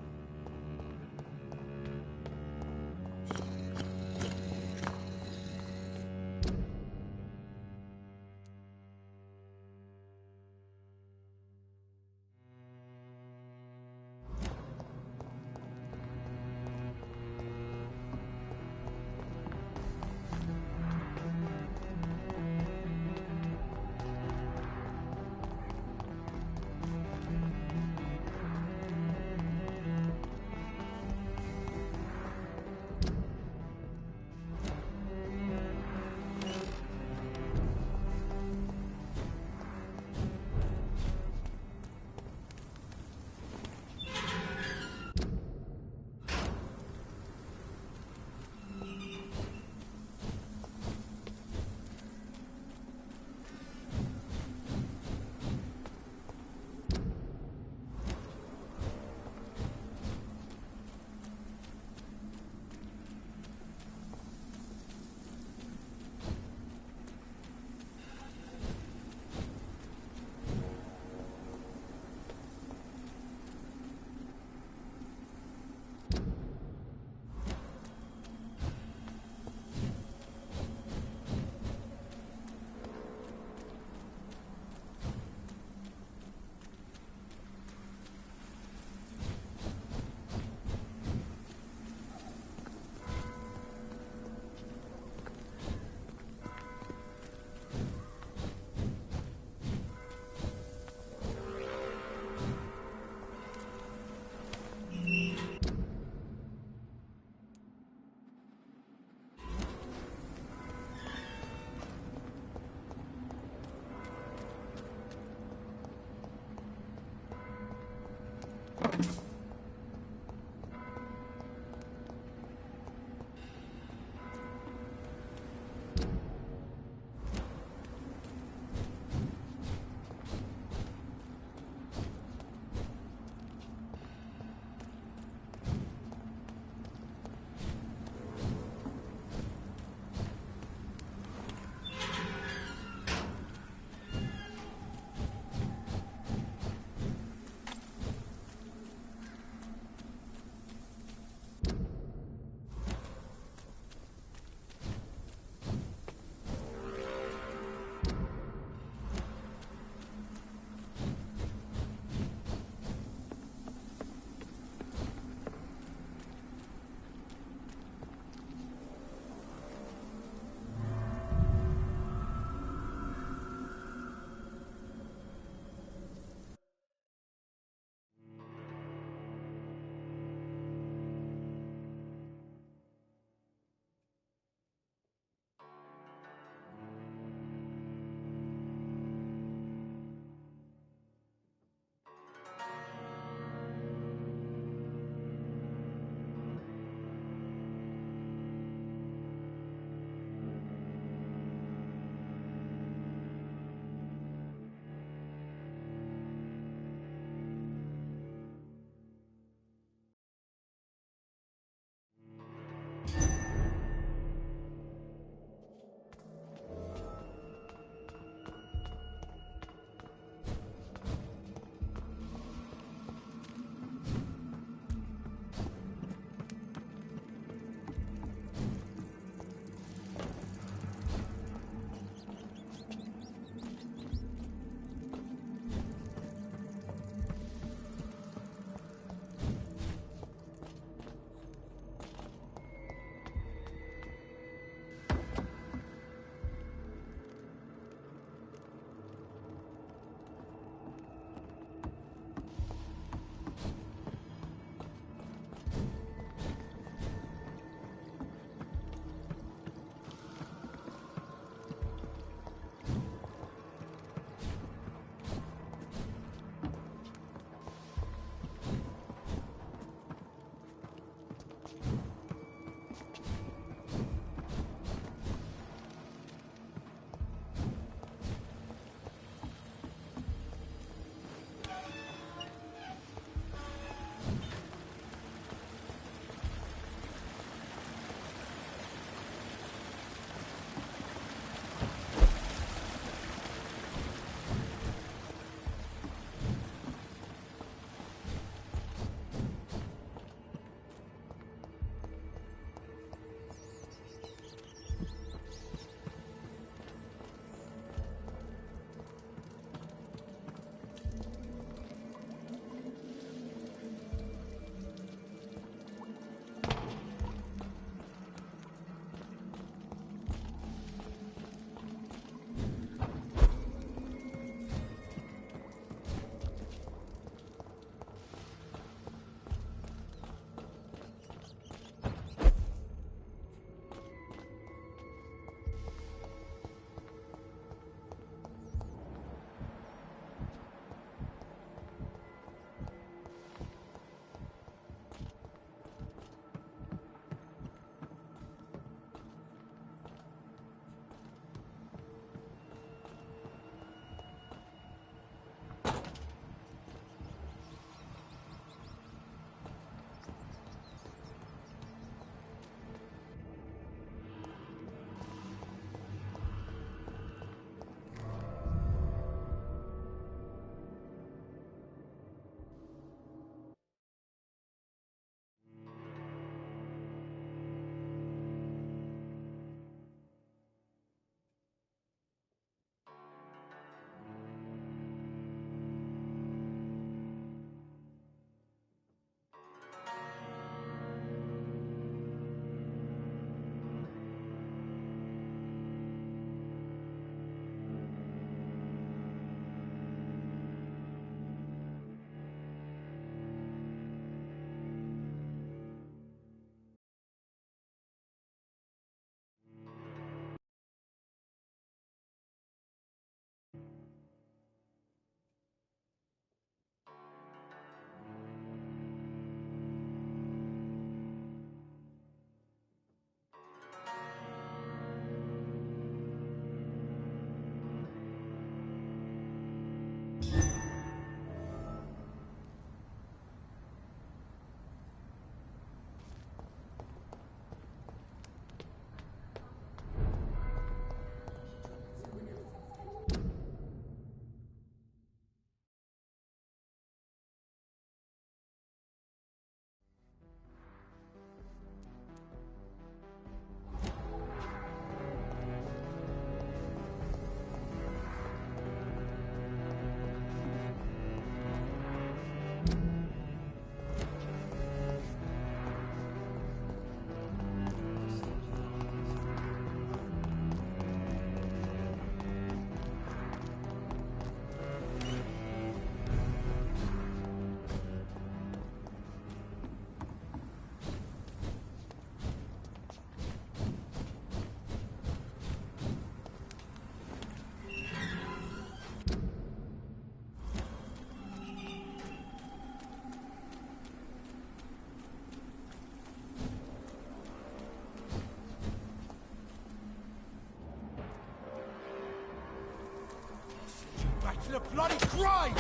for the bloody crime!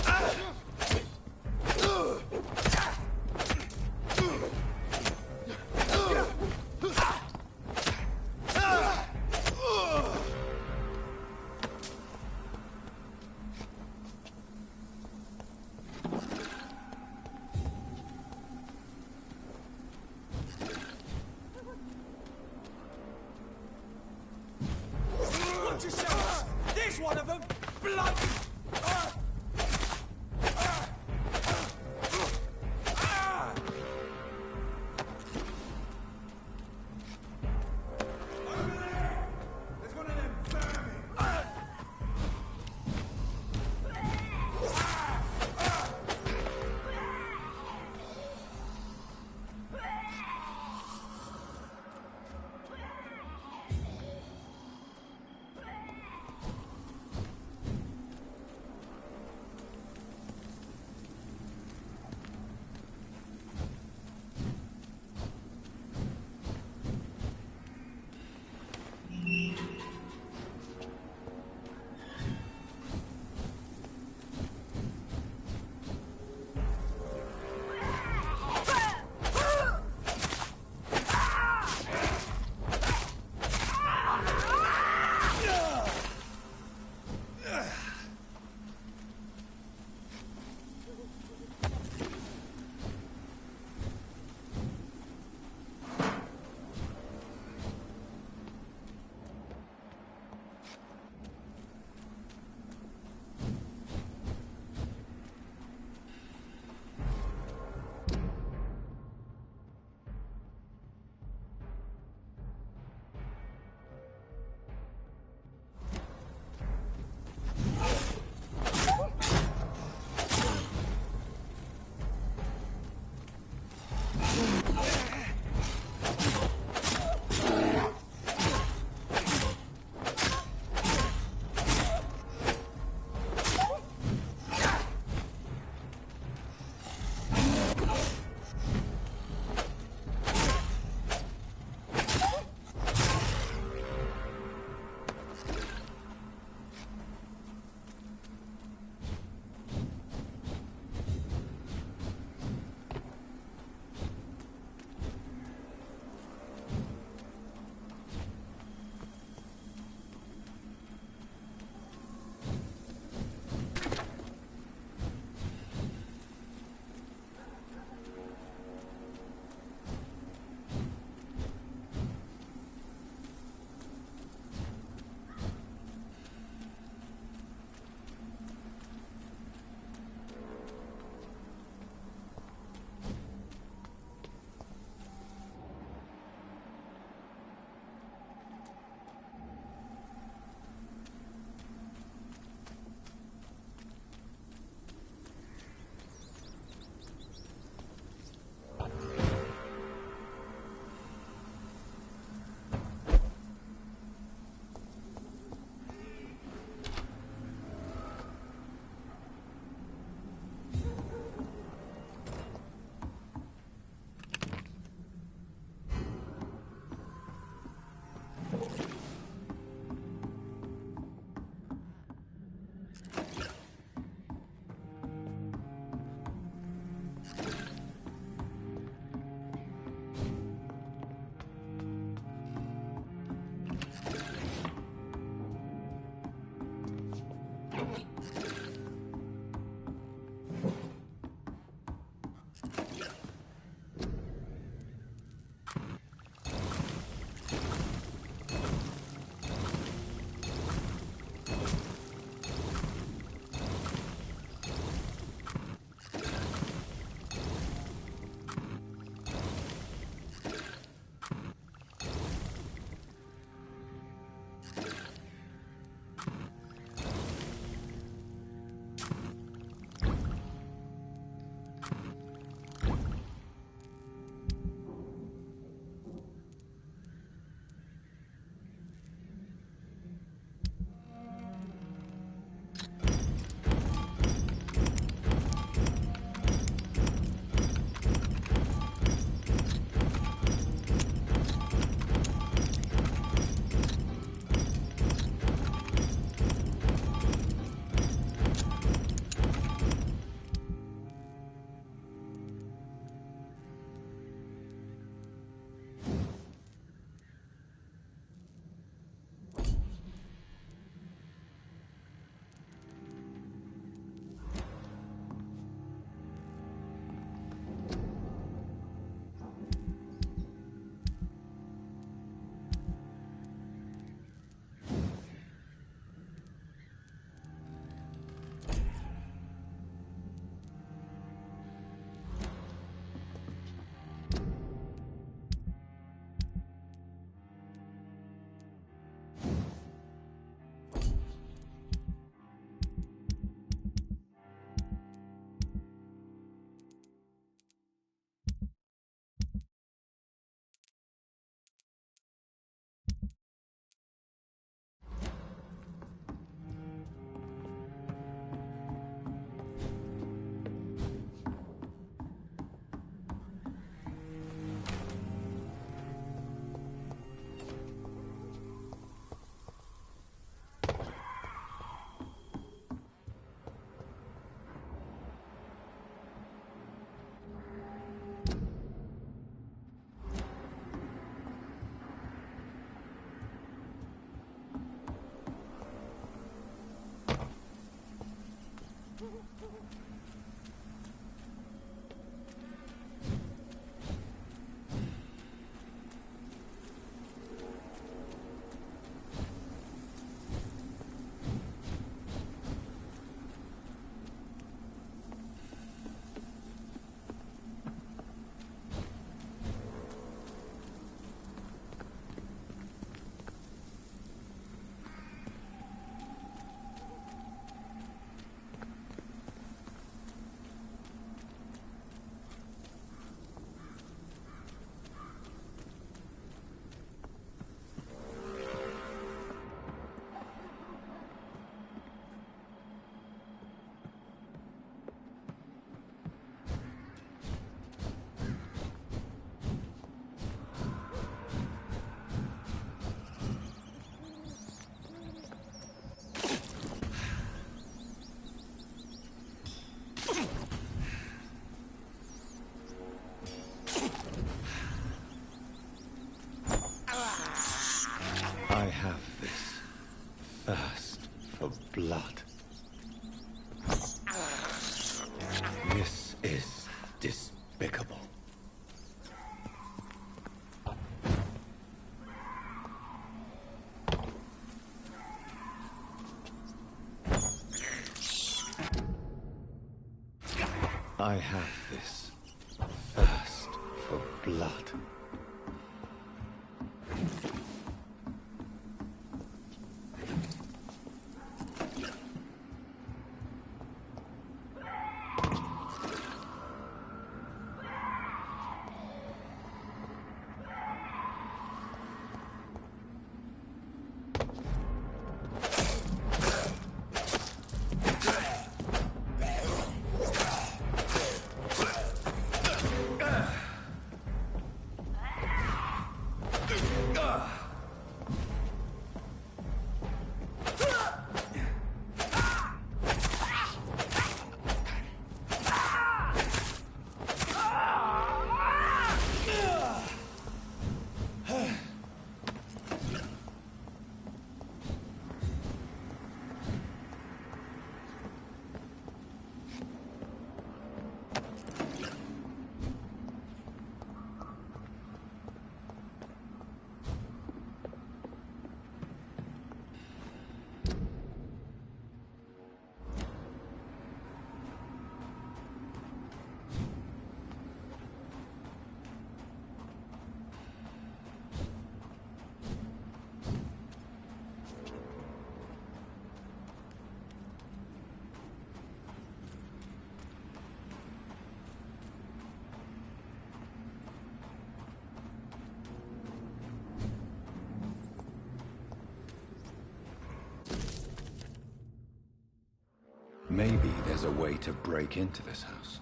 What you say? There's one of them! Blood! I have this thirst for blood. This is despicable. I have this thirst for blood. Maybe there's a way to break into this house.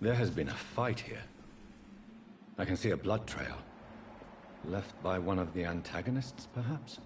There has been a fight here. I can see a blood trail. Left by one of the antagonists, perhaps?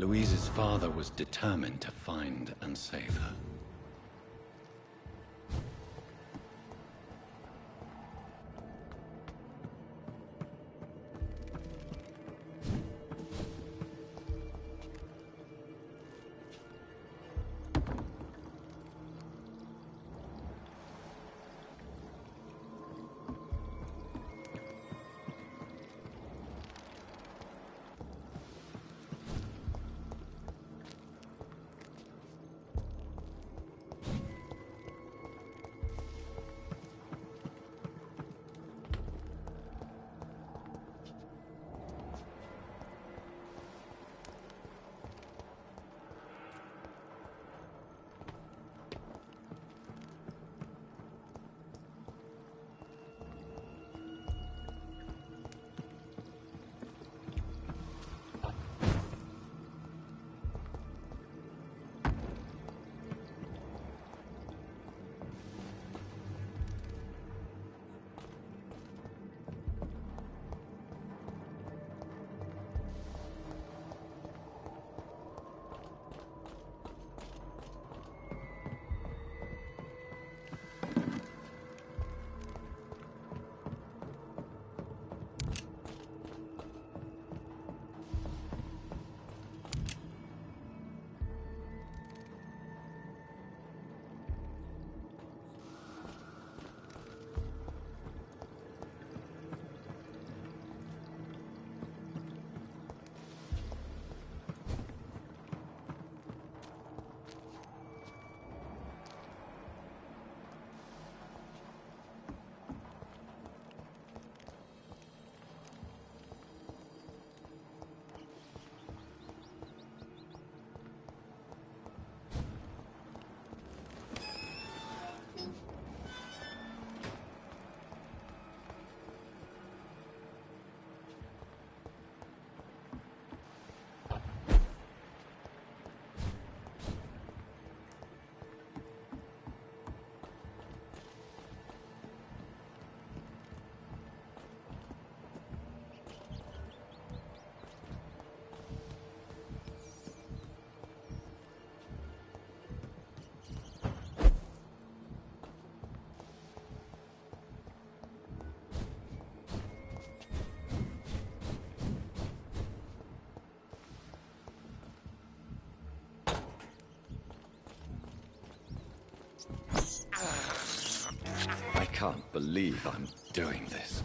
Louise's father was determined to find and save her. I can't believe I'm doing this.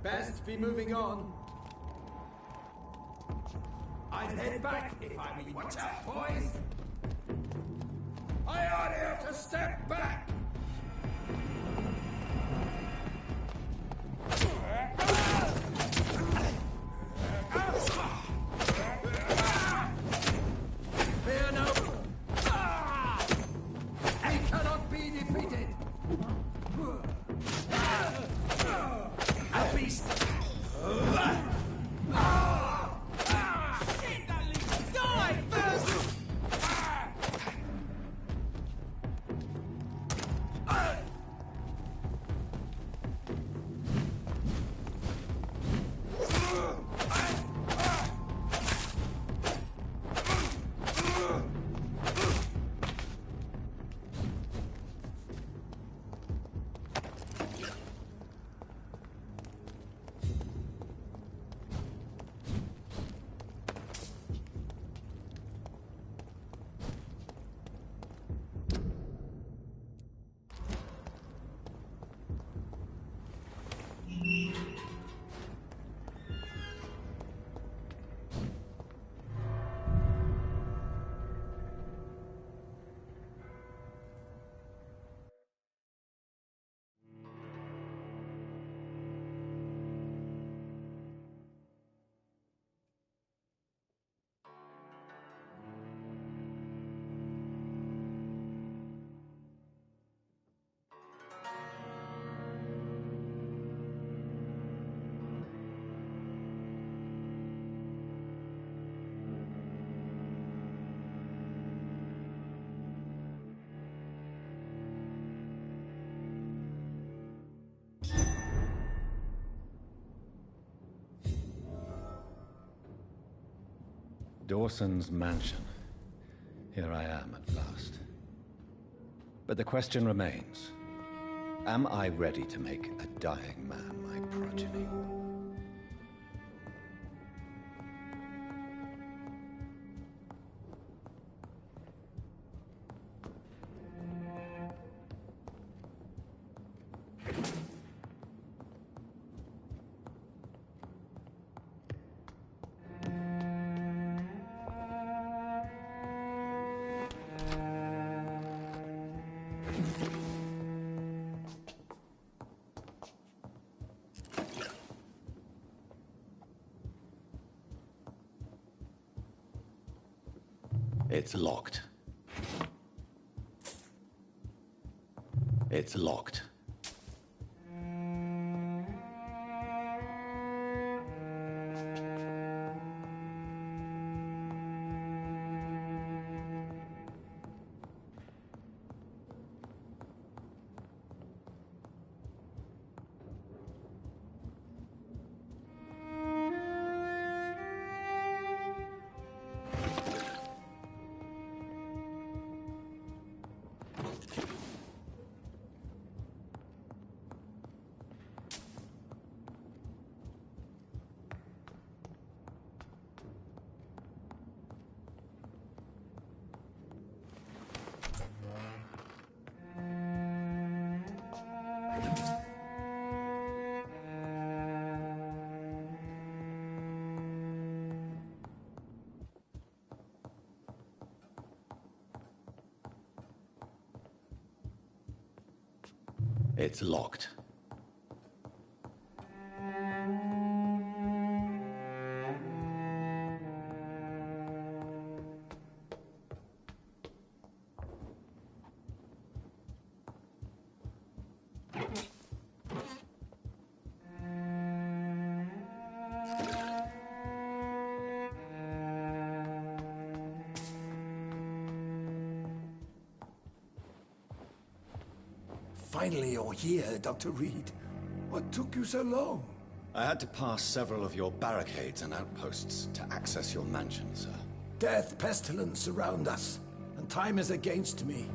Best be moving on. I'd head back if I were you. Watch out, boys! I order you to step back! Fear no! He cannot be defeated! A beast! Die first! Dawson's mansion. Here I am at last. But the question remains, am I ready to make a dying man my progeny? It's locked. It's locked. It's locked. Finally, you're here, Dr. Reed. What took you so long? I had to pass several of your barricades and outposts to access your mansion, sir. Death, pestilence surround us, and time is against me.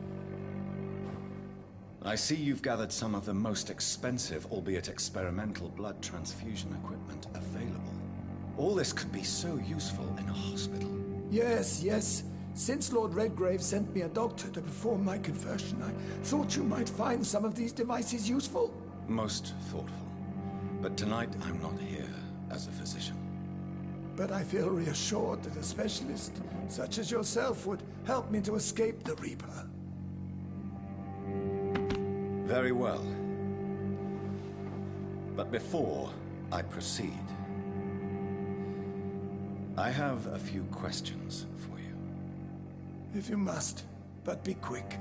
I see you've gathered some of the most expensive, albeit experimental, blood transfusion equipment available. All this could be so useful in a hospital. Yes, yes. Since Lord Redgrave sent me a doctor to perform my conversion, I thought you might find some of these devices useful. Most thoughtful. But tonight I'm not here as a physician. But I feel reassured that a specialist such as yourself would help me to escape the Reaper. Very well. But before I proceed, I have a few questions for you. If you must, but be quick,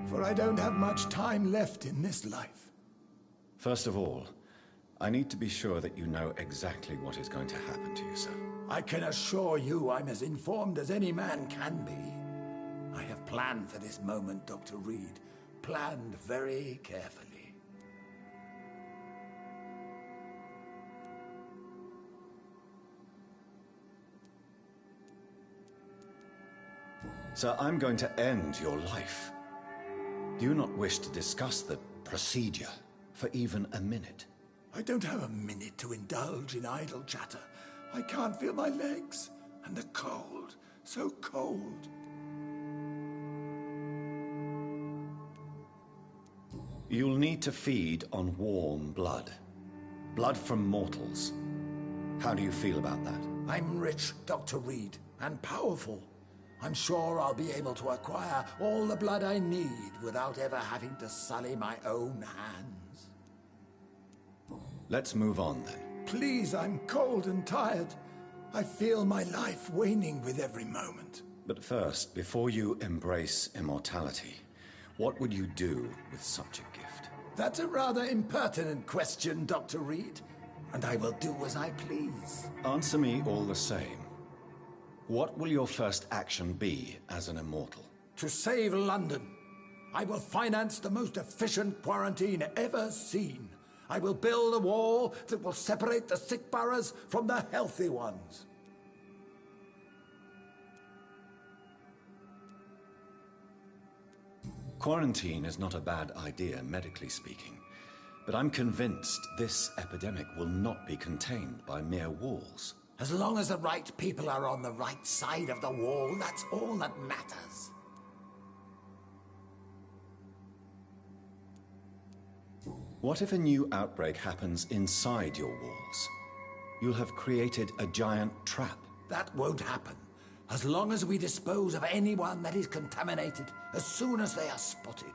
for I don't have much time left in this life. First of all, I need to be sure that you know exactly what is going to happen to you, sir. I can assure you I'm as informed as any man can be. I have planned for this moment, Dr. Reed. Planned very carefully. Sir, I'm going to end your life. Do you not wish to discuss the procedure for even a minute? I don't have a minute to indulge in idle chatter. I can't feel my legs, and the cold, so cold. You'll need to feed on warm blood. Blood from mortals. How do you feel about that? I'm rich, Dr. Reed, and powerful. I'm sure I'll be able to acquire all the blood I need without ever having to sully my own hands. Let's move on, then. Please, I'm cold and tired. I feel my life waning with every moment. But first, before you embrace immortality, what would you do with such a gift? That's a rather impertinent question, Dr. Reed, and I will do as I please. Answer me all the same. What will your first action be as an immortal? To save London. I will finance the most efficient quarantine ever seen. I will build a wall that will separate the sick boroughs from the healthy ones. Quarantine is not a bad idea, medically speaking. But I'm convinced this epidemic will not be contained by mere walls. As long as the right people are on the right side of the wall, that's all that matters. What if a new outbreak happens inside your walls? You'll have created a giant trap. That won't happen. As long as we dispose of anyone that is contaminated, as soon as they are spotted.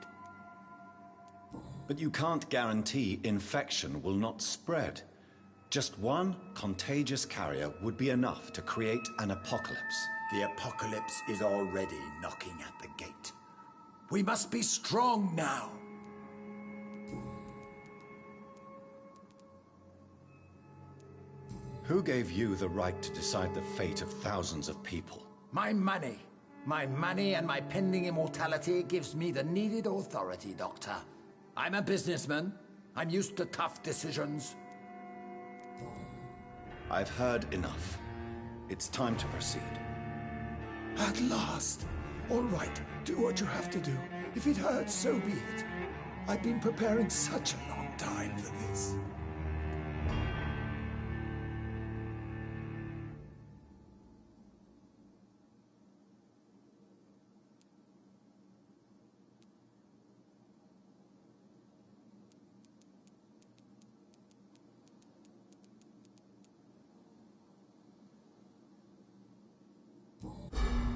But you can't guarantee infection will not spread. Just one contagious carrier would be enough to create an apocalypse. The apocalypse is already knocking at the gate. We must be strong now. Who gave you the right to decide the fate of thousands of people? My money. My money and my pending immortality gives me the needed authority, Doctor. I'm a businessman. I'm used to tough decisions. I've heard enough. It's time to proceed. At last. All right, do what you have to do. If it hurts, so be it. I've been preparing such a long time for this.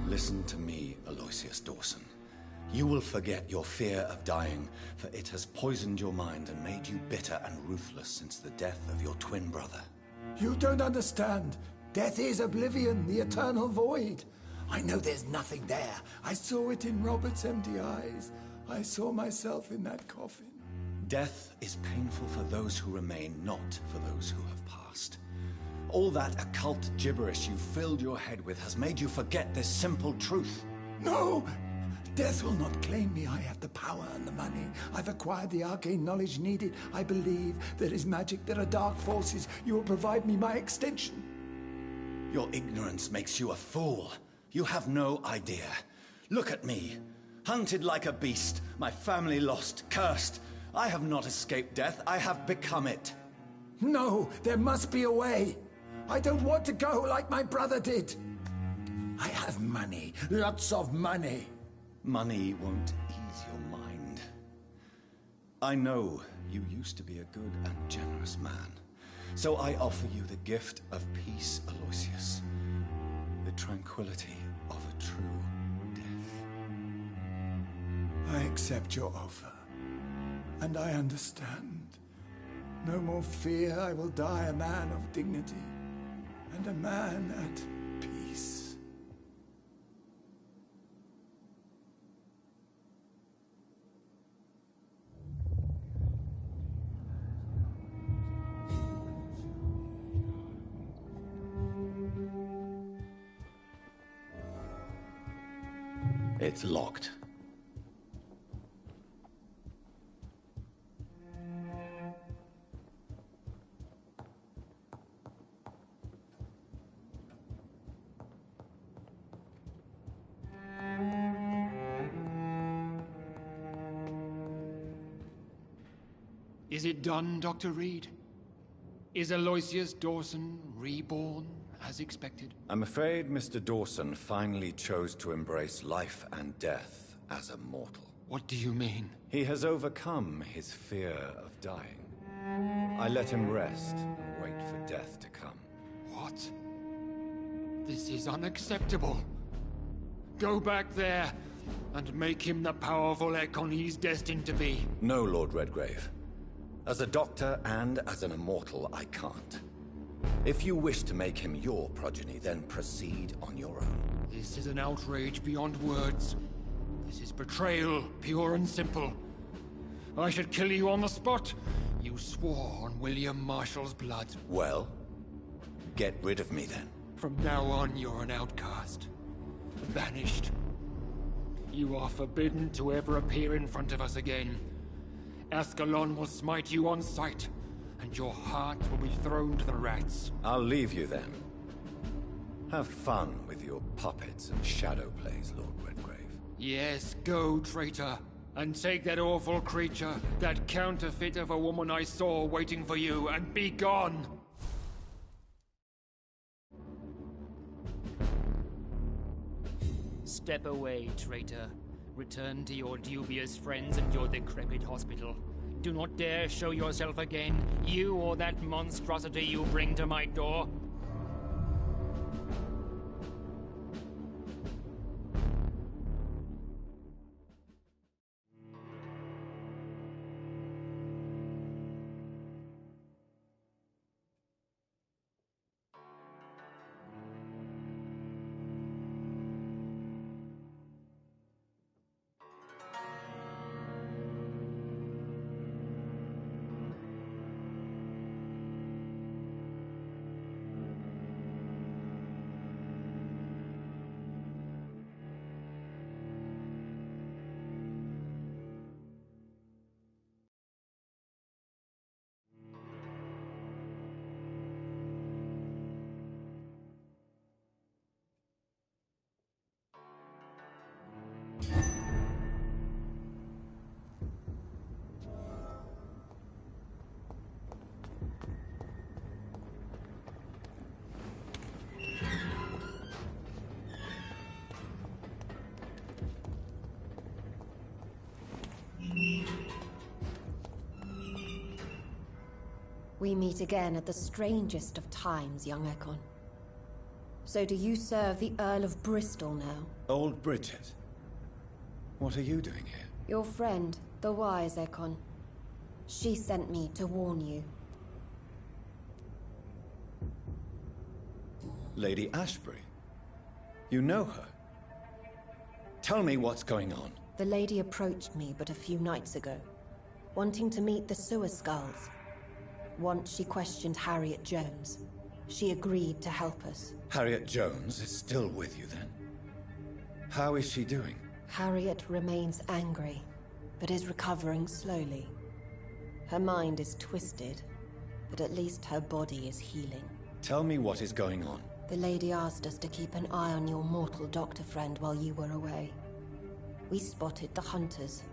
Listen to me, Aloysius Dawson. You will forget your fear of dying, for it has poisoned your mind and made you bitter and ruthless since the death of your twin brother. You don't understand. Death is oblivion, the eternal void. I know there's nothing there. I saw it in Robert's empty eyes. I saw myself in that coffin. Death is painful for those who remain, not for those who have passed. All that occult gibberish you filled your head with has made you forget this simple truth. No! Death will not claim me. I have the power and the money. I've acquired the arcane knowledge needed. I believe there is magic, there are dark forces. You will provide me my extension. Your ignorance makes you a fool. You have no idea. Look at me. Hunted like a beast, my family lost, cursed. I have not escaped death, I have become it. No, there must be a way. I don't want to go like my brother did. I have money, lots of money. Money won't ease your mind. I know you used to be a good and generous man. So I offer you the gift of peace, Aloysius. The tranquility of a true death. I accept your offer. And I understand. No more fear, I will die a man of dignity. And a man at peace. It's locked. Is it done, Dr. Reed? Is Aloysius Dawson reborn, as expected? I'm afraid Mr. Dawson finally chose to embrace life and death as a mortal. What do you mean? He has overcome his fear of dying. I let him rest and wait for death to come. What? This is unacceptable. Go back there and make him the powerful Ekon he's destined to be. No, Lord Redgrave. As a doctor and as an immortal, I can't. If you wish to make him your progeny, then proceed on your own. This is an outrage beyond words. This is betrayal, pure and simple. I should kill you on the spot. You swore on William Marshall's blood. Well, get rid of me then. From now on, you're an outcast. Banished. You are forbidden to ever appear in front of us again. Ascalon will smite you on sight, and your heart will be thrown to the rats. I'll leave you then. Have fun with your puppets and shadow plays, Lord Redgrave. Yes, go, traitor. And take that awful creature, that counterfeit of a woman I saw waiting for you, and be gone! Step away, traitor. Return to your dubious friends and your decrepit hospital. Do not dare show yourself again, you or that monstrosity you bring to my door. We meet again at the strangest of times, young Ekon. So do you serve the Earl of Bristol now? Old Bridget. What are you doing here? Your friend, the wise Ekon. She sent me to warn you. Lady Ashbury? You know her? Tell me what's going on. The lady approached me but a few nights ago, wanting to meet the sewer skulls. Once she questioned Harriet Jones. She agreed to help us. Harriet Jones is still with you then? How is she doing? Harriet remains angry, but is recovering slowly. Her mind is twisted, but at least her body is healing. Tell me what is going on. The lady asked us to keep an eye on your mortal doctor friend while you were away. We spotted the hunters.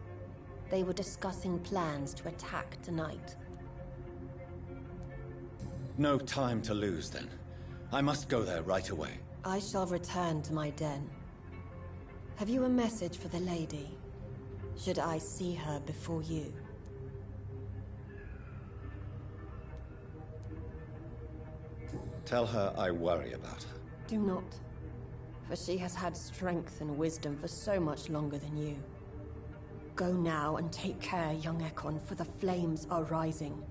They were discussing plans to attack tonight. No time to lose, then. I must go there right away. I shall return to my den. Have you a message for the lady? Should I see her before you? Tell her I worry about her. Do not. For she has had strength and wisdom for so much longer than you. Go now and take care, young Ekon, for the flames are rising.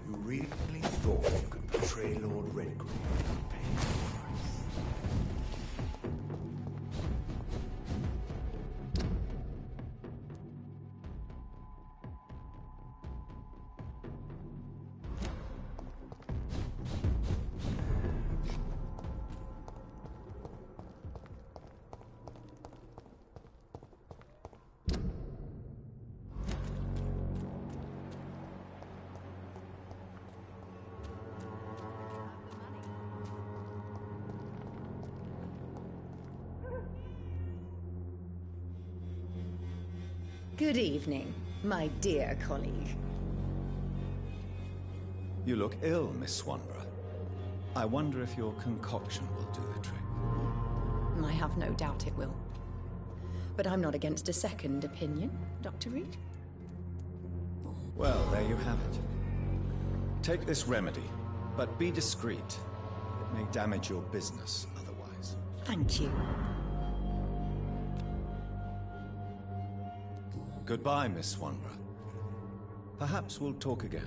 You really thought you could betray Lord Redgrave and pay the price? Good evening, my dear colleague. You look ill, Miss Swanborough. I wonder if your concoction will do the trick. I have no doubt it will. But I'm not against a second opinion, Dr. Reed. Well, there you have it. Take this remedy, but be discreet. It may damage your business otherwise. Thank you. Goodbye, Miss Swanborough. Perhaps we'll talk again.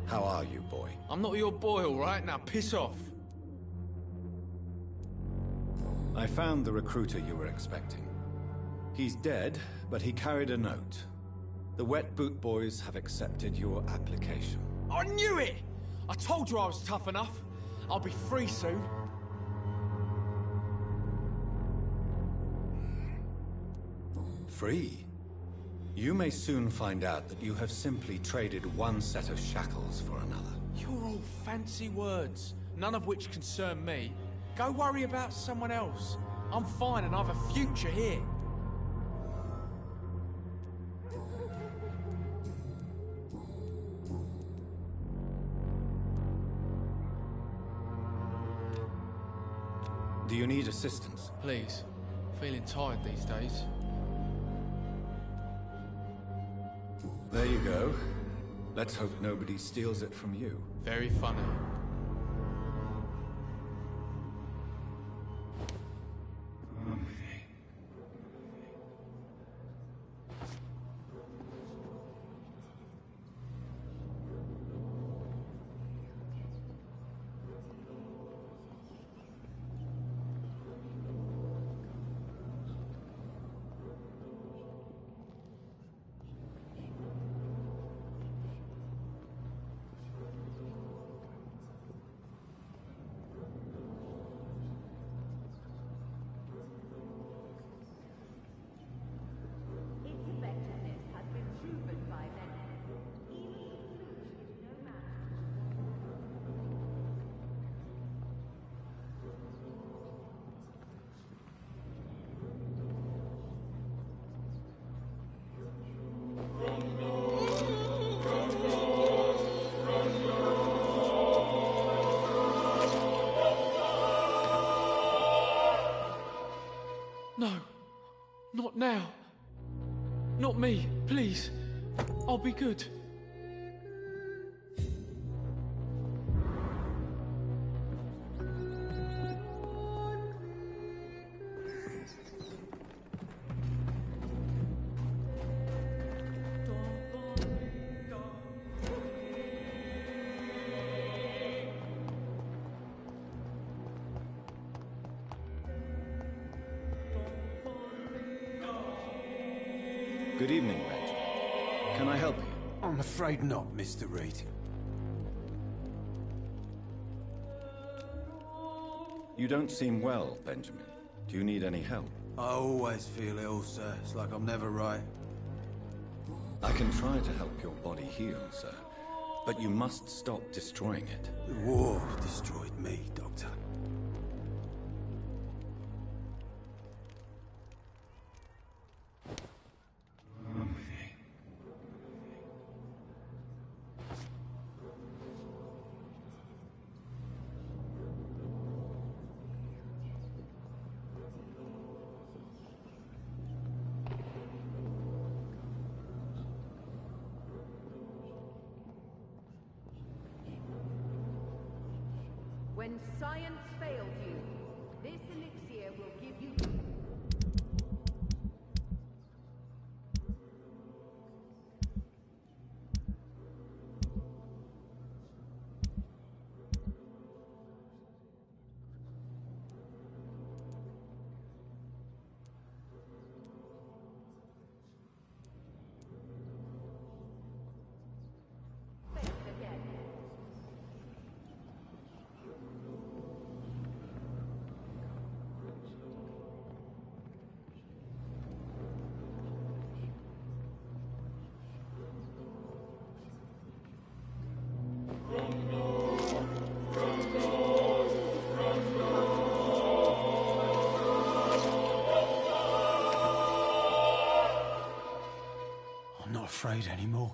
How are you, boy? I'm not your boy, all right? Now piss off. I found the recruiter you were expecting. He's dead, but he carried a note. The Wet Boot Boys have accepted your application. I knew it! I told you I was tough enough. I'll be free soon. Free? You may soon find out that you have simply traded one set of shackles for another. You're all fancy words, none of which concern me. Go worry about someone else. I'm fine and I have a future here. Do you need assistance? Please. Feeling tired these days. There you go. Let's hope nobody steals it from you. Very funny. No, not now. Not me, please. I'll be good. Good evening, Benjamin. Can I help you? I'm afraid not, Mr. Reed. You don't seem well, Benjamin. Do you need any help? I always feel ill, sir. It's like I'm never right. I can try to help your body heal, sir. But you must stop destroying it. The war destroyed me, Doctor. When science fails you, this elixir will give you... I'm not afraid anymore.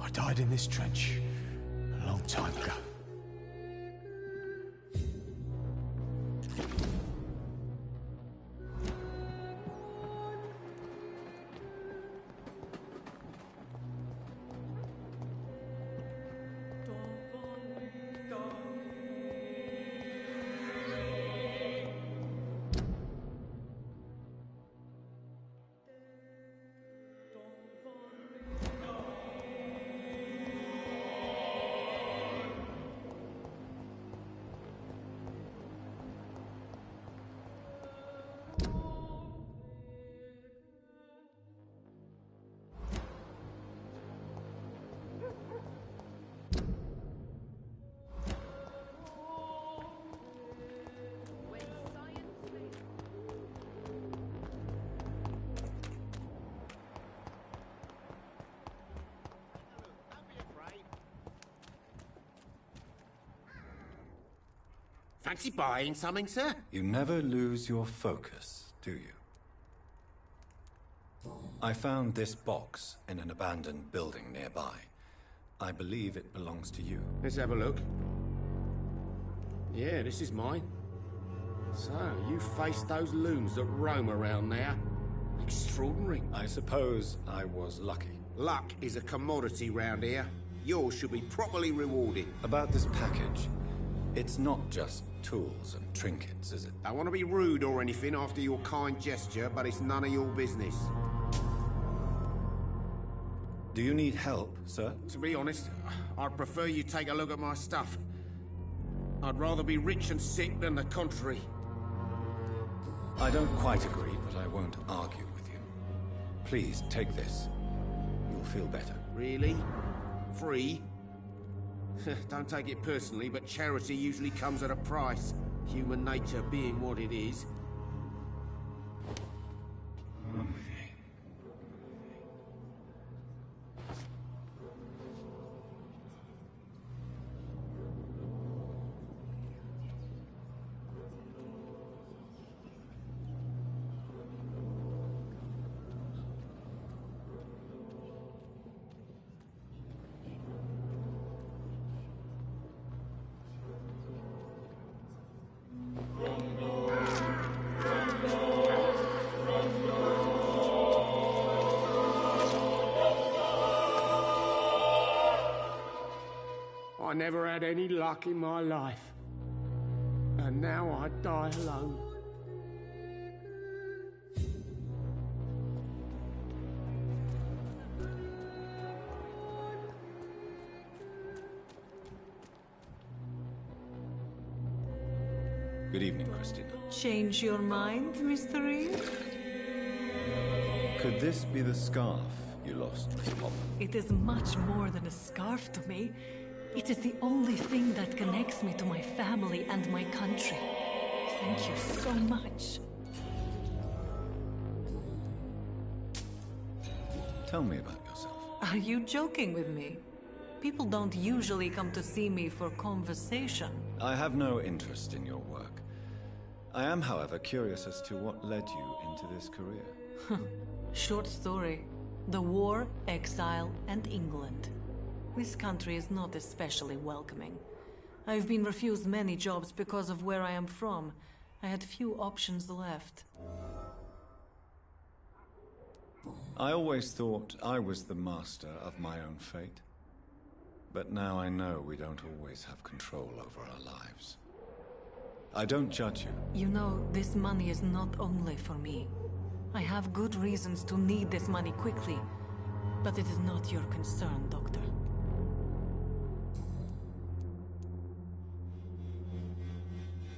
I died in this trench a long time ago. Fancy buying something, sir? You never lose your focus, do you? I found this box in an abandoned building nearby. I believe it belongs to you. Let's have a look. Yeah, this is mine. So, you faced those loons that roam around there. Extraordinary. I suppose I was lucky. Luck is a commodity round here. Yours should be properly rewarded. About this package, it's not just tools and trinkets, is it? I want to be rude or anything after your kind gesture, but it's none of your business. Do you need help, sir? To be honest, I'd prefer you take a look at my stuff. I'd rather be rich and sick than the contrary. I don't quite agree, but I won't argue with you. Please, take this. You'll feel better. Really? Free? Don't take it personally, but charity usually comes at a price. Human nature being what it is. I never had any luck in my life. And now I die alone. Good evening, Christina. Change your mind, Mr. Reed? Could this be the scarf you lost, Miss Popper? It is much more than a scarf to me. It is the only thing that connects me to my family and my country. Thank you so much. Tell me about yourself. Are you joking with me? People don't usually come to see me for conversation. I have no interest in your work. I am, however, curious as to what led you into this career. Short story. The war, exile, and England. This country is not especially welcoming. I've been refused many jobs because of where I am from. I had few options left. I always thought I was the master of my own fate. But now I know we don't always have control over our lives. I don't judge you. You know, this money is not only for me. I have good reasons to need this money quickly, but it is not your concern, Doctor.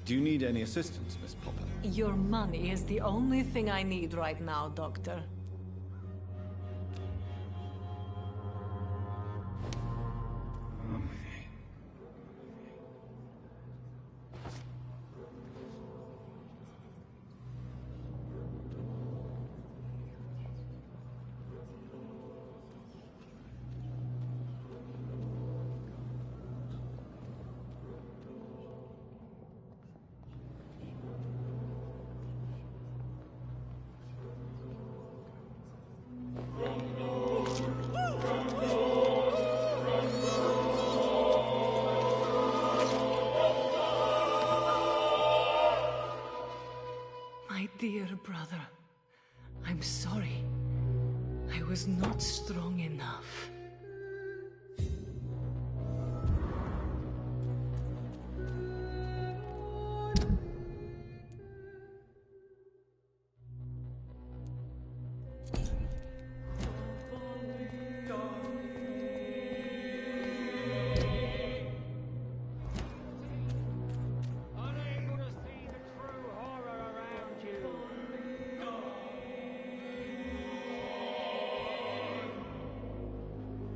Do you need any assistance, Miss Popper? Your money is the only thing I need right now, Doctor. Dear brother, I'm sorry. I was not strong enough.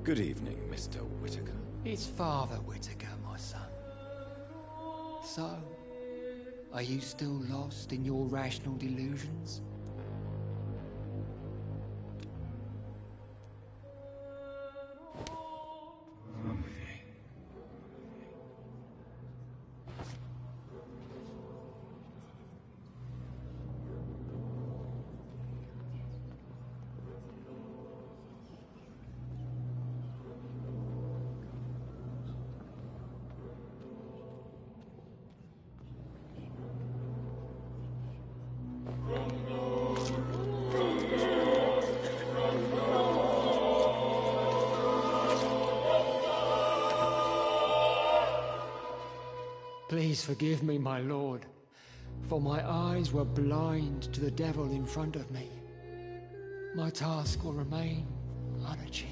Good evening, Mr. Whitaker. It's Father Whitaker, my son. So, are you still lost in your rational delusions? Please forgive me, my lord, for my eyes were blind to the devil in front of me. My task will remain unachieved.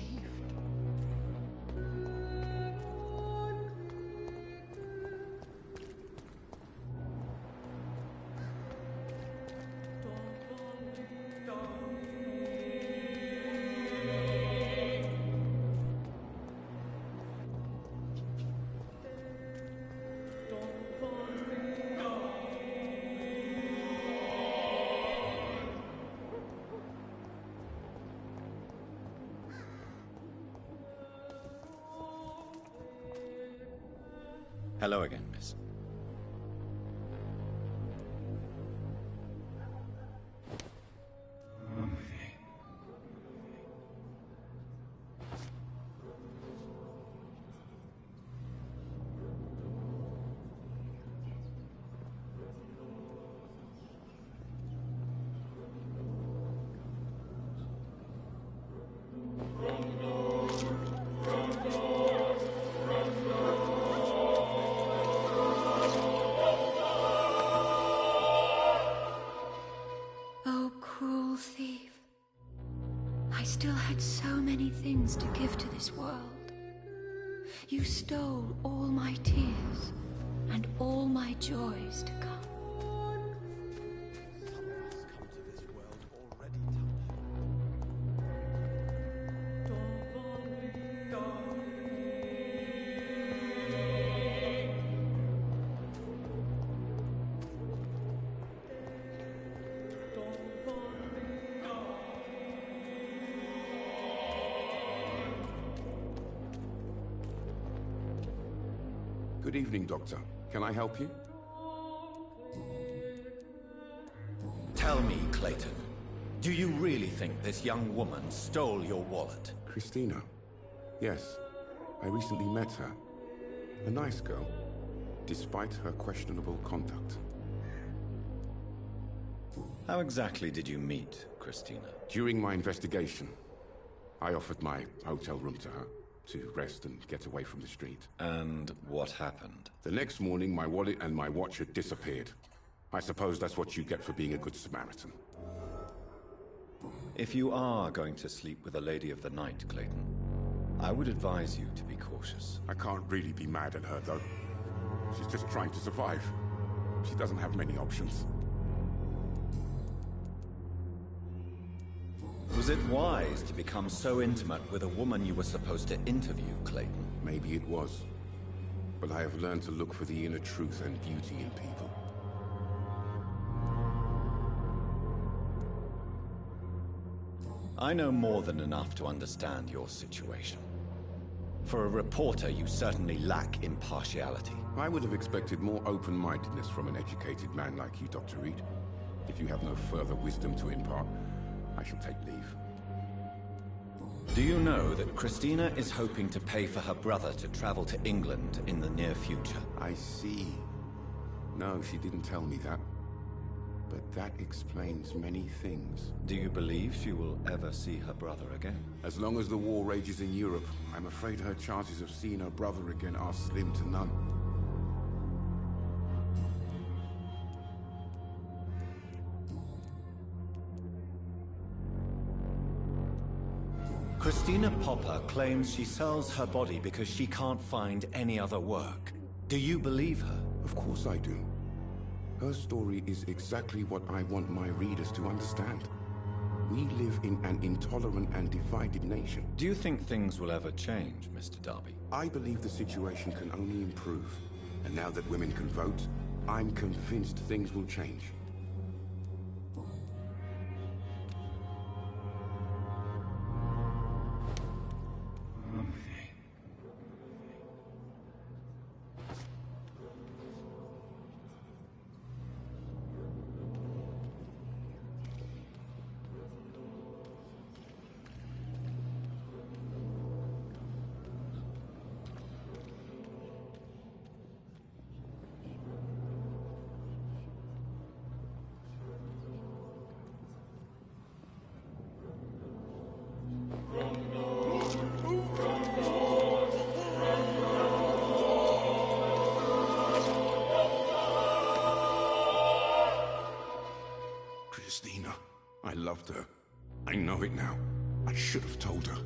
Hello again, miss. To give to this world. You stole all my tears and all my joys to come. Good evening, Doctor. Can I help you? Tell me, Clayton, do you really think this young woman stole your wallet? Christina? Yes. I recently met her. A nice girl, despite her questionable conduct. How exactly did you meet Christina? During my investigation, I offered my hotel room to her to rest and get away from the street. And what happened? The next morning, my wallet and my watch had disappeared. I suppose that's what you get for being a good Samaritan. If you are going to sleep with a lady of the night, Clayton, I would advise you to be cautious. I can't really be mad at her, though. She's just trying to survive. She doesn't have many options. Was it wise to become so intimate with a woman you were supposed to interview, Clayton? Maybe it was. But I have learned to look for the inner truth and beauty in people. I know more than enough to understand your situation. For a reporter, you certainly lack impartiality. I would have expected more open-mindedness from an educated man like you, Dr. Reed. If you have no further wisdom to impart, I shall take leave. Do you know that Christina is hoping to pay for her brother to travel to England in the near future? I see. No, she didn't tell me that. But that explains many things. Do you believe she will ever see her brother again? As long as the war rages in Europe, I'm afraid her chances of seeing her brother again are slim to none. Christina Popper claims she sells her body because she can't find any other work. Do you believe her? Of course I do. Her story is exactly what I want my readers to understand. We live in an intolerant and divided nation. Do you think things will ever change, Mr. Darby? I believe the situation can only improve. And now that women can vote, I'm convinced things will change. loved her. I know it now. I should have told her.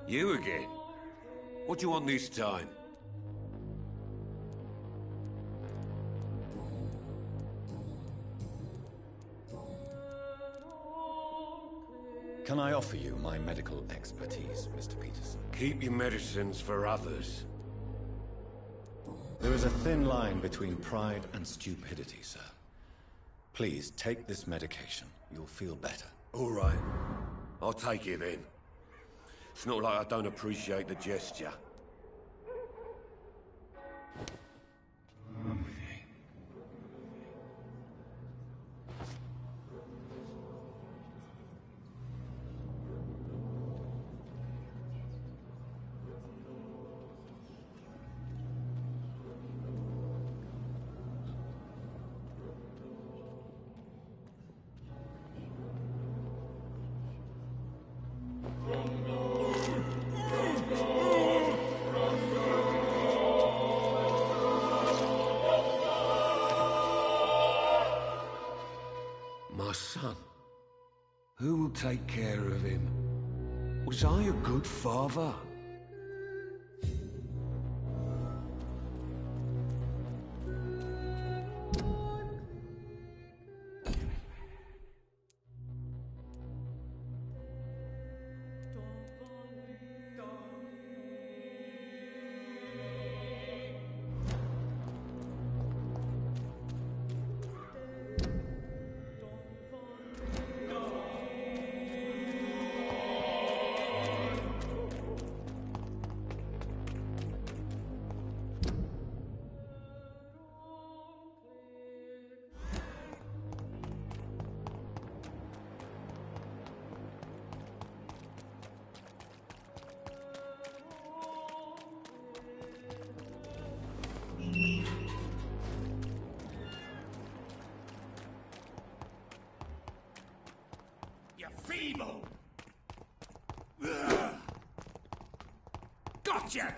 You again? What do you want this time? Can I offer you my medical expertise, Mr. Peterson? Keep your medicines for others. There is a thin line between pride and stupidity, sir. Please take this medication. You'll feel better. All right. I'll take it then. It's not like I don't appreciate the gesture. My son. Who will take care of him? Was I a good father? You feeble! Gotcha!